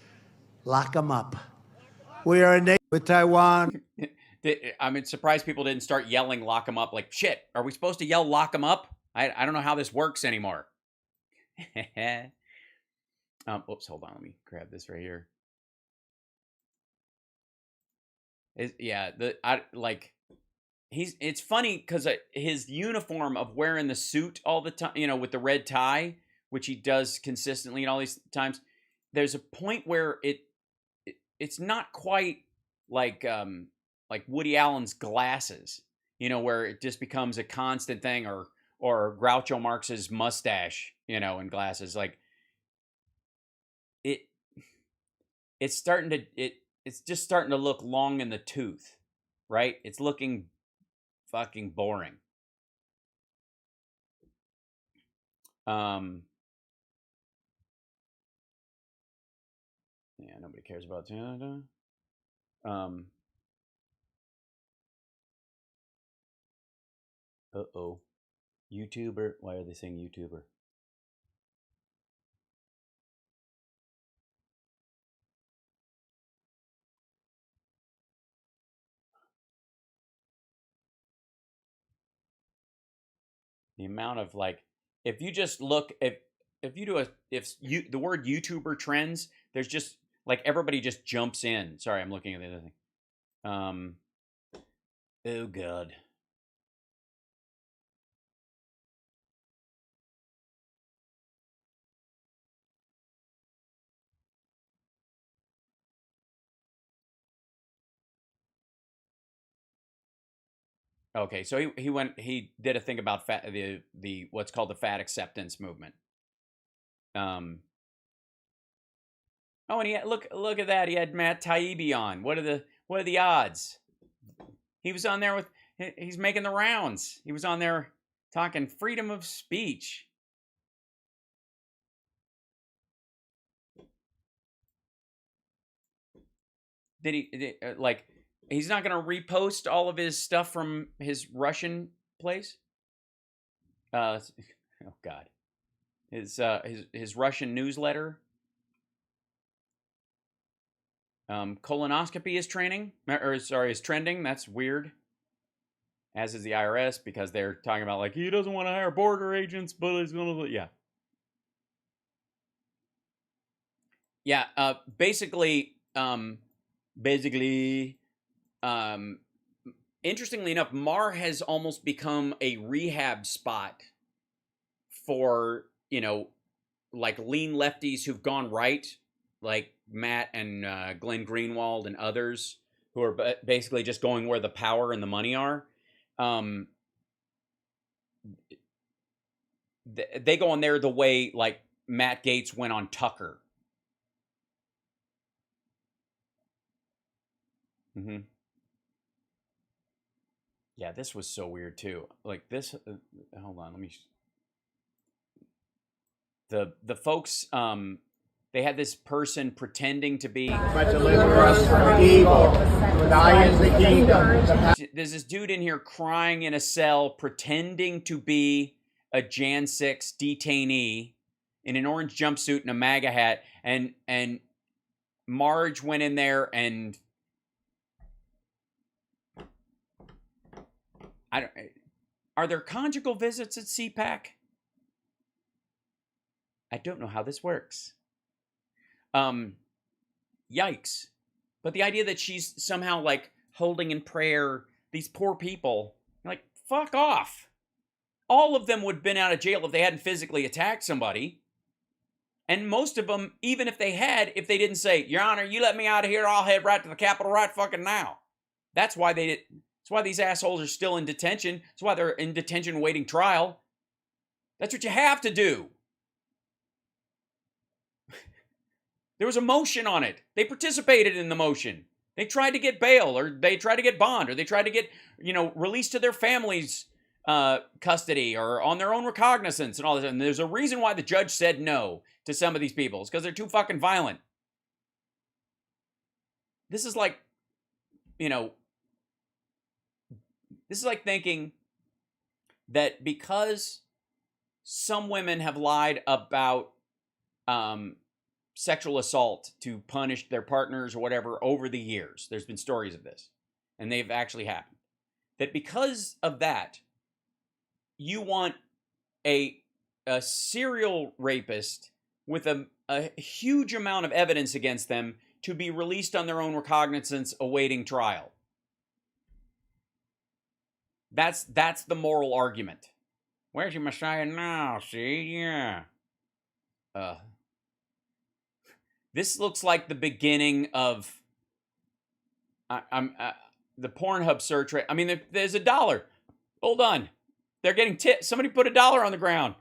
lock them up. We are a nation with Taiwan. I'm surprised people didn't start yelling lock them up. Like, shit, are we supposed to yell lock them up? I don't know how this works anymore. Oops, hold on. Let me grab this right here. It's funny because his uniform of wearing the suit all the time, you know, with the red tie, which he does consistently and all these times. There's a point where it's not quite like Woody Allen's glasses, you know, where it just becomes a constant thing, or Groucho Marx's mustache, you know, and glasses. Like it's just starting to look long in the tooth, right? It's looking fucking boring. Yeah, nobody cares about Canada. Uh-oh. YouTuber. Why are they saying YouTuber? The amount of if you just look the word YouTuber trends, there's just everybody just jumps in. Sorry, I'm looking at the other thing. Oh God. Okay, so he did a thing about the what's called the fat acceptance movement. Oh, and he had, look at that. He had Matt Taibbi on. What are the odds? He was on there he's making the rounds. He was on there talking freedom of speech. He's not going to repost all of his stuff from his Russian place? Oh God. His Russian newsletter. Colonoscopy is is trending. That's weird. As is the IRS, because they're talking about he doesn't want to hire border agents, but he's gonna basically, interestingly enough, Mar has almost become a rehab spot for, lean lefties who've gone right, like Matt and Glenn Greenwald and others who are basically just going where the power and the money are. They go on there the way Matt Gaetz went on Tucker. Mm-hmm. Yeah, this was so weird too. This. Hold on, let me. The folks. They had this person pretending to be. But deliver us from evil. For thy is the kingdom. There's this dude in here crying in a cell, pretending to be a Jan 6 detainee in an orange jumpsuit and a MAGA hat, and Marge went in there and. Are there conjugal visits at CPAC? I don't know how this works. Yikes. But the idea that she's somehow like holding in prayer these poor people, like, fuck off. All of them would have been out of jail if they hadn't physically attacked somebody. And most of them, even if they had, if they didn't say, Your Honor, you let me out of here, I'll head right to the Capitol right fucking now. That's why they did. That's why these assholes are still in detention. That's why they're in detention waiting trial. That's what you have to do. There was a motion on it. They participated in the motion. They tried to get bail, or they tried to get bond, or they tried to get, released to their families' custody, or on their own recognizance and all this. And there's a reason why the judge said no to some of these people. It's because they're too fucking violent. This is like, this is like thinking that because some women have lied about sexual assault to punish their partners or whatever over the years. There's been stories of this, and they've actually happened. That because of that, you want a serial rapist with a huge amount of evidence against them to be released on their own recognizance awaiting trial. That's the moral argument. Where's your Messiah now? See? Yeah. This looks like the beginning of the Pornhub search rate. I mean, there's $1. Hold on. They're getting tips. Somebody put $1 on the ground.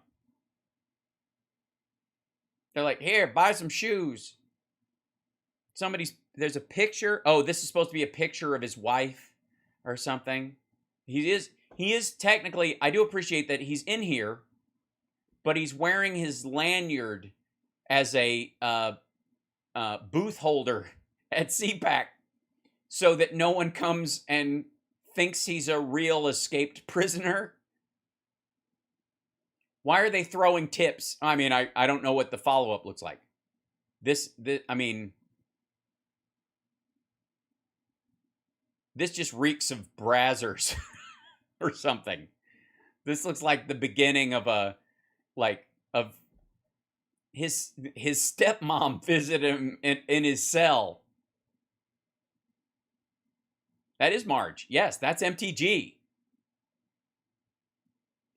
They're like, here, buy some shoes. There's a picture. Oh, this is supposed to be a picture of his wife or something. He is technically, I do appreciate that he's in here, but he's wearing his lanyard as a booth holder at CPAC so that no one comes and thinks he's a real escaped prisoner. Why are they throwing tips? I mean, I don't know what the follow-up looks like. This just reeks of Brazzers or something. This looks like the beginning of of his stepmom visited him in his cell. That is Marge. Yes, that's MTG.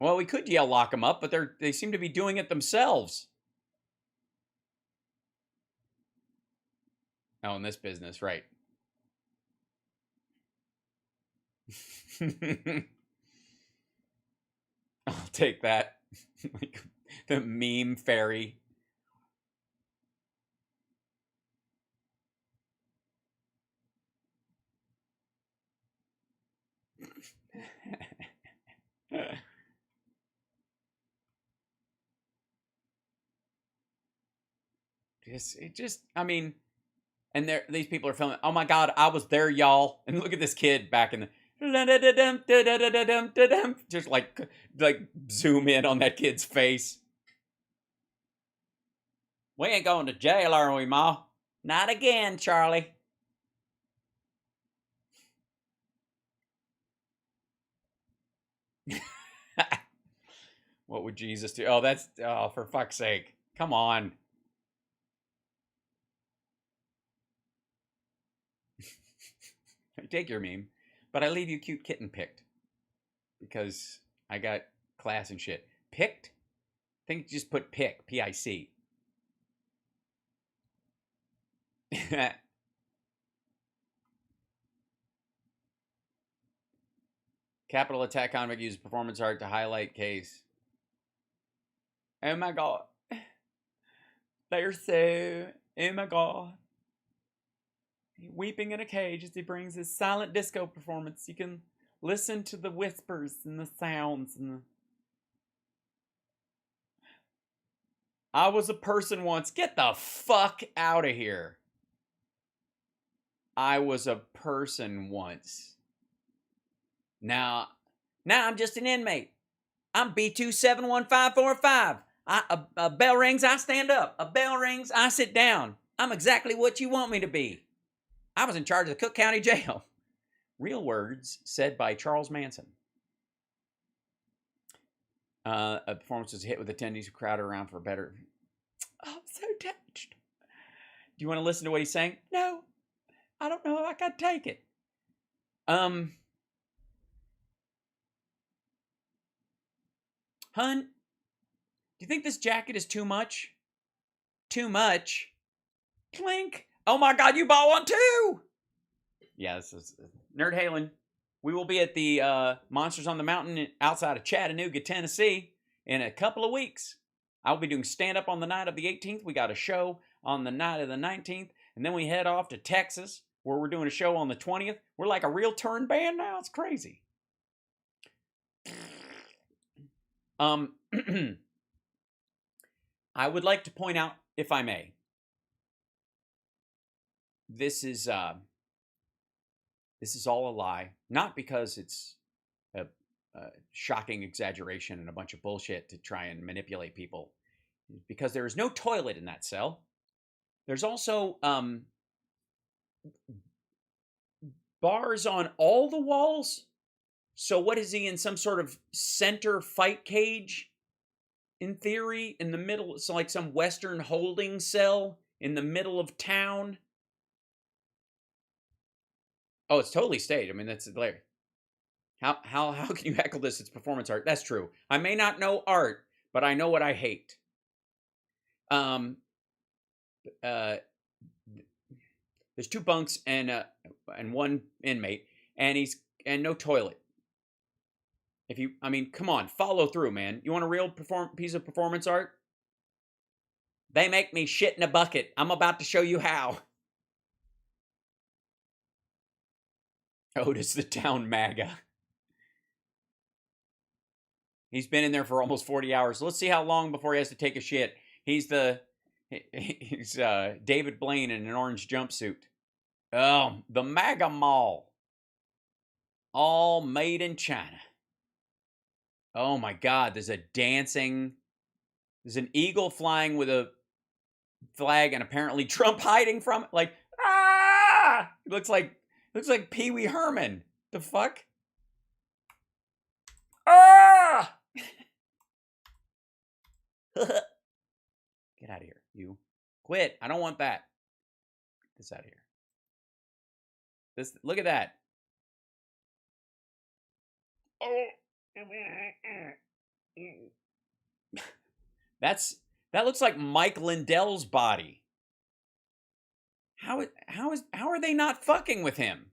Well, we could yell lock them up, but they seem to be doing it themselves. Oh, in this business, right. I'll take that. The meme fairy. And these people are filming. Oh my God, I was there, y'all. And look at this kid back in the just like zoom in on that kid's face. We ain't going to jail, are we, Ma? Not again, Charlie. What would Jesus do? Oh, for fuck's sake. Come on. I take your meme, but I leave you cute kitten picked because I got class and shit. Picked? I think just put pick, P-I-C. Capital attack convict uses performance art to highlight case. Oh my God. They're so... Oh my God. Weeping in a cage as he brings his silent disco performance. You can listen to the whispers and the sounds and the... I was a person once. Get the fuck out of here. I was a person once. Now I'm just an inmate. I'm B271545. A bell rings, I stand up. A bell rings, I sit down. I'm exactly what you want me to be. I was in charge of the Cook County Jail. Real words said by Charles Manson. A performance was hit with attendees who crowded around for a better... I'm so touched. Do you want to listen to what he's saying? No, I don't know if I can take it. Hun, do you think this jacket is too much? Too much? Clink. Oh my God, you bought one too! Yeah, this is Nerd Halen. We will be at the Monsters on the Mountain outside of Chattanooga, Tennessee in a couple of weeks. I'll be doing stand-up on the night of the 18th. We got a show on the night of the 19th. And then we head off to Texas, where we're doing a show on the 20th. We're like a real touring band now. It's crazy. I would like to point out, if I may, this is all a lie. Not because it's a shocking exaggeration and a bunch of bullshit to try and manipulate people. Because there is no toilet in that cell. There's also bars on all the walls. So what is he in, some sort of center fight cage? In theory, in the middle, it's like some Western holding cell in the middle of town. Oh, it's totally staged. I mean, that's hilarious. How can you heckle this? It's performance art. That's true. I may not know art, but I know what I hate. There's 2 bunks and one inmate, and no toilet. I mean, come on, follow through, man. You want a real piece of performance art? They make me shit in a bucket. I'm about to show you how. Otis the Town MAGA. He's been in there for almost 40 hours. Let's see how long before he has to take a shit. He's David Blaine in an orange jumpsuit. Oh, the MAGA Mall. All made in China. Oh my God, there's an eagle flying with a flag and apparently Trump hiding from it. Like, ah! It looks like Pee Wee Herman. The fuck? Ah! Get out of here, you. Quit. I don't want that. Get this out of here. Look at that. Oh. That looks like Mike Lindell's body. How are they not fucking with him?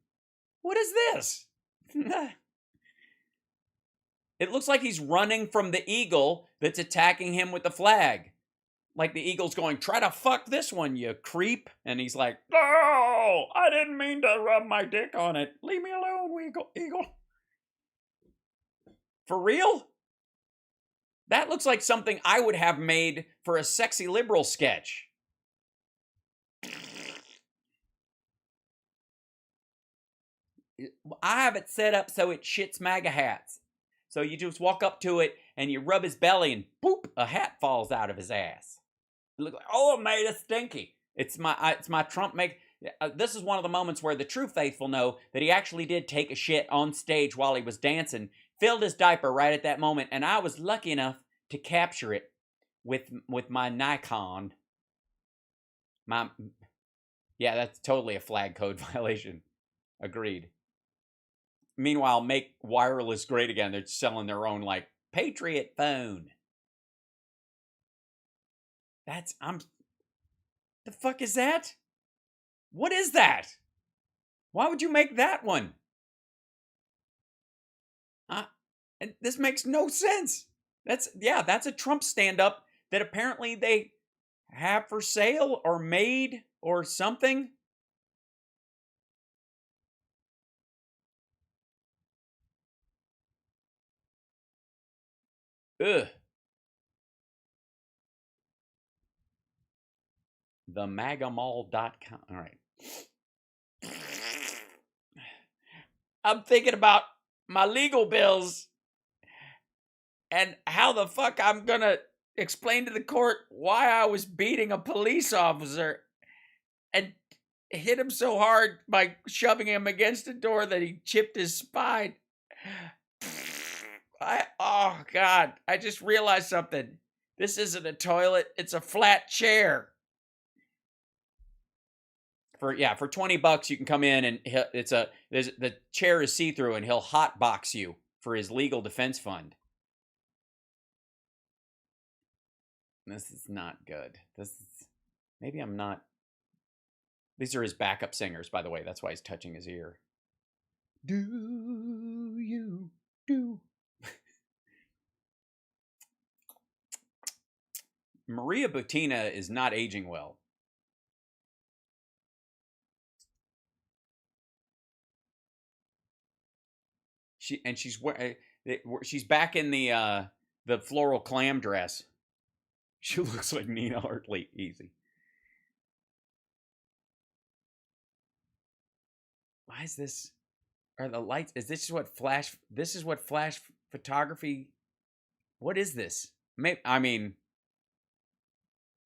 What is this? It looks like he's running from the eagle that's attacking him with the flag. Like the eagle's going, try to fuck this one, you creep. And he's like, oh, I didn't mean to rub my dick on it. Leave me alone, eagle. For real? That looks like something I would have made for a sexy liberal sketch. I have it set up so it shits MAGA hats. So you just walk up to it and you rub his belly and boop, a hat falls out of his ass. You look like, oh, it made it stinky. It's my Trump make. This is one of the moments where the true faithful know that he actually did take a shit on stage while he was dancing, filled his diaper right at that moment, and I was lucky enough to capture it with my Nikon. Yeah, that's totally a flag code violation. Agreed. Meanwhile, make wireless great again. They're selling their own, like, Patriot phone. The fuck is that? What is that? Why would you make that one? And this makes no sense. That's a Trump stand-up that apparently they have for sale or made or something. Ugh. TheMagaMall.com. All right. I'm thinking about my legal bills and how the fuck I'm gonna explain to the court why I was beating a police officer and hit him so hard by shoving him against a door that he chipped his spine. Oh God, I just realized something. This isn't a toilet. It's a flat chair. For $20 you can come in and the chair is see-through and he'll hotbox you for his legal defense fund. This is not good. Maybe I'm not. These are his backup singers, by the way. That's why he's touching his ear. Do you do? Maria Butina is not aging well. She's back in the floral clam dress. She looks like Nina Hartley. Easy. Why is this? Are the lights? Is this what flash? This is what flash photography. What is this? I mean,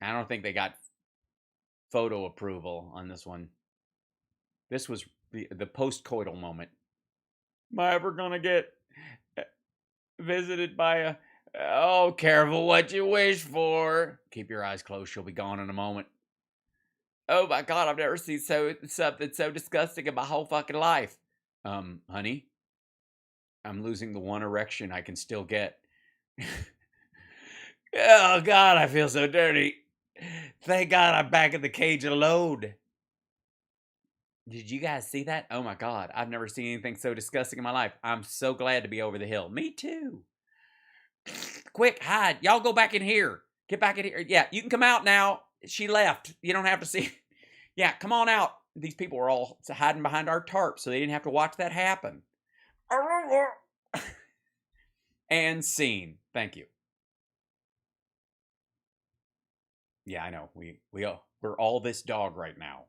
I don't think they got photo approval on this one. This was the post-coital moment. Am I ever gonna get visited by a? Oh, careful what you wish for. Keep your eyes closed. She'll be gone in a moment. Oh my God, I've never seen something so disgusting in my whole fucking life. Honey, I'm losing the one erection I can still get. Oh God, I feel so dirty. Thank God I'm back in the cage alone. Did you guys see that? Oh my God, I've never seen anything so disgusting in my life. I'm so glad to be over the hill. Me too. Quick, hide. Y'all go back in here. Get back in here. Yeah, you can come out now. She left. You don't have to see. Yeah, come on out. These people were all hiding behind our tarp, so they didn't have to watch that happen. And scene. Thank you. Yeah, I know. We're all this dog right now.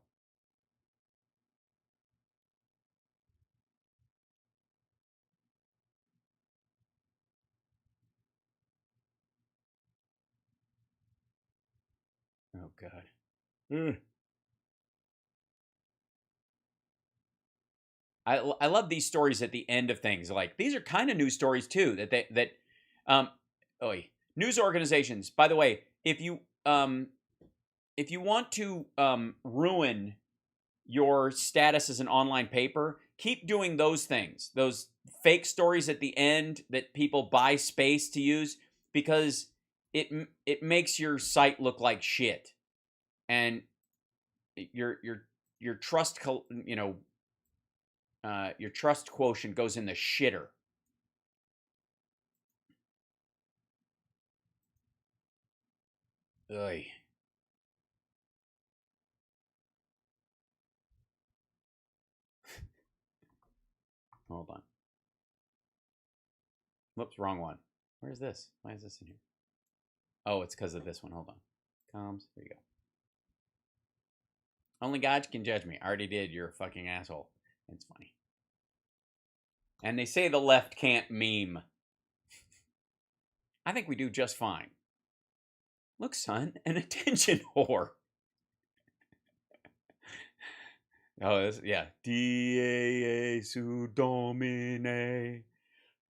Oh God. I love these stories at the end of things. Like, these are kind of news stories too. News organizations. By the way, if you want to ruin your status as an online paper, keep doing those things. Those fake stories at the end that people buy space to use, because it makes your site look like shit, and your trust your trust quotient goes in the shitter. Ugh. Hold on. Whoops, wrong one. Where's this? Why is this in here? Oh, it's because of this one. Hold on. Comms. There you go. Only God can judge me. I already did. You're a fucking asshole. It's funny. And they say the left can't meme. I think we do just fine. Look, son, an attention whore. Oh, this, yeah. Die su domine,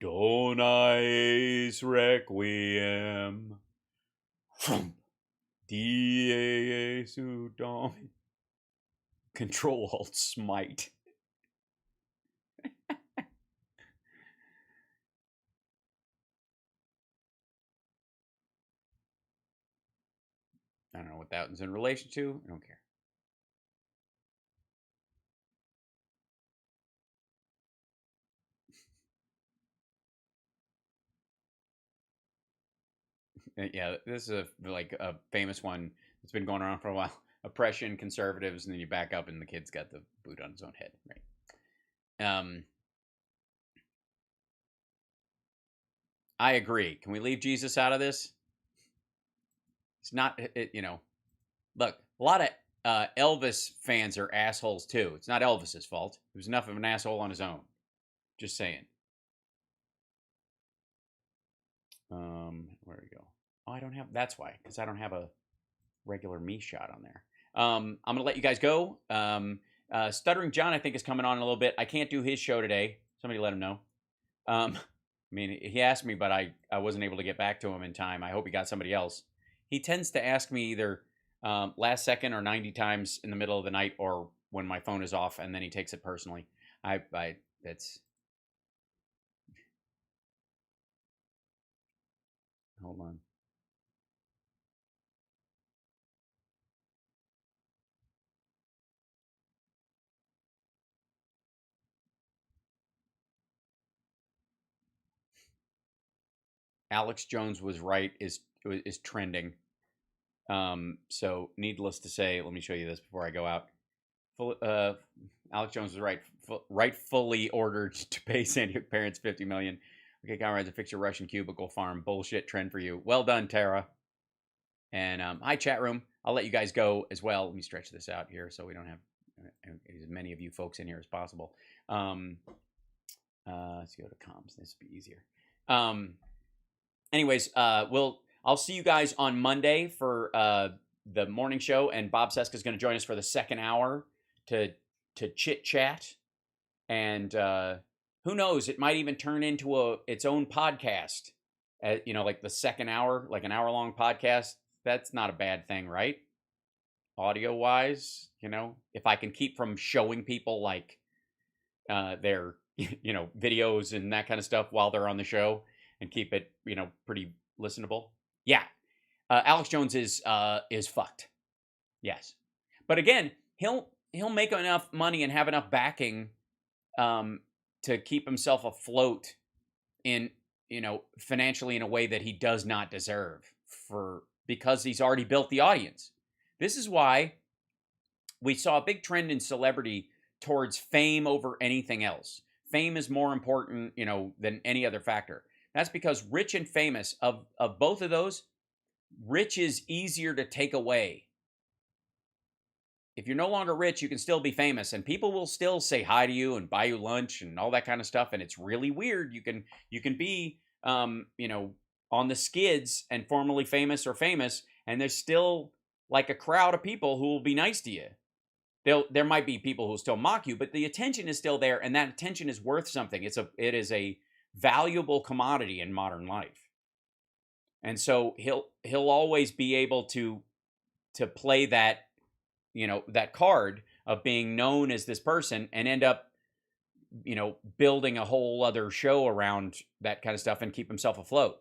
dona eis requiem. Die su domine. Control Alt Smite. I don't know what that was in relation to. I don't care. Yeah, this is a famous one that's been going around for a while. Oppression, conservatives, and then you back up and the kid's got the boot on his own head, right? I agree. Can we leave Jesus out of this? It's not, look, a lot of Elvis fans are assholes too. It's not Elvis's fault. He was enough of an asshole on his own. Just saying. Where do we go? Oh, I don't have, that's why, because I don't have a regular me shot on there. I'm going to let you guys go. Stuttering John, I think, is coming on in a little bit. I can't do his show today. Somebody let him know. I mean, he asked me, but I wasn't able to get back to him in time. I hope he got somebody else. He tends to ask me either last second or 90 times in the middle of the night or when my phone is off, and then he takes it personally. That's... Hold on. Alex Jones was right is trending. So needless to say, let me show you this before I go out. Alex Jones was right. Rightfully ordered to pay San Diego parents $50 million. Okay, comrades, to fix your Russian cubicle farm. Bullshit trend for you. Well done, Tara. And hi, chat room. I'll let you guys go as well. Let me stretch this out here so we don't have as many of you folks in here as possible. Let's go to comms. This will be easier. Anyways, I'll see you guys on Monday for the morning show, and Bob Seska is going to join us for the second hour to chit chat, and who knows, it might even turn into its own podcast. You know, like the second hour, like an hour-long podcast. That's not a bad thing, right? Audio-wise, you know, if I can keep from showing people like their videos and that kind of stuff while they're on the show, and keep it, pretty listenable. Yeah. Alex Jones is fucked. Yes. But again, he'll make enough money and have enough backing to keep himself afloat in, financially in a way that he does not deserve because he's already built the audience. This is why we saw a big trend in celebrity towards fame over anything else. Fame is more important, than any other factor. That's because rich and famous, of both of those, rich is easier to take away. If you're no longer rich, you can still be famous, and people will still say hi to you and buy you lunch and all that kind of stuff, and it's really weird. You can be, on the skids and formerly famous or famous, and there's still like a crowd of people who will be nice to you. There might be people who will still mock you, but the attention is still there, and that attention is worth something. It is a valuable commodity in modern life. And so he'll always be able to play that, that card of being known as this person and end up, building a whole other show around that kind of stuff and keep himself afloat.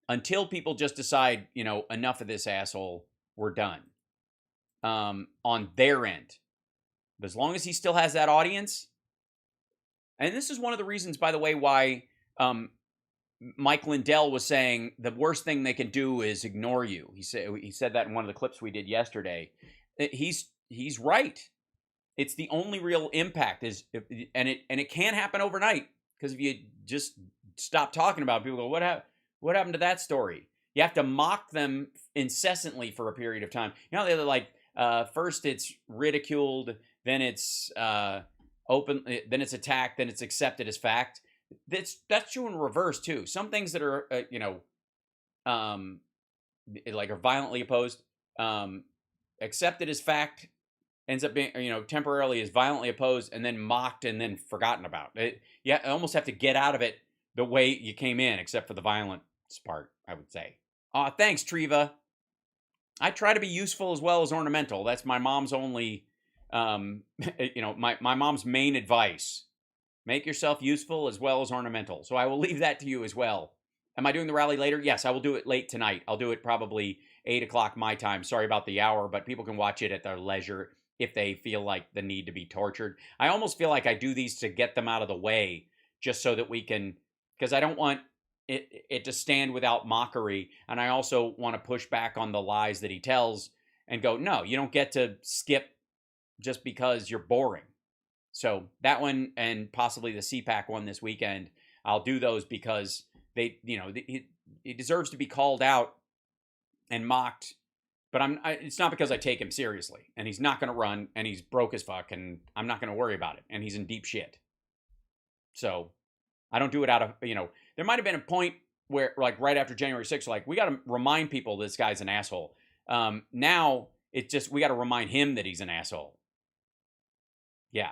Until people just decide, enough of this asshole, we're done. On their end. But as long as he still has that audience, and this is one of the reasons, by the way, why Mike Lindell was saying the worst thing they can do is ignore you. He said that in one of the clips we did yesterday. He's right. It's the only real impact and it can happen overnight, because if you just stop talking about it, people go, what happened to that story? You have to mock them incessantly for a period of time. They're like, first it's ridiculed, then it's open, then it's attacked, then it's accepted as fact. That's true in reverse too. Some things that are like are violently opposed, accepted as fact, ends up being temporarily is violently opposed and then mocked and then forgotten about. You almost have to get out of it the way you came in, except for the violence part, I would say. Thanks, Treva. I try to be useful as well as ornamental. That's my mom's only, my mom's main advice. Make yourself useful as well as ornamental. So I will leave that to you as well. Am I doing the rally later? Yes, I will do it late tonight. I'll do it probably 8 o'clock my time. Sorry about the hour, but people can watch it at their leisure if they feel like the need to be tortured. I almost feel like I do these to get them out of the way, just so that we can, because I don't want it to stand without mockery, and I also want to push back on the lies that he tells and go, no, you don't get to skip just because you're boring. So that one, and possibly the CPAC one this weekend, I'll do those because they, he deserves to be called out and mocked. But it's not because I take him seriously, and he's not going to run, and he's broke as fuck, and I'm not going to worry about it, and he's in deep shit. So I don't do it out of, there might have been a point where, like, right after January 6th, like, we got to remind people this guy's an asshole. Now it's just, we got to remind him that he's an asshole. Yeah.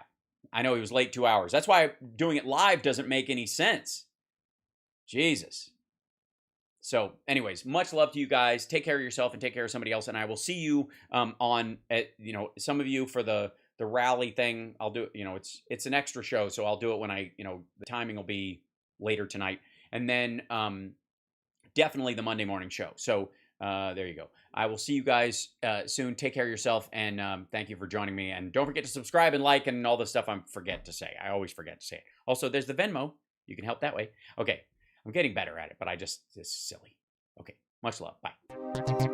I know he was late 2 hours. That's why doing it live doesn't make any sense. Jesus. So, anyways, much love to you guys. Take care of yourself and take care of somebody else. And I will see you on, some of you for the rally thing. I'll do it. It's an extra show, so I'll do it when the timing will be later tonight. And then definitely the Monday morning show. So there you go. I will see you guys soon. Take care of yourself, and thank you for joining me. And don't forget to subscribe and like and all the stuff I forget to say. I always forget to say it. Also, there's the Venmo. You can help that way. Okay. I'm getting better at it, but it's silly. Okay. Much love. Bye.